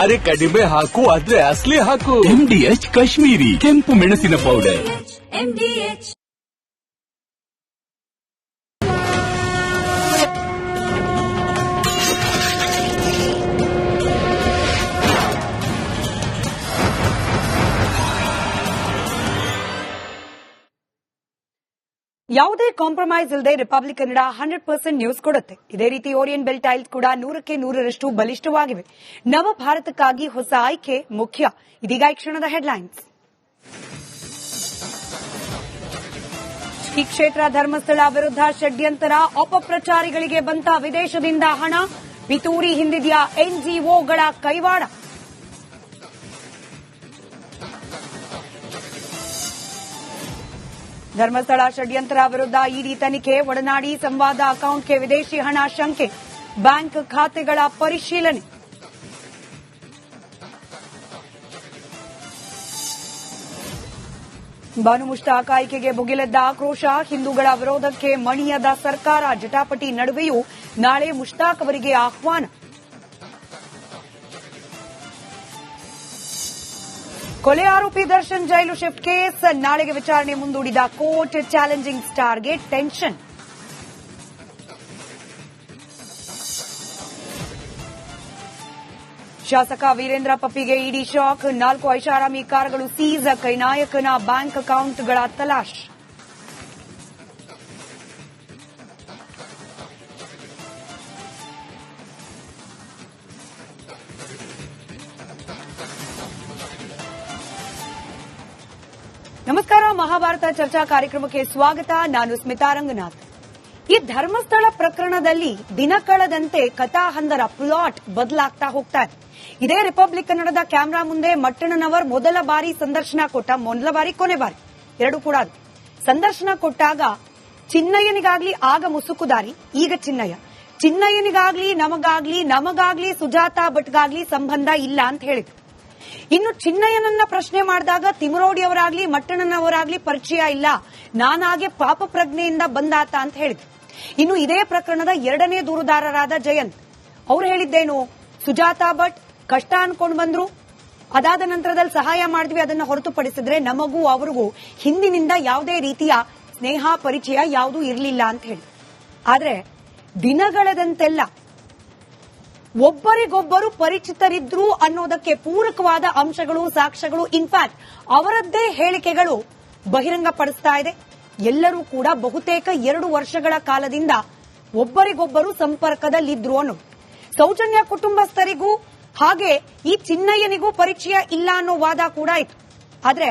ಅರೆ ಕಡಿಮೆ ಹಾಕು ಆದ್ರೆ ಅಸಲಿ ಹಾಕು. MDH ಕಾಶ್ಮೀರಿ ಕೆಂಪು ಮೆಣಸಿನ ಪೌಡರ್. MDH ಯಾವುದೇ ಕಾಂಪ್ರಮೈಸ್ ಇಲ್ಲದೆ ರಿಪಬ್ಲಿಕ್ ಕನ್ನಡ 100% ನ್ಯೂಸ್ ಕೊಡುತ್ತೆ. ಇದೇ ರೀತಿ ಓರಿಯಂಟ್ ಬೆಲ್ ಟೈಲ್ಸ್ ಕೂಡ 100% ಬಲಿಷ್ಠವಾಗಿವೆ. ನವ ಭಾರತಕ್ಕಾಗಿ ಹೊಸ ಆಯ್ಕೆ ಮುಖ್ಯ. ಇದೀಗ ಈ ಕ್ಷಣದ ಹೆಡ್ಲೈನ್ಸ್. ಶ್ರೀ ಕ್ಷೇತ್ರ ಧರ್ಮಸ್ಥಳ ವಿರುದ್ಧ ಷಡ್ಯಂತರ, ಅಪಪ್ರಚಾರಿಗಳಿಗೆ ಬಂತ ವಿದೇಶದಿಂದ ಹಣ, ಪಿತೂರಿ ಹಿಂದಿದೆಯಾ ಎನ್ಜಿಒಗಳ ಕೈವಾಡ. ಧರ್ಮಸ್ಥಳ ಷಡ್ಯಂತ್ರ ವಿರುದ್ಧ ಇಡಿ ತನಿಖೆ, ಒಡನಾಡಿ ಸಂವಾದ ಅಕೌಂಟ್ಗೆ ವಿದೇಶಿ ಹಣ ಶಂಕೆ, ಬ್ಯಾಂಕ್ ಖಾತೆಗಳ ಪರಿಶೀಲನೆ. ಬಾನು ಮುಷ್ತಾಕ್ ಆಯ್ಕೆಗೆ ಭುಗಿಲೆದ್ದ ಆಕ್ರೋಶ, ಹಿಂದೂಗಳ ವಿರೋಧಕ್ಕೆ ಮಣಿಯದ ಸರ್ಕಾರ, ಜಟಾಪಟಿ ನಡುವೆಯೂ ನಾಳೆ ಮುಷ್ತಾಕ್ ಅವರಿಗೆ ಆಹ್ವಾನ. ಕೊಲೆ ಆರೋಪಿ ದರ್ಶನ್ ಜೈಲು ಶಿಫ್ಟ್ ಕೇಸ್ ನಾಳೆಗೆ ವಿಚಾರಣೆ ಮುಂದೂಡಿದ ಕೋರ್ಟ್, ಚಾಲೆಂಜಿಂಗ್ ಸ್ಟಾರ್ಗೆ ಟೆನ್ಷನ್. ಶಾಸಕ ವೀರೇಂದ್ರ ಪಪ್ಪಿಗೆ ಇಡಿ ಶಾಕ್, 4 ಐಷಾರಾಮಿ ಕಾರುಗಳು ಸೀಸ್, ಕೈನಾಯಕನ ಬ್ಯಾಂಕ್ ಅಕೌಂಟ್ಗಳ ತಲಾಶ್. ನಮಸ್ಕಾರ, ಮಹಾಭಾರತ ಚರ್ಚಾ ಕಾರ್ಯಕ್ರಮಕ್ಕೆ ಸ್ವಾಗತ. ನಾನು ಸ್ಮಿತಾ ರಂಗನಾಥ್. ಈ ಧರ್ಮಸ್ಥಳ ಪ್ರಕರಣದಲ್ಲಿ ದಿನ ಕಳೆದಂತೆ ಕಥಾಹಂದರ ಪ್ಲಾಟ್ ಬದಲಾಗ್ತಾ ಹೋಗ್ತಾ ಇದೆ. ಇದೇ ರಿಪಬ್ಲಿಕ್ ಕನ್ನಡದ ಕ್ಯಾಮೆರಾ ಮುಂದೆ ಮಟ್ಟಣ್ಣನವರ್ ಮೊದಲ ಬಾರಿ ಸಂದರ್ಶನ ಕೊಟ್ಟ, ಮೊದಲ ಬಾರಿ ಕೊನೆ ಬಾರಿ ಎರಡೂ ಕೂಡ ಸಂದರ್ಶನ ಕೊಟ್ಟಾಗ ಚಿನ್ನಯ್ಯನಿಗಾಗ್ಲಿ ಆಗ ಮುಸುಕುದಾರಿ, ಈಗ ಚಿನ್ನಯ್ಯನಿಗಾಗ್ಲಿ ನಮಗಾಗ್ಲಿ ಸುಜಾತಾ ಭಟ್ಗಾಗ್ಲಿ ಸಂಬಂಧ ಇಲ್ಲ ಅಂತ ಹೇಳಿದ್ರು. ಇನ್ನು ಚಿನ್ನಯ್ಯನನ್ನ ಪ್ರಶ್ನೆ ಮಾಡಿದಾಗ ತಿಮರೋಡಿ ಅವರಾಗ್ಲಿ ಮಟ್ಟಣ್ಣನವರಾಗ್ಲಿ ಪರಿಚಯ ಇಲ್ಲ, ನಾನಾಗೆ ಪಾಪ ಪ್ರಜ್ಞೆಯಿಂದ ಬಂದಾತ ಅಂತ ಹೇಳಿದ್ರು. ಇನ್ನು ಇದೇ ಪ್ರಕರಣದ ಎರಡನೇ ದೂರುದಾರರಾದ ಜಯಂತ್ ಅವ್ರು ಹೇಳಿದ್ದೇನು, ಸುಜಾತಾ ಭಟ್ ಕಷ್ಟ ಅನ್ಕೊಂಡ್ ಬಂದ್ರು, ಅದಾದ ನಂತರದಲ್ಲಿ ಸಹಾಯ ಮಾಡಿದ್ವಿ, ಅದನ್ನ ಹೊರತುಪಡಿಸಿದ್ರೆ ನಮಗೂ ಅವರಿಗೂ ಹಿಂದಿನಿಂದ ಯಾವುದೇ ರೀತಿಯ ಸ್ನೇಹ ಪರಿಚಯ ಯಾವುದೂ ಇರಲಿಲ್ಲ ಅಂತ ಹೇಳಿ. ಆದ್ರೆ ದಿನಗಳೆದಂತೆಲ್ಲ ಒಬ್ಬರಿಗೊಬ್ಬರು ಪರಿಚಿತರಿದ್ರು ಅನ್ನೋದಕ್ಕೆ ಪೂರಕವಾದ ಅಂಶಗಳು, ಸಾಕ್ಷ್ಯಗಳು, ಇನ್ಫ್ಯಾಕ್ಟ್ ಅವರದ್ದೇ ಹೇಳಿಕೆಗಳು ಬಹಿರಂಗಪಡಿಸ್ತಾ ಇದೆ. ಎಲ್ಲರೂ ಕೂಡ ಬಹುತೇಕ 2 ವರ್ಷಗಳ ಕಾಲದಿಂದ ಒಬ್ಬರಿಗೊಬ್ಬರು ಸಂಪರ್ಕದಲ್ಲಿದ್ರು ಅನ್ನೋದು. ಸೌಜನ್ಯ ಕುಟುಂಬಸ್ಥರಿಗೂ ಹಾಗೆ ಈ ಚಿನ್ನಯ್ಯನಿಗೂ ಪರಿಚಯ ಇಲ್ಲ ಅನ್ನೋ ವಾದ ಕೂಡ ಇತ್ತು. ಆದ್ರೆ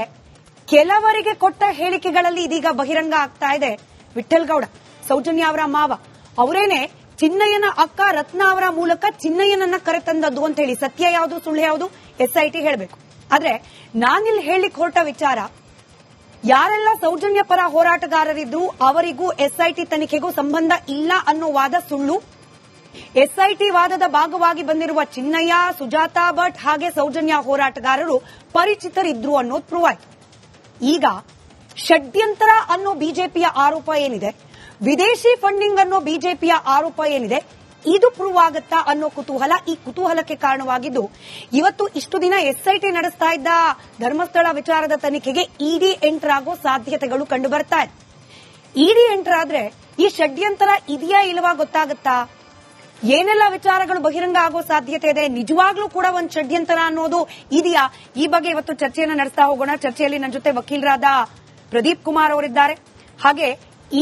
ಕೆಲವರಿಗೆ ಕೊಟ್ಟ ಹೇಳಿಕೆಗಳಲ್ಲಿ ಇದೀಗ ಬಹಿರಂಗ ಆಗ್ತಾ ಇದೆ. ವಿಠಲ್ ಗೌಡ, ಸೌಜನ್ಯ ಅವರ ಮಾವ, ಅವರೇನೆ ಚಿನ್ನಯ್ಯನ ಅಕ್ಕ ರತ್ನ ಅವರ ಮೂಲಕ ಚಿನ್ನಯ್ಯನನ್ನ ಕರೆತಂದದ್ದು ಅಂತ ಹೇಳಿ. ಸತ್ಯ ಯಾವುದು ಸುಳ್ಳು ಯಾವುದು ಎಸ್ಐಟಿ ಹೇಳಬೇಕು. ಆದ್ರೆ ನಾನಿಲ್ಲಿ ಹೇಳಿಕ್ ಹೊರಟ ವಿಚಾರ, ಯಾರೆಲ್ಲ ಸೌಜನ್ಯ ಪರ ಹೋರಾಟಗಾರರಿದ್ರು ಅವರಿಗೂ ಎಸ್ಐಟಿ ತನಿಖೆಗೂ ಸಂಬಂಧ ಇಲ್ಲ ಅನ್ನೋ ವಾದ ಸುಳ್ಳು. ಎಸ್ಐಟಿ ವಾದದ ಭಾಗವಾಗಿ ಬಂದಿರುವ ಚಿನ್ನಯ್ಯ, ಸುಜಾತಾ ಭಟ್ ಹಾಗೆ ಸೌಜನ್ಯ ಹೋರಾಟಗಾರರು ಪರಿಚಿತರಿದ್ರು ಅನ್ನೋದು ಪ್ರೂವ್ ಆಯ್ತು. ಈಗ ಷಡ್ಯಂತ್ರ ಅನ್ನೋ ಬಿಜೆಪಿಯ ಆರೋಪ ಏನಿದೆ, ವಿದೇಶಿ ಫಂಡಿಂಗ್ ಅನ್ನೋ ಬಿಜೆಪಿಯ ಆರೋಪ ಏನಿದೆ, ಇದು ಪ್ರೂವ್ ಆಗುತ್ತಾ ಅನ್ನೋ ಕುತೂಹಲ. ಈ ಕುತೂಹಲಕ್ಕೆ ಕಾರಣವಾಗಿದ್ದು ಇವತ್ತು ಇಷ್ಟು ದಿನ ಎಸ್ಐಟಿ ನಡೆಸ್ತಾ ಇದ್ದ ಧರ್ಮಸ್ಥಳ ವಿಚಾರದ ತನಿಖೆಗೆ ಇಡಿ ಎಂಟರ್ ಆಗೋ ಸಾಧ್ಯತೆಗಳು ಕಂಡು ಬರ್ತಾ ಇದೆ. ಇಡಿ ಎಂಟರ್ ಆದ್ರೆ ಈ ಷಡ್ಯಂತ್ರ ಇದೆಯಾ ಇಲ್ಲವಾ ಗೊತ್ತಾಗುತ್ತಾ? ಏನೆಲ್ಲ ವಿಚಾರಗಳು ಬಹಿರಂಗ ಆಗೋ ಸಾಧ್ಯತೆ ಇದೆ? ನಿಜವಾಗ್ಲೂ ಕೂಡ ಒಂದು ಷಡ್ಯಂತ್ರ ಅನ್ನೋದು ಇದೆಯಾ? ಈ ಬಗ್ಗೆ ಇವತ್ತು ಚರ್ಚೆಯನ್ನು ನಡೆಸ್ತಾ ಹೋಗೋಣ. ಚರ್ಚೆಯಲ್ಲಿ ನನ್ನ ಜೊತೆ ವಕೀಲರಾದ ಪ್ರದೀಪ್ ಕುಮಾರ್ ಅವರಿದ್ದಾರೆ, ಹಾಗೆ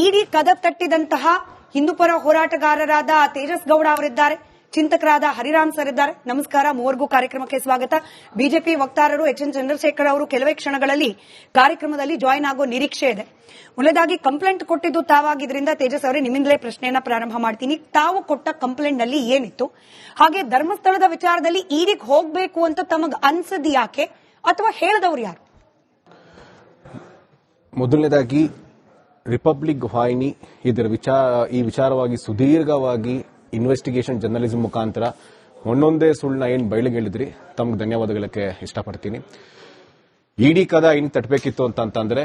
ಇಡಿ ಕದ ತಟ್ಟಿದಂತಹ ಹಿಂದೂಪರ ಹೋರಾಟಗಾರರಾದ ತೇಜಸ್ ಗೌಡ ಅವರಿದ್ದಾರೆ, ಚಿಂತಕರಾದ ಹರಿರಾಮ್ ಸರ್ ಇದ್ದಾರೆ. ನಮಸ್ಕಾರ, ಮೂವರಿಗೂ ಕಾರ್ಯಕ್ರಮಕ್ಕೆ ಸ್ವಾಗತ. ಬಿಜೆಪಿ ವಕ್ತಾರರು ಎಚ್ಎನ್ ಚಂದ್ರಶೇಖರ್ ಅವರು ಕೆಲವೇ ಕ್ಷಣಗಳಲ್ಲಿ ಕಾರ್ಯಕ್ರಮದಲ್ಲಿ ಜಾಯಿನ್ ಆಗೋ ನಿರೀಕ್ಷೆ ಇದೆ. ಮೊದಲಾಗಿ ಕಂಪ್ಲೇಂಟ್ ಕೊಟ್ಟಿದ್ದು ತಾವಾಗಿದ್ರಿಂದ ತೇಜಸ್ ಅವರೇ ನಿಮ್ಮಿಂದಲೇ ಪ್ರಶ್ನೆಯನ್ನ ಪ್ರಾರಂಭ ಮಾಡ್ತೀನಿ. ತಾವು ಕೊಟ್ಟ ಕಂಪ್ಲೇಂಟ್ ನಲ್ಲಿ ಏನಿತ್ತು, ಹಾಗೆ ಧರ್ಮಸ್ಥಳದ ವಿಚಾರದಲ್ಲಿ ಈಡಿಗೆ ಹೋಗಬೇಕು ಅಂತ ತಮಗ್ ಅನ್ಸದ್ ಯಾಕೆ, ಅಥವಾ ಹೇಳಿದವರು ಯಾರು? ಮೊದಲನೇದಾಗಿ ರಿಪಬ್ಲಿಕ್ ವಾಹಿನಿ ಈ ವಿಚಾರವಾಗಿ ಸುದೀರ್ಘವಾಗಿ ಇನ್ವೆಸ್ಟಿಗೇಷನ್ ಜರ್ನಲಿಸಂ ಮುಖಾಂತರ ಒಂದೊಂದೇ ಸುಳ್ಳನ್ನ ಏನ್ ಬಯಲಿಗೆಳಿದ್ರಿ, ತಮ್ಗೆ ಧನ್ಯವಾದಗಳಕ್ಕೆ ಇಷ್ಟಪಡ್ತೀನಿ. ಇಡಿ ಕದ ಇನ್ ತಟ್ಟಬೇಕಿತ್ತು ಅಂತಂದ್ರೆ,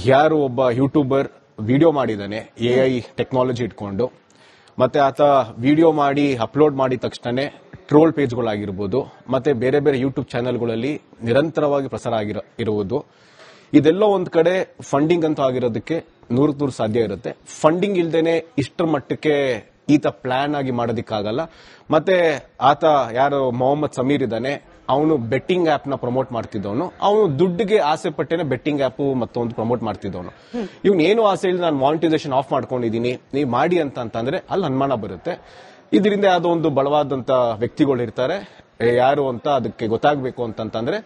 ಯಾರು ಒಬ್ಬ ಯೂಟ್ಯೂಬರ್ ವಿಡಿಯೋ ಮಾಡಿದಾನೆ ಎಐ ಟೆಕ್ನಾಲಜಿ ಇಟ್ಕೊಂಡು, ಮತ್ತೆ ಆತ ವಿಡಿಯೋ ಮಾಡಿ ಅಪ್ಲೋಡ್ ಮಾಡಿದ ತಕ್ಷಣ ಟ್ರೋಲ್ ಪೇಜ್ಗಳಾಗಿರ್ಬೋದು ಮತ್ತೆ ಬೇರೆ ಬೇರೆ ಯೂಟ್ಯೂಬ್ ಚಾನೆಲ್ಗಳಲ್ಲಿ ನಿರಂತರವಾಗಿ ಪ್ರಸಾರ ಇರುವುದು ಇದೆಲ್ಲ ಒಂದ್ ಕಡೆ ಫಂಡಿಂಗ್ ಅಂತೂ ಆಗಿರೋದಕ್ಕೆ 100% ಸಾಧ್ಯ ಇರುತ್ತೆ. ಫಂಡಿಂಗ್ ಇಲ್ದೇನೆ ಇಷ್ಟರ ಮಟ್ಟಕ್ಕೆ ಈತ ಪ್ಲಾನ್ ಆಗಿ ಮಾಡೋದಕ್ಕಾಗಲ್ಲ. ಮತ್ತೆ ಆತ ಯಾರು ಮೊಹಮ್ಮದ್ ಸಮೀರ್ ಇದ್ದಾನೆ, ಅವನು ಬೆಟ್ಟಿಂಗ್ ಆಪ್ ನ ಪ್ರಮೋಟ್ ಮಾಡ್ತಿದ್ದವನು. ಅವನು ದುಡ್ಡಿಗೆ ಆಸೆ ಪಟ್ಟೇನೆ ಬೆಟ್ಟಿಂಗ್ ಆಪ್ ಮತ್ತೊಂದು ಪ್ರಮೋಟ್ ಮಾಡ್ತಿದ್ದವನು. ಇವ್ನು ಏನು ಆಸೆ ಇಲ್ಲ, ನಾನು ಮಾನಿಟೈಸೇಷನ್ ಆಫ್ ಮಾಡ್ಕೊಂಡಿದ್ದೀನಿ, ನೀವು ಮಾಡಿ ಅಂತಂದ್ರೆ ಅಲ್ಲಿ ಅನುಮಾನ ಬರುತ್ತೆ. ಇದರಿಂದ ಯಾವುದೋ ಒಂದು ಬಲವಾದಂತ ವ್ಯಕ್ತಿಗಳು ಇರ್ತಾರೆ, ಯಾರು ಅಂತ ಅದಕ್ಕೆ ಗೊತ್ತಾಗಬೇಕು ಅಂತಂದ್ರೆ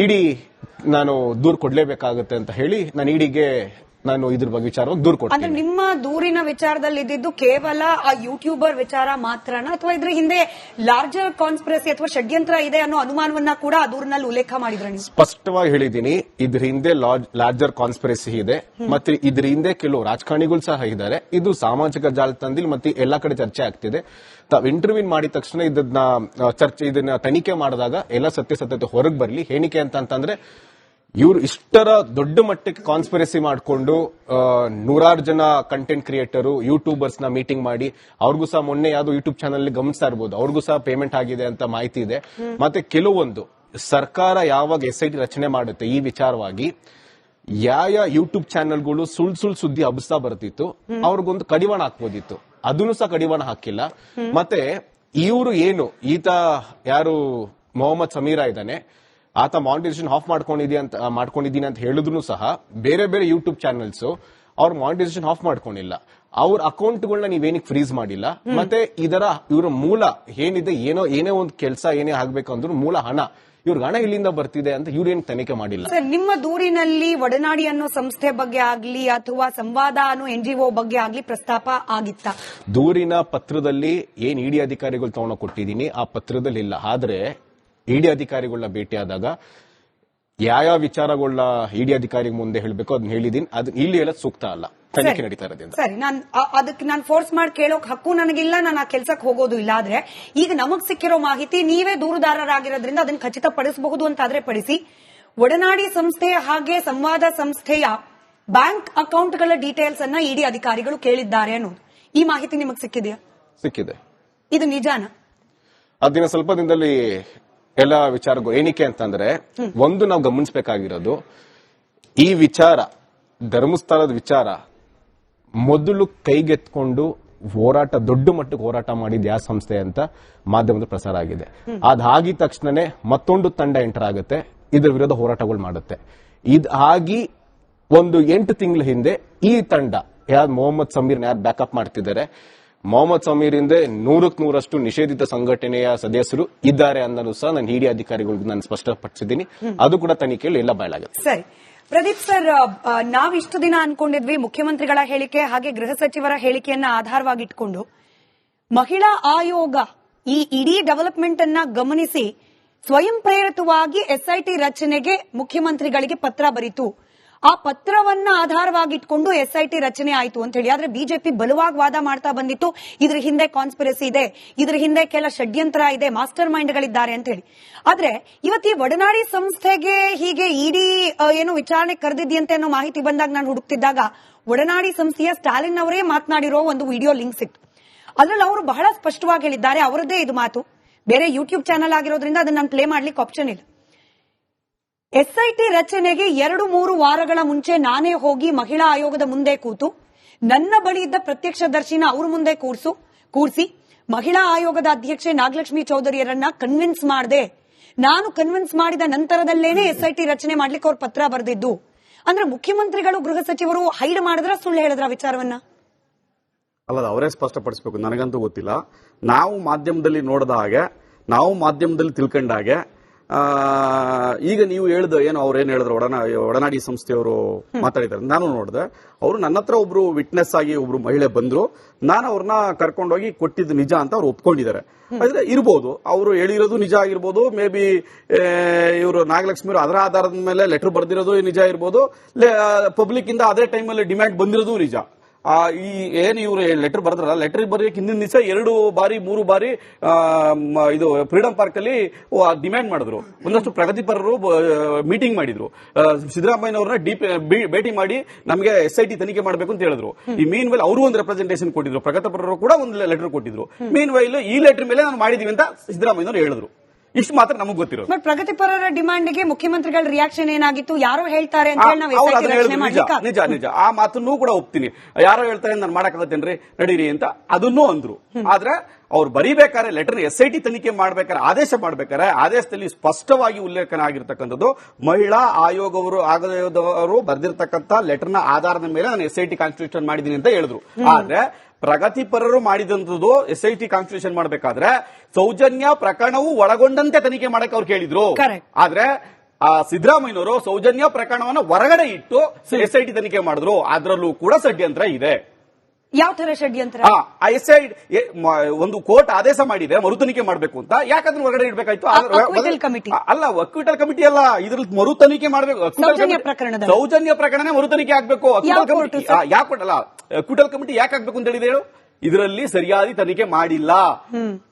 ಇಡೀ ನಾನು ದೂರು ಕೊಡ್ಲೇಬೇಕಾಗುತ್ತೆ ಅಂತ ಹೇಳಿ ನಾನು ಇಡಿಗೆ ನಾನು ಇದ್ರ ಬಗ್ಗೆ ವಿಚಾರವಾಗಿ ದೂರು ಕೊಡ್ತೀನಿ. ಅಂದ್ರೆ ನಿಮ್ಮ ದೂರಿನ ವಿಚಾರದಲ್ಲಿ ಇದ್ದಿದ್ದು ಕೇವಲ ಆ ಯೂಟ್ಯೂಬರ್ ವಿಚಾರ ಮಾತ್ರನಾ, ಅಥವಾ ಇದ್ರ ಹಿಂದೆ ಲಾರ್ಜರ್ ಕಾನ್ಸ್ಪಿರಸಿ ಅಥವಾ ಷಡ್ಯಂತ್ರ ಇದೆ ಅನ್ನೋ ಅನುಮಾನವನ್ನ ಕೂಡ ಆ ದೂರಿನಲ್ಲಿ ಉಲ್ಲೇಖ ಮಾಡಿದ್ರೆ? ಸ್ಪಷ್ಟವಾಗಿ ಹೇಳಿದ್ದೀನಿ, ಇದ್ರ ಹಿಂದೆ ಲಾರ್ಜರ್ ಕಾನ್ಸ್ಪಿರಸಿ ಇದೆ, ಮತ್ತೆ ಇದ್ರ ಹಿಂದೆ ಕೆಲವು ರಾಜಕಾರಣಿಗಳು ಸಹ ಇದ್ದಾರೆ. ಇದು ಸಾಮಾಜಿಕ ಜಾಲತಾಣದಲ್ಲಿ ಮತ್ತೆ ಎಲ್ಲಾ ಕಡೆ ಚರ್ಚೆ ಆಗ್ತಿದೆ. ತಾವು ಇಂಟರ್ವ್ಯೂ ಮಾಡಿದ ತಕ್ಷಣ ಇದನ್ನ ತನಿಖೆ ಮಾಡಿದಾಗ ಎಲ್ಲ ಸತ್ಯಾಸತ್ಯತೆ ಹೊರಗೆ ಬರಲಿ. ಏನಕ್ಕೆ ಅಂತಂದ್ರೆ ಇವರು ಇಷ್ಟರ ದೊಡ್ಡ ಮಟ್ಟಕ್ಕೆ ಕಾನ್ಸ್ಪಿರಸಿ ಮಾಡಿಕೊಂಡು 100 ಜನ ಕಂಟೆಂಟ್ ಕ್ರಿಯೇಟರ್ ಯೂಟ್ಯೂಬರ್ಸ್ ನ ಮೀಟಿಂಗ್ ಮಾಡಿ ಅವ್ರಿಗೂ ಸಹ ಮೊನ್ನೆ ಯಾವ್ದು ಯೂಟ್ಯೂಬ್ ಚಾನಲ್ ಗಮನಿಸ್ತಾ ಇರಬಹುದು, ಅವ್ರಿಗೂ ಸಹ ಪೇಮೆಂಟ್ ಆಗಿದೆ ಅಂತ ಮಾಹಿತಿ ಇದೆ. ಮತ್ತೆ ಕೆಲವೊಂದು ಸರ್ಕಾರ ಯಾವಾಗ SIT ರಚನೆ ಮಾಡುತ್ತೆ ಈ ವಿಚಾರವಾಗಿ ಯಾವ ಯೂಟ್ಯೂಬ್ ಚಾನೆಲ್ಗಳು ಸುಳ್ಳು ಸುದ್ದಿ ಹಬ್ಬಿಸ್ತಾ ಬರ್ತಿತ್ತು, ಅವ್ರಿಗೊಂದು ಕಡಿವಾಣ ಹಾಕ್ಬೋದಿತ್ತು. ಅದನ್ನು ಸಹ ಕಡಿವಾಣ ಹಾಕಿಲ್ಲ. ಮತ್ತೆ ಇವರು ಏನು ಈತ ಯಾರು ಮೊಹಮ್ಮದ್ ಸಮೀರ ಇದ್ದಾನೆ, ಆತ ಮಾನಿಟೈಸೇಷನ್ ಆಫ್ ಮಾಡ್ಕೊಂಡಿದ್ದೀನಿ ಅಂತ ಹೇಳಿದ್ರು ಸಹ ಬೇರೆ ಬೇರೆ ಯೂಟ್ಯೂಬ್ ಚಾನೆಲ್ಸ್ ಅವ್ರ ಮಾನಿಟೈಸೇಷನ್ ಆಫ್ ಮಾಡ್ಕೊಂಡಿಲ್ಲ. ಅವ್ರ ಅಕೌಂಟ್ಗಳನ್ನ ನೀವೇನಿಗೆ ಫ್ರೀಸ್ ಮಾಡಿಲ್ಲ. ಮತ್ತೆ ಇವರ ಮೂಲ ಏನಿದೆ, ಏನೇ ಒಂದು ಕೆಲಸ ಏನೇ ಆಗ್ಬೇಕು ಅಂದ್ರೂ ಮೂಲ ಹಣ, ಇವ್ರಿಗೆ ಹಣ ಇಲ್ಲಿಂದ ಬರ್ತಿದೆ ಅಂತ ಇವ್ರೇನು ತನಿಖೆ ಮಾಡಿಲ್ಲ. ಸರ್, ನಿಮ್ಮ ದೂರಿನಲ್ಲಿ ಒಡನಾಡಿ ಅನ್ನೋ ಸಂಸ್ಥೆ ಬಗ್ಗೆ ಆಗ್ಲಿ ಅಥವಾ ಸಂವಾದ ಅನ್ನೋ NGO ಬಗ್ಗೆ ಆಗ್ಲಿ ಪ್ರಸ್ತಾಪ ಆಗಿತ್ತ? ದೂರಿನ ಪತ್ರದಲ್ಲಿ ಏನ್ ಇಡಿ ಅಧಿಕಾರಿಗಳು ತಗೊಂಡು ಕೊಟ್ಟಿದ್ದೀನಿ ಆ ಪತ್ರದಲ್ಲಿ ಇಲ್ಲ. ಆದ್ರೆ ಇಡಿ ಅಧಿಕಾರಿಗಳನ್ನ ಭೇಟಿಯಾದಾಗ ಯಾವ ವಿಚಾರಗಳನ್ನ ಇಡಿ ಅಧಿಕಾರಿ ಮುಂದೆ ಹೇಳಬೇಕು ಅದನ್ನ ಹೇಳಿದೀನಿ. ಅದನ್ನ ಇಲ್ಲಿ ಎಲ್ಲ ಸೂಕ್ತ ಅಲ್ಲ, ತನಿಖೆ ನಡೀತಾ ಇರೋದ್ರಿಂದ. ಸರಿ, ಅದಕ್ಕೆ ನಾನು ಫೋರ್ಸ್ ಮಾಡಿ ಕೇಳೋಕ್ ಹಕ್ಕು ನನಗಿಲ್ಲ, ನಾನು ಆ ಕೆಲ್ಸಕ್ಕೆ ಹೋಗೋದು ಇಲ್ಲ. ಆದ್ರೆ ಈಗ ನಮಗ್ ಸಿಕ್ಕಿರೋ ಮಾಹಿತಿ ನೀವೇ ದೂರುದಾರರಾಗಿರೋದ್ರಿಂದ ಅದನ್ನ ಖಚಿತಪಡಿಸಬಹುದು ಅಂತಾದ್ರೆ ಪಡಿಸಿ. ಒಡನಾಡಿ ಸಂಸ್ಥೆಯ ಹಾಗೆ ಸಂವಾದ ಸಂಸ್ಥೆಯ ಬ್ಯಾಂಕ್ ಅಕೌಂಟ್ಗಳ ಡೀಟೇಲ್ಸ್ ಅನ್ನ ಇಡಿ ಅಧಿಕಾರಿಗಳು ಕೇಳಿದ್ದಾರೆ ಅನ್ನೋದು ಈ ಮಾಹಿತಿ ನಿಮಗ್ ಸಿಕ್ಕಿದೆಯಾ? ಸಿಕ್ಕಿದೆ. ಇದು ನಿಜಾನ? ಅದಿನ ಸ್ವಲ್ಪ ದಿನದಲ್ಲಿ ಎಲ್ಲ ವಿಚಾರಗಳು ಏನಕ್ಕೆ ಅಂತಂದ್ರೆ, ಒಂದು ನಾವು ಗಮನಿಸಬೇಕಾಗಿರೋದು ಈ ವಿಚಾರ ಧರ್ಮಸ್ಥಳದ ವಿಚಾರ ಮೊದಲು ಕೈಗೆತ್ಕೊಂಡು ದೊಡ್ಡ ಮಟ್ಟಕ್ಕೆ ಹೋರಾಟ ಮಾಡಿದ ಯಾವ ಸಂಸ್ಥೆ ಅಂತ ಮಾಧ್ಯಮದ ಪ್ರಸಾರ ಆಗಿದೆ. ಅದಾಗಿದ ತಕ್ಷಣನೇ ಮತ್ತೊಂದು ತಂಡ ಎಂಟರ್ ಆಗುತ್ತೆ, ಇದರ ವಿರುದ್ಧ ಹೋರಾಟಗಳು ಮಾಡುತ್ತೆ. ಇದಾಗಿ ಒಂದು 8 ತಿಂಗಳ ಹಿಂದೆ ಈ ತಂಡ ಯಾರು ಮೊಹಮ್ಮದ್ ಸಮೀರ್ನ ಯಾರು ಬ್ಯಾಕಪ್ ಮಾಡ್ತಿದ್ದಾರೆ, ಮೊಹಮ್ಮದ್ ಸಮೀರ್ ಹಿಂದೆ 100% ನಿಷೇಧಿತ ಸಂಘಟನೆಯ ಸದಸ್ಯರು ಇದ್ದಾರೆ ಅನ್ನೋದು ಸಹ ನಾನು ಹಿರಿಯ ಅಧಿಕಾರಿಗಳಿಗೆ ನಾನು ಸ್ಪಷ್ಟಪಡಿಸಿದ್ದೀನಿ. ಅದು ಕೂಡ ತನಿಖೆಯಲ್ಲಿ ಎಲ್ಲ ಬಯಲಾಗುತ್ತೆ. ಸರಿ ಪ್ರದೀಪ್ ಸರ್, ನಾವಿಷ್ಟು ದಿನ ಅನ್ಕೊಂಡಿದ್ವಿ ಮುಖ್ಯಮಂತ್ರಿಗಳ ಹೇಳಿಕೆ ಹಾಗೆ ಗೃಹ ಸಚಿವರ ಹೇಳಿಕೆಯನ್ನ ಆಧಾರವಾಗಿಟ್ಕೊಂಡು ಮಹಿಳಾ ಆಯೋಗ ಈ ಇಡೀ ಡೆವಲಪ್ಮೆಂಟ್ ಅನ್ನ ಗಮನಿಸಿ ಸ್ವಯಂ ಪ್ರೇರಿತವಾಗಿ SIT ರಚನೆಗೆ ಮುಖ್ಯಮಂತ್ರಿಗಳಿಗೆ ಪತ್ರ ಬರೀತು. ಆ ಪತ್ರವನ್ನ ಆಧಾರವಾಗಿಟ್ಕೊಂಡು SIT ರಚನೆ ಆಯಿತು ಅಂತ ಹೇಳಿ. ಆದ್ರೆ ಬಿಜೆಪಿ ಬಲವಾಗಿ ವಾದ ಮಾಡ್ತಾ ಬಂದಿತ್ತು, ಇದ್ರ ಹಿಂದೆ ಕಾನ್ಸ್ಪಿರಸಿ ಇದೆ, ಇದ್ರ ಹಿಂದೆ ಕೆಲ ಷಡ್ಯಂತ್ರ ಇದೆ, ಮಾಸ್ಟರ್ ಮೈಂಡ್ಗಳಿದ್ದಾರೆ ಅಂತ ಹೇಳಿ. ಆದ್ರೆ ಇವತ್ತು ಈ ಒಡನಾಡಿ ಸಂಸ್ಥೆಗೆ ಹೀಗೆ ಇಡಿ ಏನು ವಿಚಾರಣೆ ಕರೆದಿದ್ಯಂತೆ ಅನ್ನೋ ಮಾಹಿತಿ ಬಂದಾಗ ನಾನು ಹುಡುಕ್ತಿದ್ದಾಗ ಒಡನಾಡಿ ಸಂಸ್ಥೆಯ ಸ್ಟಾಲಿನ್ ಅವರೇ ಮಾತನಾಡಿರೋ ಒಂದು ವಿಡಿಯೋ ಲಿಂಕ್ ಸಿಕ್ತು. ಅದ್ರಲ್ಲಿ ಅವರು ಬಹಳ ಸ್ಪಷ್ಟವಾಗಿ ಹೇಳಿದ್ದಾರೆ, ಅವರದ್ದೇ ಇದು ಮಾತು, ಬೇರೆ ಯೂಟ್ಯೂಬ್ ಚಾನಲ್ ಆಗಿರೋದ್ರಿಂದ ಅದನ್ನ ನಾನು ಪ್ಲೇ ಮಾಡ್ಲಿಕ್ಕೆ ಆಪ್ಷನ್ ಇಲ್ಲ. SIT ರಚನೆಗೆ 2-3 ವಾರಗಳ ಮುಂಚೆ ನಾನೇ ಹೋಗಿ ಮಹಿಳಾ ಆಯೋಗದ ಮುಂದೆ ಕೂತು ನನ್ನ ಬಳಿ ಇದ್ದ ಪ್ರತ್ಯಕ್ಷದರ್ಶಿನ ಅವ್ರ ಮುಂದೆ ಕೂರಿಸಿ ಮಹಿಳಾ ಆಯೋಗದ ಅಧ್ಯಕ್ಷೆ ನಾಗಲಕ್ಷ್ಮಿ ಚೌಧರಿಯರನ್ನ ಕನ್ವಿನ್ಸ್ ಮಾಡಿದೆ. ನಾನು ಕನ್ವಿನ್ಸ್ ಮಾಡಿದ ನಂತರದಲ್ಲೇನೆ SIT ರಚನೆ ಮಾಡ್ಲಿಕ್ಕೆ ಅವ್ರ ಪತ್ರ ಬರೆದಿದ್ದು. ಅಂದ್ರೆ ಮುಖ್ಯಮಂತ್ರಿಗಳು ಗೃಹ ಸಚಿವರು ಹೈಡ್ ಮಾಡಿದ್ರ ಸುಳ್ಳು ಹೇಳಿದ್ರ ವಿಚಾರವನ್ನ? ಅಲ್ಲ, ಅವರೇ ಸ್ಪಷ್ಟಪಡಿಸಬೇಕು, ನನಗಂತೂ ಗೊತ್ತಿಲ್ಲ. ನಾವು ಮಾಧ್ಯಮದಲ್ಲಿ ನೋಡಿದ ಹಾಗೆ, ನಾವು ಮಾಧ್ಯಮದಲ್ಲಿ ತಿಳ್ಕೊಂಡ ಹಾಗೆ, ಈಗ ನೀವು ಹೇಳಿದ ಏನು ಅವ್ರೇನು ಹೇಳಿದ್ರು ಒಡನಾಡಿ ಸಂಸ್ಥೆಯವರು ಮಾತಾಡಿದ್ದಾರೆ, ನಾನು ನೋಡಿದೆ. ಅವರು ನನ್ನ ಹತ್ರ ಒಬ್ರು ವಿಟ್ನೆಸ್ ಆಗಿ ಒಬ್ರು ಮಹಿಳೆ ಬಂದ್ರು, ನಾನು ಅವ್ರನ್ನ ಕರ್ಕೊಂಡೋಗಿ ಕೊಟ್ಟಿದ್ದು ನಿಜ ಅಂತ ಅವ್ರು ಒಪ್ಕೊಂಡಿದ್ದಾರೆ. ಆದ್ರೆ ಇರ್ಬೋದು, ಅವರು ಹೇಳಿರೋದು ನಿಜ ಆಗಿರ್ಬೋದು, ಮೇ ಬಿ ಇವರು ನಾಗಲಕ್ಷ್ಮಿ ಅವರು ಅದರ ಆಧಾರದ ಮೇಲೆ ಲೆಟರ್ ಬರ್ದಿರೋದು ನಿಜ ಇರ್ಬೋದು, ಪಬ್ಲಿಕ್ ಇಂದ ಅದೇ ಟೈಮಲ್ಲಿ ಡಿಮ್ಯಾಂಡ್ ಬಂದಿರೋದು ನಿಜ. ಈ ಏನ್ ಇವ್ರು ಲೆಟರ್ ಬರೆದ್ರಲ್ಲ, ಲೆಟರ್ ಬರೆಯಕ್ಕೆ ಹಿಂದಿನ ದಿವಸ 2-3 ಬಾರಿ ಇದು ಫ್ರೀಡಂ ಪಾರ್ಕ್ ಅಲ್ಲಿ ಡಿಮ್ಯಾಂಡ್ ಮಾಡಿದ್ರು. ಒಂದಷ್ಟು ಪ್ರಗತಿಪರರು ಮೀಟಿಂಗ್ ಮಾಡಿದ್ರು. ಸಿದ್ದರಾಮಯ್ಯನವ್ರನ್ನ ಭೇಟಿ ಮಾಡಿ ನಮಗೆ SIT ತನಿಖೆ ಮಾಡಬೇಕು ಅಂತ ಹೇಳಿದ್ರು. ಈ ಮೀನ್ ವೈಲ್ ಅವರು ಒಂದು ರೆಪ್ರೆಸೆಂಟೇಷನ್ ಕೊಟ್ಟಿದ್ರು, ಪ್ರಗತಿಪರರು ಕೂಡ ಒಂದು ಲೆಟರ್ ಕೊಟ್ಟಿದ್ರು. ಮೀನ್ ವೈಲ್ ಈ ಲೆಟರ್ ಮೇಲೆ ನಾನು ಮಾಡಿದೀವಿ ಅಂತ ಸಿದ್ದರಾಮಯ್ಯನವರು ಹೇಳಿದ್ರು. ಇಷ್ಟು ಮಾತ್ರ ನಮಗೆ ಗೊತ್ತಿರೋದು. ಬಟ್ ಪ್ರಗತಿಪರರ ಡಿಮಾಂಡ್ಗೆ ಮುಖ್ಯಮಂತ್ರಿಗಳ ರಿಯಾಕ್ಷನ್ ಏನಾಗಿತ್ತು? ಯಾರೋ ಹೇಳ್ತಾರೆ ಅಂತ ಹೇಳಿ ನಾವು ನಿಜ ನಿಜ ಆ ಮಾತನ್ನು ಕೂಡ ಒಪ್ತೀನಿ. ಯಾರೋ ಹೇಳ್ತಾರೆ ನಾನು ಮಾಡಕ್ಕಾಗತ್ತೇನ್ರಿ ನಡೀರಿ ಅಂತ ಅದನ್ನೂ ಅಂದ್ರು. ಆದ್ರೆ ಅವ್ರು ಬರೀಬೇಕಾದ್ರೆ ಲೆಟರ್ SIT ತನಿಖೆ ಮಾಡ್ಬೇಕಾದ್ರೆ ಆದೇಶ ಮಾಡ್ಬೇಕಾದ್ರೆ ಆದೇಶದಲ್ಲಿ ಸ್ಪಷ್ಟವಾಗಿ ಉಲ್ಲೇಖನ ಆಗಿರ್ತಕ್ಕಂಥದ್ದು ಮಹಿಳಾ ಆಯೋಗವರು ಬರೆದಿರ್ತಕ್ಕಂಥ ಲೆಟರ್ನ ಆಧಾರದ ಮೇಲೆ ನಾನು SIT ಕಾನ್ಸ್ಟಿಟ್ಯೂಷನ್ ಮಾಡಿದೀನಿ ಅಂತ ಹೇಳಿದ್ರು. ಆದ್ರೆ ಪ್ರಗತಿಪರರು ಮಾಡಿದಂಥದ್ದು SIT ಕಾನ್ಸ್ಟಿಟ್ಯೂಷನ್ ಮಾಡಬೇಕಾದ್ರೆ ಸೌಜನ್ಯ ಪ್ರಕರಣವು ಒಳಗೊಂಡಂತೆ ತನಿಖೆ ಮಾಡಕ್ಕೆ ಅವ್ರು ಕೇಳಿದ್ರು. ಆದ್ರೆ ಸಿದ್ದರಾಮಯ್ಯನವರು ಸೌಜನ್ಯ ಪ್ರಕರಣವನ್ನು ಹೊರಗಡೆ ಇಟ್ಟು SIT ತನಿಖೆ ಮಾಡಿದ್ರು. ಅದರಲ್ಲೂ ಕೂಡ ಷಡ್ಯಂತ್ರ ಇದೆ. ಯಾವ ತರ ಷಡ್ಯಂತ್ರ? ಒಂದು ಕೋರ್ಟ್ ಆದೇಶ ಮಾಡಿದೆ ಮರು ತನಿಖೆ ಮಾಡಬೇಕು ಅಂತ, ಯಾಕಂದ್ರೆ ಹೊರಗಡೆ ಇಡಬೇಕಾಯ್ತು? ಅಲ್ಲ, ಅಕ್ವಿಟಲ್ ಕಮಿಟಿ ಅಲ್ಲ, ಇದ್ರಲ್ಲಿ ಮರು ತನಿಖೆ ಮಾಡಬೇಕು. ಸೌಜನ್ಯ ಪ್ರಕರಣ ಮರು ತನಿಖೆ ಆಗ್ಬೇಕು. ಅಕ್ವಿಟಲ್ ಕಮಿಟಿ ಯಾಕೆ ಆಗ್ಬೇಕು ಅಂತ ಹೇಳಿದೆ ಹೇಳು? ಇದರಲ್ಲಿ ಸರಿಯಾದ ತನಿಖೆ ಮಾಡಿಲ್ಲ,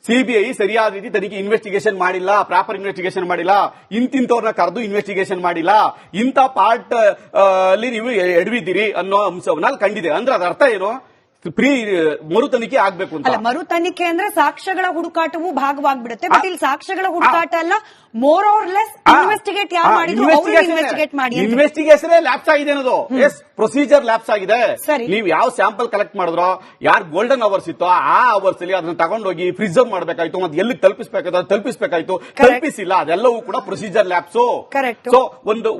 CBI ಸರಿಯಾದ ರೀತಿ ತನಿಖೆ ಇನ್ವೆಸ್ಟಿಗೇಷನ್ ಮಾಡಿಲ್ಲ, ಪ್ರಾಪರ್ ಇನ್ವೆಸ್ಟಿಗೇಷನ್ ಮಾಡಿಲ್ಲ, ಇಂತಿಂತವ್ರನ್ನ ಕರೆದು ಇನ್ವೆಸ್ಟಿಗೇಷನ್ ಮಾಡಿಲ್ಲ, ಇಂಥ ಪಾರ್ಟ್ ಅಲ್ಲಿ ನೀವು ಎಡವಿದ್ದೀರಿ ಅನ್ನೋ ಅಂಶವನ್ನ ಕಂಡಿದೆ. ಅಂದ್ರೆ ಅದರ ಅರ್ಥ ಏನು? ಮರು ತನಿಖೆ ಆಗ್ಬೇಕು ಅಂತ. ಮರು ತನಿಖೆ ಅಂದ್ರೆ ಸಾಕ್ಷ್ಯಗಳ ಹುಡುಕಾಟವು ಭಾಗವಾಗ್ಬಿಡುತ್ತೆ. ಬಟ್ ಇಲ್ಲಿ ಸಾಕ್ಷ್ಯಗಳ ಹುಡುಕಾಟ ಅಲ್ಲ, ಮೋರ್ ಆರ್ ಲೆಸ್ ಇನ್ವೆಸ್ಟಿಗೇಟ್ ಯಾರು ಮಾಡಿದ್ರು ಇನ್ವೆಸ್ಟಿಗೇಟ್ ಮಾಡಿ. ಇನ್ವೆಸ್ಟಿಗೇಷನ್ ಲ್ಯಾಪ್ಸ್ ಆಗಿದೆ ಅನ್ನೋದು. ಎಸ್, ಪ್ರೊಸೀಜರ್ ಲ್ಯಾಪ್ಸ್ ಆಗಿದೆ. ನೀವು ಯಾವ ಸ್ಯಾಂಪಲ್ ಕಲೆಕ್ಟ್ ಮಾಡಿದ್ರೋ, ಯಾರು ಗೋಲ್ಡನ್ ಅವರ್ಸ್ ಇತ್ತೋ ಆ ಅವರ್ಸ್ ಅಲ್ಲಿ ಅದನ್ನ ತಗೊಂಡೋಗಿ ಪ್ರಿಸರ್ವ್ ಮಾಡಬೇಕಾಯ್ತು, ಮತ್ತೆ ಎಲ್ಲಿ ತಲುಪಿಸಬೇಕಾಯ್ತು, ತಲುಪಿಸಿಲ್ಲ. ಅದೆಲ್ಲವೂ ಕೂಡ ಪ್ರೊಸೀಜರ್ ಲ್ಯಾಪ್ಸ್. ಸೊ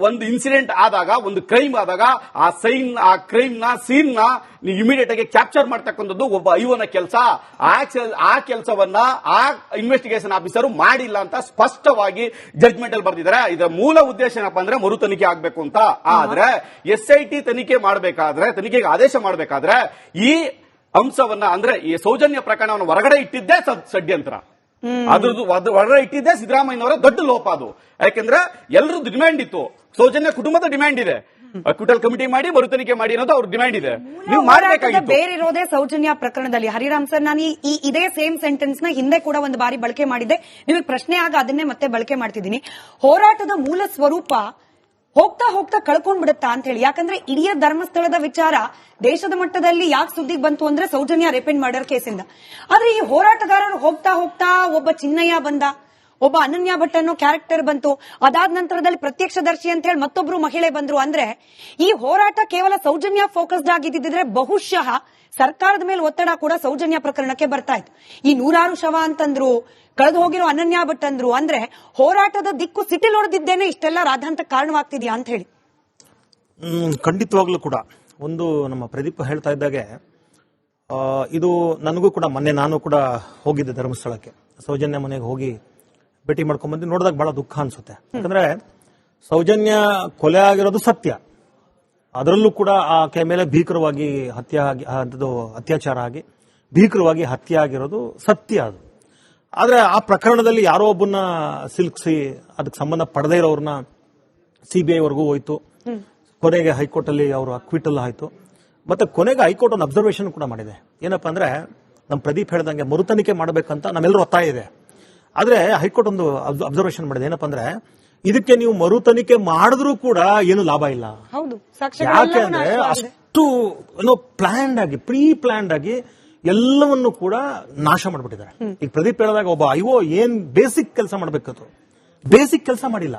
ಒಂದು ಇನ್ಸಿಡೆಂಟ್ ಆದಾಗ, ಒಂದು ಕ್ರೈಮ್ ಆದಾಗ ಆ ಕ್ರೈಮ್ ನ ಸೀನ್ ನ ಇಮಿಡಿಯೇಟ್ ಆಗಿ ಕ್ಯಾಪ್ಚರ್ ಮಾಡ್ತಕ್ಕಂಥದ್ದು ಒಬ್ಬ ಐವನ ಕೆಲಸ. ಆ ಕೆಲಸವನ್ನ ಆ ಇನ್ವೆಸ್ಟಿಗೇಷನ್ ಆಫೀಸರ್ ಮಾಡಿಲ್ಲ ಅಂತ ಸ್ಪಷ್ಟವಾಗಿ ಜಡ್ಜ್ಮೆಂಟ್ ಅಲ್ಲಿ ಬರ್ತಿದ್ದಾರೆ. ಇದರ ಮೂಲ ಉದ್ದೇಶ ಏನಪ್ಪಾ ಅಂದ್ರೆ ಮರು ತನಿಖೆ ಆಗ್ಬೇಕು ಅಂತ. ಆದ್ರೆ SIT ತನಿಖೆ ಮಾಡಬೇಕಾದ್ರೆ, ತನಿಖೆಗೆ ಆದೇಶ ಮಾಡಬೇಕಾದ್ರೆ ಈ ಅಂಶವನ್ನ ಅಂದ್ರೆ ಈ ಸೌಜನ್ಯ ಪ್ರಕರಣವನ್ನು ಹೊರಗಡೆ ಇಟ್ಟಿದ್ದೇ ಷಡ್ಯಂತ್ರ. ಅದ್ರದ್ದು ಹೊರಗಡೆ ಇಟ್ಟಿದ್ದೇ ಸಿದ್ದರಾಮಯ್ಯನವರ ದೊಡ್ಡ ಲೋಪ ಅದು. ಯಾಕೆಂದ್ರೆ ಎಲ್ಲರದ್ದು ಡಿಮ್ಯಾಂಡ್ ಇತ್ತು, ಸೌಜನ್ಯ ಕುಟುಂಬದ ಡಿಮ್ಯಾಂಡ್ ಇದೆ, ಅಕ್ವಿಟಲ್ ಕಮಿಟಿ ಮಾಡಿ ಮರು ತನಿಖೆ ಮಾಡಿ ಅನ್ನೋದು ಅವ್ರ ಡಿಮ್ಯಾಂಡ್ ಇದೆ. ನೀವು ಮಾಡಬೇಕಾಗಿತ್ತು. ಬೇರೆ ಇರೋದೇ ಸೌಜನ್ಯ ಪ್ರಕರಣದಲ್ಲಿ. ಹರಿರಾಮ್ ಸರ್, ನಾನು ಇದೇ ಸೇಮ್ ಸೆಂಟೆನ್ಸ್ ನ ಹಿಂದೆ ಕೂಡ ಒಂದು ಬಾರಿ ಬಳಕೆ ಮಾಡಿದ್ದೆ. ನಿಮಗೆ ಪ್ರಶ್ನೆ ಆಗ ಅದನ್ನೇ ಮತ್ತೆ ಬಳಕೆ ಮಾಡ್ತಿದ್ದೀನಿ. ಹೋರಾಟದ ಮೂಲ ಸ್ವರೂಪ ಹೋಗ್ತಾ ಹೋಗ್ತಾ ಕಳ್ಕೊಂಡ್ಬಿಡುತ್ತಾ ಅಂತ ಹೇಳಿ. ಯಾಕಂದ್ರೆ ಇಡೀ ಧರ್ಮಸ್ಥಳದ ವಿಚಾರ ದೇಶದ ಮಟ್ಟದಲ್ಲಿ ಯಾಕೆ ಸುದ್ದಿಗೆ ಬಂತು ಅಂದ್ರೆ ಸೌಜನ್ಯ ರೇಪ್ ಅಂಡ್ ಮರ್ಡರ್ ಕೇಸಿಂದ. ಆದ್ರೆ ಈ ಹೋರಾಟಗಾರರು ಹೋಗ್ತಾ ಹೋಗ್ತಾ ಒಬ್ಬ ಚಿನ್ನಯ್ಯ ಬಂದ, ಒಬ್ಬ ಅನನ್ಯ ಭಟ್ ಅನ್ನೋ ಕ್ಯಾರೆಕ್ಟರ್ ಬಂತು, ಅದಾದ ನಂತರದಲ್ಲಿ ಪ್ರತ್ಯಕ್ಷದರ್ಶಿ ಅಂತ ಹೇಳಿ ಮತ್ತೊಬ್ರು ಮಹಿಳೆ ಬಂದ್ರು. ಅಂದ್ರೆ ಈ ಹೋರಾಟ ಕೇವಲ ಸೌಜನ್ಯ ಫೋಕಸ್ಡ್ ಆಗಿದ್ದಿದ್ರೆ ಬಹುಶಃ ಸರ್ಕಾರದ ಮೇಲೆ ಒತ್ತಡ ಕೂಡ ಸೌಜನ್ಯ ಪ್ರಕರಣಕ್ಕೆ ಬರ್ತಾ ಇತ್ತು. ಈ 100 ಶವ ಅಂತಂದ್ರು, ಕಳೆದು ಹೋಗಿರೋ ಅನನ್ಯ ಭಟ್ ಅಂದ್ರು. ಅಂದ್ರೆ ಹೋರಾಟದ ದಿಕ್ಕು ಸಿಟಿಲ್ ಹೊಡೆದಿದ್ದೇನೆ ಇಷ್ಟೆಲ್ಲ ರಾಧಾಂತ ಕಾರಣವಾಗ್ತಿದ್ಯಾ ಅಂತ ಹೇಳಿ. ಖಂಡಿತವಾಗ್ಲೂ ಕೂಡ ಒಂದು ನಮ್ಮ ಪ್ರದೀಪ್ ಹೇಳ್ತಾ ಇದ್ದಾಗೆ ಇದು ನನಗೂ ಕೂಡ ಮೊನ್ನೆ ನಾನು ಕೂಡ ಹೋಗಿದ್ದೆ ಧರ್ಮಸ್ಥಳಕ್ಕೆ, ಸೌಜನ್ಯ ಮನೆಗೆ ಹೋಗಿ ಭೇಟಿ ಮಾಡ್ಕೊಂಡ್ ಬಂದು ನೋಡಿದಾಗ ಬಹಳ ದುಃಖ ಅನ್ಸುತ್ತೆ. ಯಾಕಂದ್ರೆ ಸೌಜನ್ಯ ಕೊಲೆ ಆಗಿರೋದು ಸತ್ಯ, ಅದರಲ್ಲೂ ಕೂಡ ಆಕೆ ಮೇಲೆ ಭೀಕರವಾಗಿ ಅತ್ಯಾಚಾರ ಆಗಿ ಭೀಕರವಾಗಿ ಹತ್ಯೆ ಆಗಿರೋದು ಸತ್ಯ ಅದು. ಆದ್ರೆ ಆ ಪ್ರಕರಣದಲ್ಲಿ ಯಾರೋ ಒಬ್ಬನ್ನ ಸಿಲುಕಿಸಿ ಅದಕ್ಕೆ ಸಂಬಂಧ ಪಡೆದೇ ಇರೋರ್ನ CBI ವರೆಗೂ ಹೋಯ್ತು. ಕೊನೆಗೆ ಹೈಕೋರ್ಟ್ ಅಲ್ಲಿ ಅವರು ಅಕ್ವಿಟಲ್ ಆಯ್ತು. ಮತ್ತೆ ಕೊನೆಗೆ ಹೈಕೋರ್ಟ್ ಒಂದು ಅಬ್ಸರ್ವೇಷನ್ ಕೂಡ ಮಾಡಿದೆ. ಏನಪ್ಪಾ ಅಂದ್ರೆ ನಮ್ಮ ಪ್ರದೀಪ್ ಹೇಳ್ದಂಗೆ ಮರು ತನಿಖೆ ಮಾಡಬೇಕಂತ ನಮ್ಮೆಲ್ಲರೂ ಒತ್ತಾಯ ಇದೆ. ಆದ್ರೆ ಹೈಕೋರ್ಟ್ ಒಂದು ಅಬ್ಸರ್ವೇಷನ್ ಮಾಡಿದೆ. ಏನಪ್ಪಾ ಅಂದ್ರೆ ಇದಕ್ಕೆ ನೀವು ಮರು ತನಿಖೆ ಮಾಡಿದ್ರೂ ಕೂಡ ಏನು ಲಾಭ ಇಲ್ಲ. ಯಾಕೆ ಅಂದ್ರೆ ಅಷ್ಟು ಪ್ಲಾನ್ಡ್ ಆಗಿ ಪ್ರೀ ಪ್ಲಾನ್ಡ್ ಆಗಿ ಎಲ್ಲವನ್ನು ಕೂಡ ನಾಶ ಮಾಡ್ಬಿಟ್ಟಿದ್ದಾರೆ. ಈಗ ಪ್ರದೀಪ್ ಹೇಳಿದಾಗ ಒಬ್ಬ ಏನ್ ಬೇಸಿಕ್ ಕೆಲಸ ಮಾಡ್ಬೇಕದು ಬೇಸಿಕ್ ಕೆಲಸ ಮಾಡಿಲ್ಲ.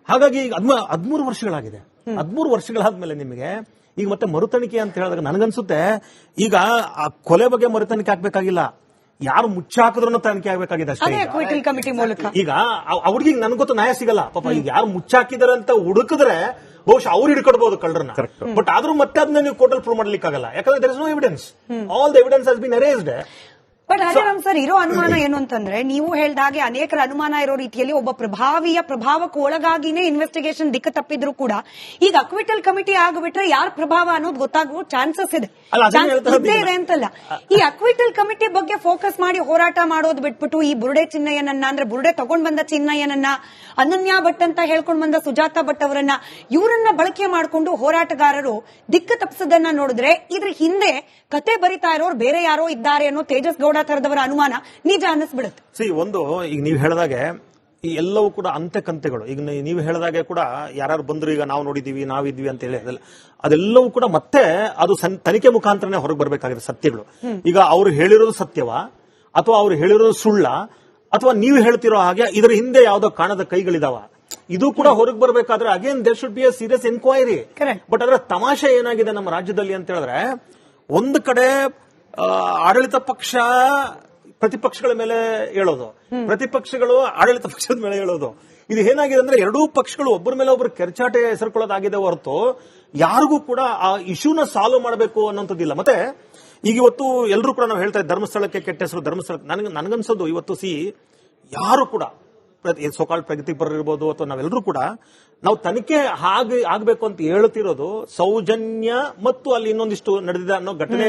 ಹಾಗಾಗಿ ಈಗ 13 ವರ್ಷಗಳಾಗಿದೆ. 13 ವರ್ಷಗಳಾದ್ಮೇಲೆ ನಿಮಗೆ ಈಗ ಮತ್ತೆ ಮರುತನಿಕೆ ಅಂತ ಹೇಳಿದಾಗ ನನಗನ್ಸುತ್ತೆ ಈಗ ಆ ಕೊಲೆ ಬಗ್ಗೆ ಮರುತನಿಕೆ ಆಗ್ಬೇಕಾಗಿಲ್ಲ, ಯಾರು ಮುಚ್ಚಾಕಿದ್ರು ತನಿಖೆ ಆಗ್ಬೇಕಾಗಿದೆ ಅಷ್ಟೇ. ಈಗ ಅವ್ರಿಗೆ ನನ್ಗೆ ಗೊತ್ತು ನ್ಯಾಯ ಸಿಗಲ್ಲ ಪಾಪ. ಈಗ ಯಾರು ಮುಚ್ಚಾಕಿದಾರೆ ಅಂತ ಹುಡುಕಿದ್ರೆ ಬಹುಶಃ ಅವ್ರು ಹಿಡ್ಕೊಡ್ಬಹುದು ಕಳ್ಳರನ್ನ. ಬಟ್ ಆದ್ರೂ ಮತ್ತೆ ಅದನ್ನ ನೀವು ಕೋರ್ಟಲ್ ಪ್ರೂವ್ ಮಾಡ್ಲಿಕ್ಕೆ ಆಗಲ್ಲ, ಯಾಕಂದ್ರೆ there is no evidence. All the evidence has been erased. But Hariram sir, ಇರೋ ಅನುಮಾನ ಏನು ಅಂತಂದ್ರೆ, ನೀವು ಹೇಳ್ದ ಹಾಗೆ ಅನೇಕರ ಅನುಮಾನ ಇರೋ ರೀತಿಯಲ್ಲಿ ಒಬ್ಬ ಪ್ರಭಾವಿಯ ಪ್ರಭಾವಕ್ಕೆ ಒಳಗಾಗಿನೇ ಇನ್ವೆಸ್ಟಿಗೇಷನ್ ದಿಕ್ಕು ತಪ್ಪಿದ್ರು ಕೂಡ ಈಗ ಅಕ್ವಿಟಲ್ ಕಮಿಟಿ ಆಗಿಬಿಟ್ರೆ ಯಾರ ಪ್ರಭಾವ ಅನ್ನೋದು ಗೊತ್ತಾಗುವ ಚಾನ್ಸಸ್ ಇದೆ. ಇದ್ದೇ ಇದೆ ಅಂತಲ್ಲ. ಈ ಅಕ್ವಿಟಲ್ ಕಮಿಟಿ ಬಗ್ಗೆ ಫೋಕಸ್ ಮಾಡಿ ಹೋರಾಟ ಮಾಡೋದು ಬಿಟ್ಬಿಟ್ಟು ಈ ಬುರುಡೆ ಚಿನ್ನಯ್ಯನನ್ನ, ಅಂದ್ರೆ ಬುರುಡೆ ತಗೊಂಡ್ ಬಂದ ಚಿನ್ನಯ್ಯನನ್ನ, ಅನನ್ಯ ಭಟ್ ಅಂತ ಹೇಳ್ಕೊಂಡ್ ಬಂದ ಸುಜಾತ ಭಟ್ ಅವರನ್ನ, ಇವರನ್ನ ಬಳಕೆ ಮಾಡಿಕೊಂಡು ಹೋರಾಟಗಾರರು ದಿಕ್ಕು ತಪ್ಪಿಸೋದನ್ನ ನೋಡಿದ್ರೆ ಇದ್ರ ಹಿಂದೆ ಕತೆ ಬರಿತಾ ಇರೋರು ಬೇರೆ ಯಾರೋ ಇದ್ದಾರೆ ಅನ್ನೋ ತೇಜಸ್ ಗೌಡ ತರದವರ ಅನುಮಾನ ನಿಜ ಅನ್ನಿಸ್ಬಿಡುತ್ತೆ. ಒಂದು ಈಗ ನೀವು ಹೇಳಿದಾಗೆ ಈ ಎಲ್ಲವೂ ಕೂಡ ಅಂತೆಕಂತೆಗಳು. ಈಗ ನೀವು ಹೇಳಿದಾಗೆ ಕೂಡ ಯಾರು ಬಂದ್ರು, ಈಗ ನಾವು ನೋಡಿದೀವಿ, ನಾವಿದ್ವಿ ಅಂತ ಹೇಳಿ ಅದೆಲ್ಲವೂ ಕೂಡ ಮತ್ತೆ ಅದು ತನಿಖೆ ಮುಖಾಂತರನೇ ಹೊರಗೆ ಬರ್ಬೇಕಾಗಿದೆ ಸತ್ಯಗಳು. ಈಗ ಅವ್ರು ಹೇಳಿರೋದು ಸತ್ಯವಾ ಅಥವಾ ಅವ್ರು ಹೇಳಿರೋದು ಸುಳ್ಳ ಅಥವಾ ನೀವು ಹೇಳ್ತಿರೋ ಹಾಗೆ ಇದರ ಹಿಂದೆ ಯಾವ್ದೋ ಕಾಣದ ಕೈಗಳಿದಾವ, ಇದು ಕೂಡ ಹೊರಗೆ ಬರಬೇಕಾದ್ರೆ again there should be a serious enquiry. But ಅದರ ತಮಾಷೆ ಏನಾಗಿದೆ ನಮ್ಮ ರಾಜ್ಯದಲ್ಲಿ ಅಂತ ಹೇಳಿದ್ರೆ, ಒಂದು ಕಡೆ ಆಡಳಿತ ಪಕ್ಷ ಪ್ರತಿಪಕ್ಷಗಳ ಮೇಲೆ ಹೇಳೋದು, ಪ್ರತಿಪಕ್ಷಗಳು ಆಡಳಿತ ಪಕ್ಷದ ಮೇಲೆ ಹೇಳೋದು. ಇದು ಏನಾಗಿದೆ ಅಂದ್ರೆ ಎರಡೂ ಪಕ್ಷಗಳು ಒಬ್ಬರ ಮೇಲೆ ಒಬ್ಬರು ಕೆರಚಾಟೆ ಹೆಸರುಕೊಳ್ಳೋದಾಗಿದೆ ಹೊರತು ಯಾರಿಗೂ ಕೂಡ ಆ ಇಶ್ಯೂನ ಸಾಲ್ವ್ ಮಾಡಬೇಕು ಅನ್ನೋಂಥದ್ದಿಲ್ಲ. ಮತ್ತೆ ಈಗ ಇವತ್ತು ಎಲ್ಲರೂ ಕೂಡ ನಾವು ಹೇಳ್ತಾ ಇದ್ದೀವಿ ಧರ್ಮಸ್ಥಳಕ್ಕೆ ಕೆಟ್ಟ ಹೆಸರು, ಧರ್ಮಸ್ಥಳಕ್ಕೆ ನನಗನ್ಸೋದು ಇವತ್ತು ಯಾರು ಕೂಡ ಸೋಕಾಲ್ಡ್ ಪ್ರಗತಿಪರರು ಇರ್ಬೋದು ಅಥವಾ ನಾವೆಲ್ಲರೂ ಕೂಡ ನಾವು ತನಿಖೆ ಆಗ್ಬೇಕು ಅಂತ ಹೇಳ್ತಿರೋದು ಸೌಜನ್ಯ ಮತ್ತು ಅಲ್ಲಿ ಇನ್ನೊಂದಿಷ್ಟು ನಡೆದಿದೆ ಅನ್ನೋ ಘಟನೆ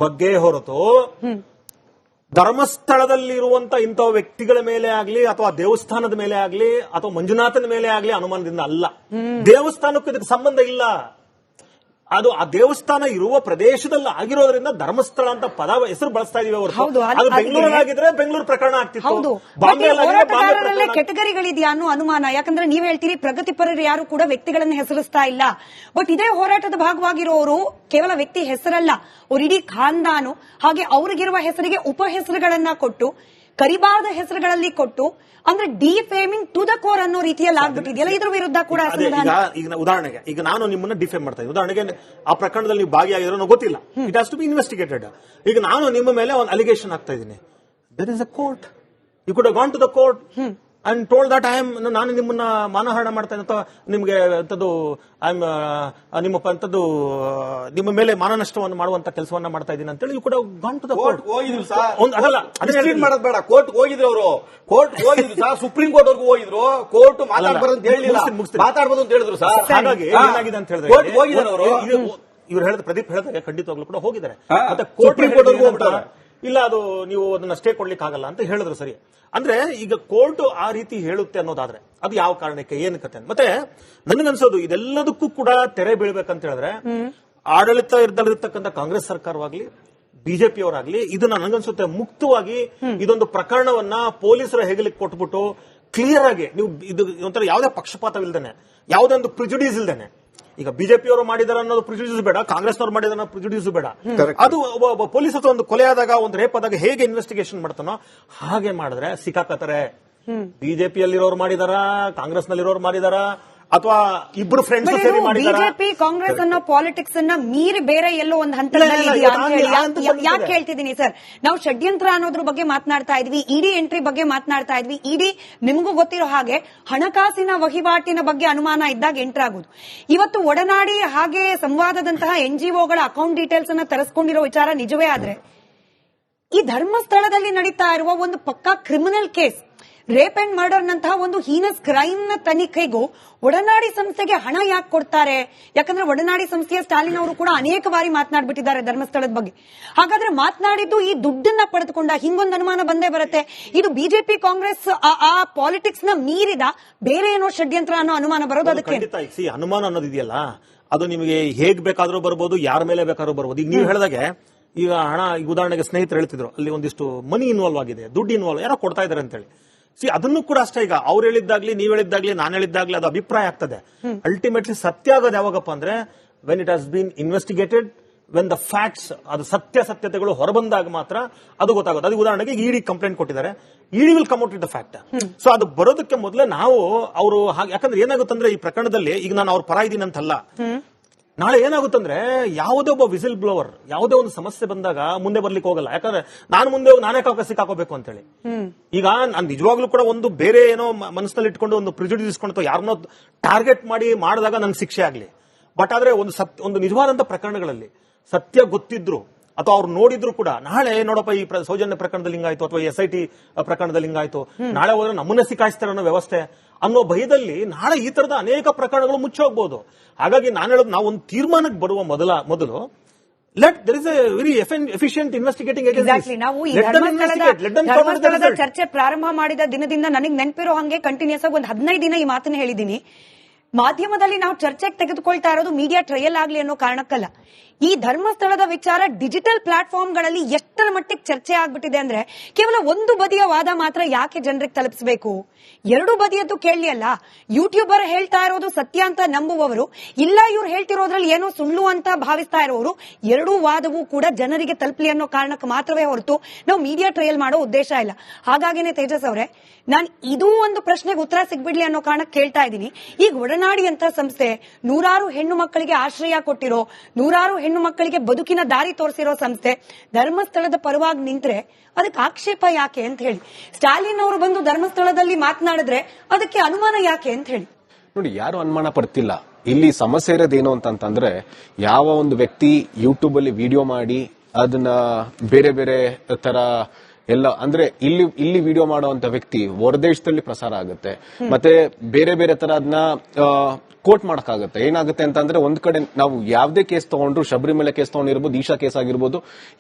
ಬಗ್ಗೆ ಹೊರತು ಧರ್ಮಸ್ಥಳದಲ್ಲಿರುವಂತ ಇಂತಹ ವ್ಯಕ್ತಿಗಳ ಮೇಲೆ ಆಗ್ಲಿ ಅಥವಾ ದೇವಸ್ಥಾನದ ಮೇಲೆ ಆಗ್ಲಿ ಅಥವಾ ಮಂಜುನಾಥನ ಮೇಲೆ ಆಗ್ಲಿ ಅನುಮಾನದಿಂದ ಅಲ್ಲ. ದೇವಸ್ಥಾನಕ್ಕೂ ಇದಕ್ಕೆ ಸಂಬಂಧ ಇಲ್ಲ. ಅದು ಆ ದೇವಸ್ಥಾನ ಇರುವ ಪ್ರದೇಶದಲ್ಲಿ ಆಗಿರೋದ್ರಿಂದ ಧರ್ಮಸ್ಥಳ ಅಂತ ಪದ ಹೆಸರು ಬಳಸ್ತಾ ಇದೀವಿ. ಅದು ಬೆಂಗಳೂರಾಗಿದ್ರೆ ಬೆಂಗಳೂರು ಪ್ರಕರಣ ಆಗ್ತಿತ್ತು, ಬಾಂಬೆ ಕೆಟಗರಿಗಳಿದೆಯಾ ಅನ್ನೋ ಅನುಮಾನ. ಯಾಕಂದ್ರೆ ನೀವ್ ಹೇಳ್ತೀರಿ ಪ್ರಗತಿಪರರು ಯಾರು ಕೂಡ ವ್ಯಕ್ತಿಗಳನ್ನ ಹೆಸರಿಸ್ತಾ ಇಲ್ಲ. ಬಟ್ ಇದೇ ಹೋರಾಟದ ಭಾಗವಾಗಿರೋರು ಕೇವಲ ವ್ಯಕ್ತಿ ಹೆಸರಲ್ಲ, ಅವ್ರ ಇಡೀ ಖಾನ್ದಾನು, ಹಾಗೆ ಅವ್ರಿಗಿರುವ ಹೆಸರಿಗೆ ಉಪ ಹೆಸರುಗಳನ್ನ ಕೊಟ್ಟು, ಕರಿಬಾರದ ಹೆಸರುಗಳಲ್ಲಿ ಕೊಟ್ಟು, ಅಂದ್ರೆ ಡಿಫೇಮಿಂಗ್ ಟು ದ ಕೋರ್ ಅನ್ನೋ ರೀತಿಯಲ್ಲಿ ಆಗ್ಬಿಟ್ಟಿದೆಯಲ್ಲ, ಇದ್ರ ವಿರುದ್ಧ ಕೂಡ ಈಗ ಉದಾಹರಣೆಗೆ ಈಗ ನಾನು ನಿಮ್ಮನ್ನ ಡಿಫೇಮ್ ಮಾಡ್ತಾ ಇದ್ದೀನಿ. ಉದಾಹರಣೆಗೆ ಆ ಪ್ರಕರಣದಲ್ಲಿ ನೀವು ಭಾಗಿಯಾಗಿರೋ ನನಗೆ ಗೊತ್ತಿಲ್ಲ, it has to be investigated. ಈಗ ನಾನು ನಿಮ್ಮ ಮೇಲೆ ಒಂದು ಅಲಿಗೇಷನ್ ಆಗ್ತಾ ಇದ್ದೀನಿ, there is a court, you could have gone to the court and told that ನಾನು ನಿಮ್ಮನ್ನ ಮಾನಹಾರ ಮಾಡ್ತಾ ಇದ್ದೀನಿ ಅಥವಾ ನಿಮ್ಗೆ ಅಂತದ್ದು ನಿಮ್ಮ ಮೇಲೆ ಮಾನನಷ್ಟವನ್ನು ಮಾಡುವಂತ ಕೆಲಸವನ್ನ ಮಾಡ್ತಾ ಇದ್ದೀನಿ ಅಂತೇಳಿ you could have gone to the court. ಮಾಡೋದು ಬೇಡ, ಕೋರ್ಟ್ ಹೋಗಿದ್ರು ಅವರು, ಕೋರ್ಟ್ ಹೋಗಿದ್ರು ಸರ್, ಸುಪ್ರೀಂ ಕೋರ್ಟ್ ವರ್ಗೂ ಹೋಗಿದ್ರು, ಕೋರ್ಟ್ ಮಾತಾಡಬಾರ್ದು ಅಂತ ಹೇಳಿಲ್ಲ, ಮಾತಾಡಬಹುದು ಅಂತ ಹೇಳಿದ್ರು ಸರ್. ಹಾಗಾಗಿ ಏನಾಗಿದೆ ಅಂತ ಹೇಳಿದ್ರೆ ಇವ್ರು ಹೇಳಿದ ಪ್ರದೀಪ್ ಹೇಳಿದಾಗ ಖಂಡಿತವಾಗ್ಲೂ ಕೂಡ ಹೋಗಿದ್ದಾರೆ, ಮತ್ತೆ ಕೋರ್ಟ್ ಹೋಗ್ಬಿಟ್ಟಾರೆ. ಇಲ್ಲ ಅದು ನೀವು ಅದನ್ನ ಸ್ಟೇ ಕೊಡ್ಲಿಕ್ಕೆ ಆಗಲ್ಲ ಅಂತ ಹೇಳಿದ್ರು. ಸರಿ, ಅಂದ್ರೆ ಈಗ ಕೋರ್ಟ್ ಆ ರೀತಿ ಹೇಳುತ್ತೆ ಅನ್ನೋದಾದ್ರೆ ಅದು ಯಾವ ಕಾರಣಕ್ಕೆ, ಏನು ಕತೆ. ಮತ್ತೆ ನನಗನ್ಸೋದು ಇದೆಲ್ಲದಕ್ಕೂ ಕೂಡ ತೆರೆ ಬೀಳ್ಬೇಕಂತ ಹೇಳಿದ್ರೆ ಆಡಳಿತದಲ್ಲಿರ್ತಕ್ಕಂಥ ಕಾಂಗ್ರೆಸ್ ಸರ್ಕಾರವಾಗ್ಲಿ ಬಿಜೆಪಿಯವರಾಗ್ಲಿ ಇದನ್ನ ನನಗನ್ಸುತ್ತೆ ಮುಕ್ತವಾಗಿ ಇದೊಂದು ಪ್ರಕರಣವನ್ನ ಪೊಲೀಸರ ಹೆಗಲಿಗೆ ಕೊಟ್ಬಿಟ್ಟು ಕ್ಲಿಯರ್ ಆಗಿ ನೀವು ಇದು ಒಂಥರ ಯಾವುದೇ ಪಕ್ಷಪಾತವಿಲ್ದೇನೆ, ಯಾವುದೇ ಒಂದು ಪ್ರಿಜುಡೀಸ್ ಇಲ್ದೇನೆ, ಈಗ ಬಿಜೆಪಿಯವರು ಮಾಡಿದಾರೆ ಅನ್ನೋದು ಪ್ರಿಜುಡೀಸ್ ಬೇಡ, ಕಾಂಗ್ರೆಸ್ನವರು ಮಾಡಿದಾರೆ ಅನ್ನೋ ಪ್ರಿಜುಡೀಸ್ ಬೇಡ, ಅದು ಪೊಲೀಸ್ ಅಥವಾ ಒಂದು ಕೊಲೆ ಆದಾಗ ಒಂದು ರೇಪ್ ಆದಾಗ ಹೇಗೆ ಇನ್ವೆಸ್ಟಿಗೇಷನ್ ಮಾಡ್ತಾನೋ ಹಾಗೆ ಮಾಡಿದ್ರೆ ಸಿಕ್ಕಾಕತ್ತಾರೆ. ಬಿಜೆಪಿಯಲ್ಲಿರೋರು ಮಾಡಿದಾರ, ಕಾಂಗ್ರೆಸ್ನಲ್ಲಿರೋರು ಮಾಡಿದಾರ, ಅಥವಾ ಇಬ್ರು ಫ್ರೆಂಡ್ಸ್ ಸೇರಿ ಮಾಡಿದಾರ. ಬಿಜೆಪಿ ಕಾಂಗ್ರೆಸ್ ಅನ್ನೋ ಪಾಲಿಟಿಕ್ಸ್ ಅನ್ನ ಮೀರಿ ಬೇರೆ ಎಲ್ಲೋ ಒಂದು ಹಂತದಲ್ಲಿ ಯಾಕೆ ಹೇಳ್ತಿದ್ದೀನಿ ಸರ್, ನಾವು ಷಡ್ಯಂತ್ರ ಅನ್ನೋದ್ರ ಬಗ್ಗೆ ಮಾತನಾಡ್ತಾ ಇದ್ವಿ, ಇಡಿ ಎಂಟ್ರಿ ಬಗ್ಗೆ ಮಾತನಾಡ್ತಾ ಇದ್ವಿ. ಇಡಿ ನಿಮಗೂ ಗೊತ್ತಿರೋ ಹಾಗೆ ಹಣಕಾಸಿನ ವಹಿವಾಟಿನ ಬಗ್ಗೆ ಅನುಮಾನ ಇದ್ದಾಗ ಎಂಟ್ರ್ ಆಗುದು. ಇವತ್ತು ಒಡನಾಡಿ ಹಾಗೆ ಸಂವಾದದಂತಹ NGOಗಳ ಅಕೌಂಟ್ ಡೀಟೇಲ್ಸ್ ಅನ್ನ ತರಿಸ್ಕೊಂಡಿರೋ ವಿಚಾರ ನಿಜವೇ ಆದ್ರೆ ಈ ಧರ್ಮಸ್ಥಳದಲ್ಲಿ ನಡೀತಾ ಇರುವ ಒಂದು ಪಕ್ಕಾ criminal case, rape and murder ನಂತಹ ಒಂದು ಹೀನಸ್ ಕ್ರೈಮ್ ನ ತನಿಖೆಗೂ ಒಡನಾಡಿ ಸಂಸ್ಥೆಗೆ ಹಣ ಯಾಕೆ ಕೊಡ್ತಾರೆ? ಯಾಕಂದ್ರೆ ಒಡನಾಡಿ ಸಂಸ್ಥೆಯ ಸ್ಟಾಲಿನ್ ಅವರು ಕೂಡ ಅನೇಕ ಬಾರಿ ಮಾತನಾಡ್ಬಿಟ್ಟಿದ್ದಾರೆ ಧರ್ಮಸ್ಥಳದ ಬಗ್ಗೆ. ಹಾಗಾದ್ರೆ ಮಾತನಾಡಿದ್ದು ಈ ದುಡ್ಡನ್ನ ಪಡೆದುಕೊಂಡ, ಹಿಂಗೊಂದು ಅನುಮಾನ ಬಂದೇ ಬರುತ್ತೆ. ಇದು ಬಿಜೆಪಿ ಕಾಂಗ್ರೆಸ್ ಆ ಪಾಲಿಟಿಕ್ಸ್ ನ ಮೀರಿದ ಬೇರೆ ಏನೋ ಷಡ್ಯಂತ್ರ ಅನ್ನೋ ಅನುಮಾನ ಬರೋದು. ಅದಕ್ಕೆ ಅನುಮಾನ ಅನ್ನೋದಿದೆಯಲ್ಲ, ಅದು ನಿಮಗೆ ಹೇಗ್ ಬೇಕಾದ್ರೂ ಬರ್ಬೋದು, ಯಾರ ಮೇಲೆ ಬೇಕಾದ್ರೂ ಬರ್ಬೋದು. ಈಗ ನೀವು ಹೇಳಿದಾಗೆ ಈಗ ಹಣ, ಈಗ ಉದಾಹರಣೆಗೆ ಸ್ನೇಹಿತರು ಹೇಳ್ತಿದ್ರು ಅಲ್ಲಿ ಒಂದಿಷ್ಟು ಮನಿ ಇನ್ವಾಲ್ವ್ ಆಗಿದೆ, ದುಡ್ಡು ಇನ್ವಾಲ್ವ್ ಯಾರೋ ಕೊಡ್ತಾ ಇದಾರೆ ಅಂತ ಹೇಳಿ. ಅದನ್ನು ಕೂಡ ಅಷ್ಟೇ, ಈಗ ಅವ್ರು ಹೇಳಿದ್ದಾಗ್ಲಿ ನೀವ್ ಹೇಳಿದ್ದಾಗ್ಲಿ ನಾನು ಹೇಳಿದ್ದಾಗ್ಲಿ ಅದು ಅಭಿಪ್ರಾಯ ಆಗ್ತದೆ. ಅಲ್ಟಿಮೇಟ್ಲಿ ಸತ್ಯ ಆಗೋದು ಯಾವಾಗಪ್ಪ ಅಂದ್ರೆ when it has been investigated, when the facts, ಅದು ಸತ್ಯತೆಗಳು ಹೊರಬಂದಾಗ ಮಾತ್ರ ಅದು ಗೊತ್ತಾಗೋದು. ಅದಕ್ಕೆ ಉದಾಹರಣೆಗೆ ಇಡಿ ಕಂಪ್ಲೇಂಟ್ ಕೊಟ್ಟಿದ್ದಾರೆ, ED will come out with the fact. So ಅದು ಬರೋದಕ್ಕೆ ಮೊದಲೇ ನಾವು ಅವರು ಯಾಕಂದ್ರೆ ಏನಾಗುತ್ತಂದ್ರೆ ಈ ಪ್ರಕರಣದಲ್ಲಿ ಈಗ ನಾನು ಅವ್ರ ಪರ ಇದ್ದೀನಿ ಅಂತಲ್ಲ, ನಾಳೆ ಏನಾಗುತ್ತಂದ್ರೆ ಯಾವುದೇ ಒಬ್ಬ ವಿಸಿಲ್ ಬ್ಲೋವರ್ ಯಾವುದೇ ಒಂದು ಸಮಸ್ಯೆ ಬಂದಾಗ ಮುಂದೆ ಬರ್ಲಿಕ್ಕೆ ಹೋಗಲ್ಲ. ಯಾಕಂದ್ರೆ ನಾನು ಮುಂದೆ ಹೋಗಿ ನಾನೇ ಸಿಕ್ಕಾಕೋಬೇಕು ಅಂತ ಹೇಳಿ. ಈಗ ನಾನು ನಿಜವಾಗ್ಲೂ ಕೂಡ ಒಂದು ಬೇರೆ ಏನೋ ಮನಸ್ಸಿನಲ್ಲಿ ಇಟ್ಕೊಂಡು ಒಂದು ಪ್ರಿಜುಡಿಸ್ ಇಸ್ಕೊಂಡು ಯಾರನ್ನೋ ಟಾರ್ಗೆಟ್ ಮಾಡಿದಾಗ ನನ್ಗೆ ಶಿಕ್ಷೆ ಆಗ್ಲಿ. ಬಟ್ ಆದ್ರೆ ಒಂದು ನಿಜವಾದಂತ ಪ್ರಕರಣಗಳಲ್ಲಿ ಸತ್ಯ ಗೊತ್ತಿದ್ರು ಅಥವಾ ಅವ್ರು ನೋಡಿದ್ರು ಕೂಡ ನಾಳೆ ನೋಡಪ್ಪ ಈ ಸೌಜನ್ಯ ಪ್ರಕರಣದಲ್ಲಿ ಹಿಂಗಾಯ್ತು ಅಥವಾ SIT ಪ್ರಕರಣದಲ್ಲಿ ಹಿಂಗಾಯ್ತು, ನಾಳೆ ಹೋದ್ರೆ ನಮ್ಮನ್ನ ಸಿಕ್ಕಾಯಿಸ್ತಾರೆ ಅನ್ನೋ ವ್ಯವಸ್ಥೆ ಅನ್ನೋ ಭಯದಲ್ಲಿ ನಾಳೆ ಈ ತರದ ಅನೇಕ ಪ್ರಕರಣಗಳು ಮುಚ್ಚೋಗ್ಬೋದು. ಹಾಗಾಗಿ ನಾನು ಹೇಳೋದು, ನಾವು ಒಂದು ತೀರ್ಮಾನಕ್ಕೆ ಬರುವ ಮೊದಲು there is a very efficient investigating agency. Exactly. ನಾವು ಈ ಧರ್ಮಸ್ಥಳದ ಚರ್ಚೆ ಪ್ರಾರಂಭ ಮಾಡಿದ ದಿನದಿಂದ ನನಗೆ ನೆನಪಿರೋ ಹಂಗೆ ಕಂಟಿನ್ಯೂಸ್ ಆಗಿ ಒಂದು 15 ದಿನ ಈ ಮಾತನ್ನ ಹೇಳಿದೀನಿ. ಮಾಧ್ಯಮದಲ್ಲಿ ನಾವು ಚರ್ಚೆಗೆ ತೆಗೆದುಕೊಳ್ತಾ ಇರೋದು ಮೀಡಿಯಾ ಟ್ರಯಲ್ ಆಗ್ಲಿ ಅನ್ನೋ ಕಾರಣಕ್ಕಲ್ಲ. ಈ ಧರ್ಮಸ್ಥಳದ ವಿಚಾರ ಡಿಜಿಟಲ್ ಪ್ಲಾಟ್ಫಾರ್ಮ್ಗಳಲ್ಲಿ ಎಷ್ಟರ ಮಟ್ಟಿಗೆ ಚರ್ಚೆ ಆಗ್ಬಿಟ್ಟಿದೆ ಅಂದ್ರೆ, ಕೇವಲ ಒಂದು ಬದಿಯ ವಾದ ಮಾತ್ರ ಯಾಕೆ ಜನರಿಗೆ ತಲುಪಿಸಬೇಕು? ಎರಡು ಬದಿಯದ್ದು ಕೇಳಲಿ ಅಲ್ಲ. ಯೂಟ್ಯೂಬರ್ ಹೇಳ್ತಾ ಇರೋದು ಸತ್ಯ ಅಂತ ನಂಬುವವರು, ಇಲ್ಲ ಇವ್ರು ಹೇಳ್ತಿರೋದ್ರಲ್ಲಿ ಏನೋ ಸುಳ್ಳು ಅಂತ ಭಾವಿಸ್ತಾ ಇರೋರು, ಎರಡೂ ವಾದವೂ ಕೂಡ ಜನರಿಗೆ ತಲುಪಲಿ ಅನ್ನೋ ಕಾರಣಕ್ಕೆ ಮಾತ್ರವೇ ಹೊರತು ನಾವು ಮೀಡಿಯಾ ಟ್ರಯಲ್ ಮಾಡೋ ಉದ್ದೇಶ ಇಲ್ಲ. ಹಾಗಾಗಿನೇ ತೇಜಸ್ ಅವರೇ, ನಾನು ಇದೂ ಒಂದು ಪ್ರಶ್ನೆಗೆ ಉತ್ತರ ಸಿಗ್ಬಿಡ್ಲಿ ಅನ್ನೋ ಕಾರಣಕ್ಕೆ ಕೇಳ್ತಾ ಇದ್ದೀನಿ. ಈಗ ಒಡನಾಡಿ ಅಂತ ಸಂಸ್ಥೆ ನೂರಾರು ಹೆಣ್ಣು ಮಕ್ಕಳಿಗೆ ಆಶ್ರಯ ಕೊಟ್ಟಿರೋ, ನೂರಾರು ಹೆಣ್ಣು ಮಕ್ಕಳಿಗೆ ಬದುಕಿನ ದಾರಿ ತೋರಿಸಿರೋ ಸಂಸ್ಥೆ ಧರ್ಮಸ್ಥಳದ ಪರವಾಗಿ ನಿಂತ್ರೆ ಅದಕ್ಕೆ ಆಕ್ಷೇಪ ಯಾಕೆ ಅಂತ ಹೇಳಿ. ಸ್ಟಾಲಿನ್ ಅವರು ಬಂದು ಧರ್ಮಸ್ಥಳದಲ್ಲಿ ಮಾತನಾಡಿದ್ರೆ ಅದಕ್ಕೆ ಅನುಮಾನ ಯಾಕೆ ಅಂತ ಹೇಳಿ. ನೋಡಿ, ಯಾರು ಅನುಮಾನ ಪಡ್ತಿಲ್ಲ. ಇಲ್ಲಿ ಸಮಸ್ಯೆ ಇರೋದೇನು ಅಂತಂದ್ರೆ, ಯಾವ ಒಂದು ವ್ಯಕ್ತಿ ಯೂಟ್ಯೂಬ್ ಅಲ್ಲಿ ವಿಡಿಯೋ ಮಾಡಿ ಅದನ್ನ ಬೇರೆ ಬೇರೆ ತರ ಎಲ್ಲ ಅಂದ್ರೆ ಇಲ್ಲಿ ವಿಡಿಯೋ ಮಾಡುವಂತ ವ್ಯಕ್ತಿ ಹೊರದೇಶದಲ್ಲಿ ಪ್ರಸಾರ ಆಗುತ್ತೆ, ಮತ್ತೆ ಬೇರೆ ಬೇರೆ ತರ ಅದನ್ನ ಕೋಟ್ ಮಾಡಕ್ಕಾಗತ್ತೆ. ಏನಾಗುತ್ತೆ ಅಂತಂದ್ರೆ, ಒಂದ್ ಕಡೆ ನಾವು ಯಾವ್ದೇ ಕೇಸ್ ತಗೊಂಡ್ರು, ಶಬರಿಮಲೆ ಕೇಸ್ ತಗೊಂಡಿರ್ಬೋದು, ಈಶಾ ಕೇಸ್ ಆಗಿರ್ಬೋದು,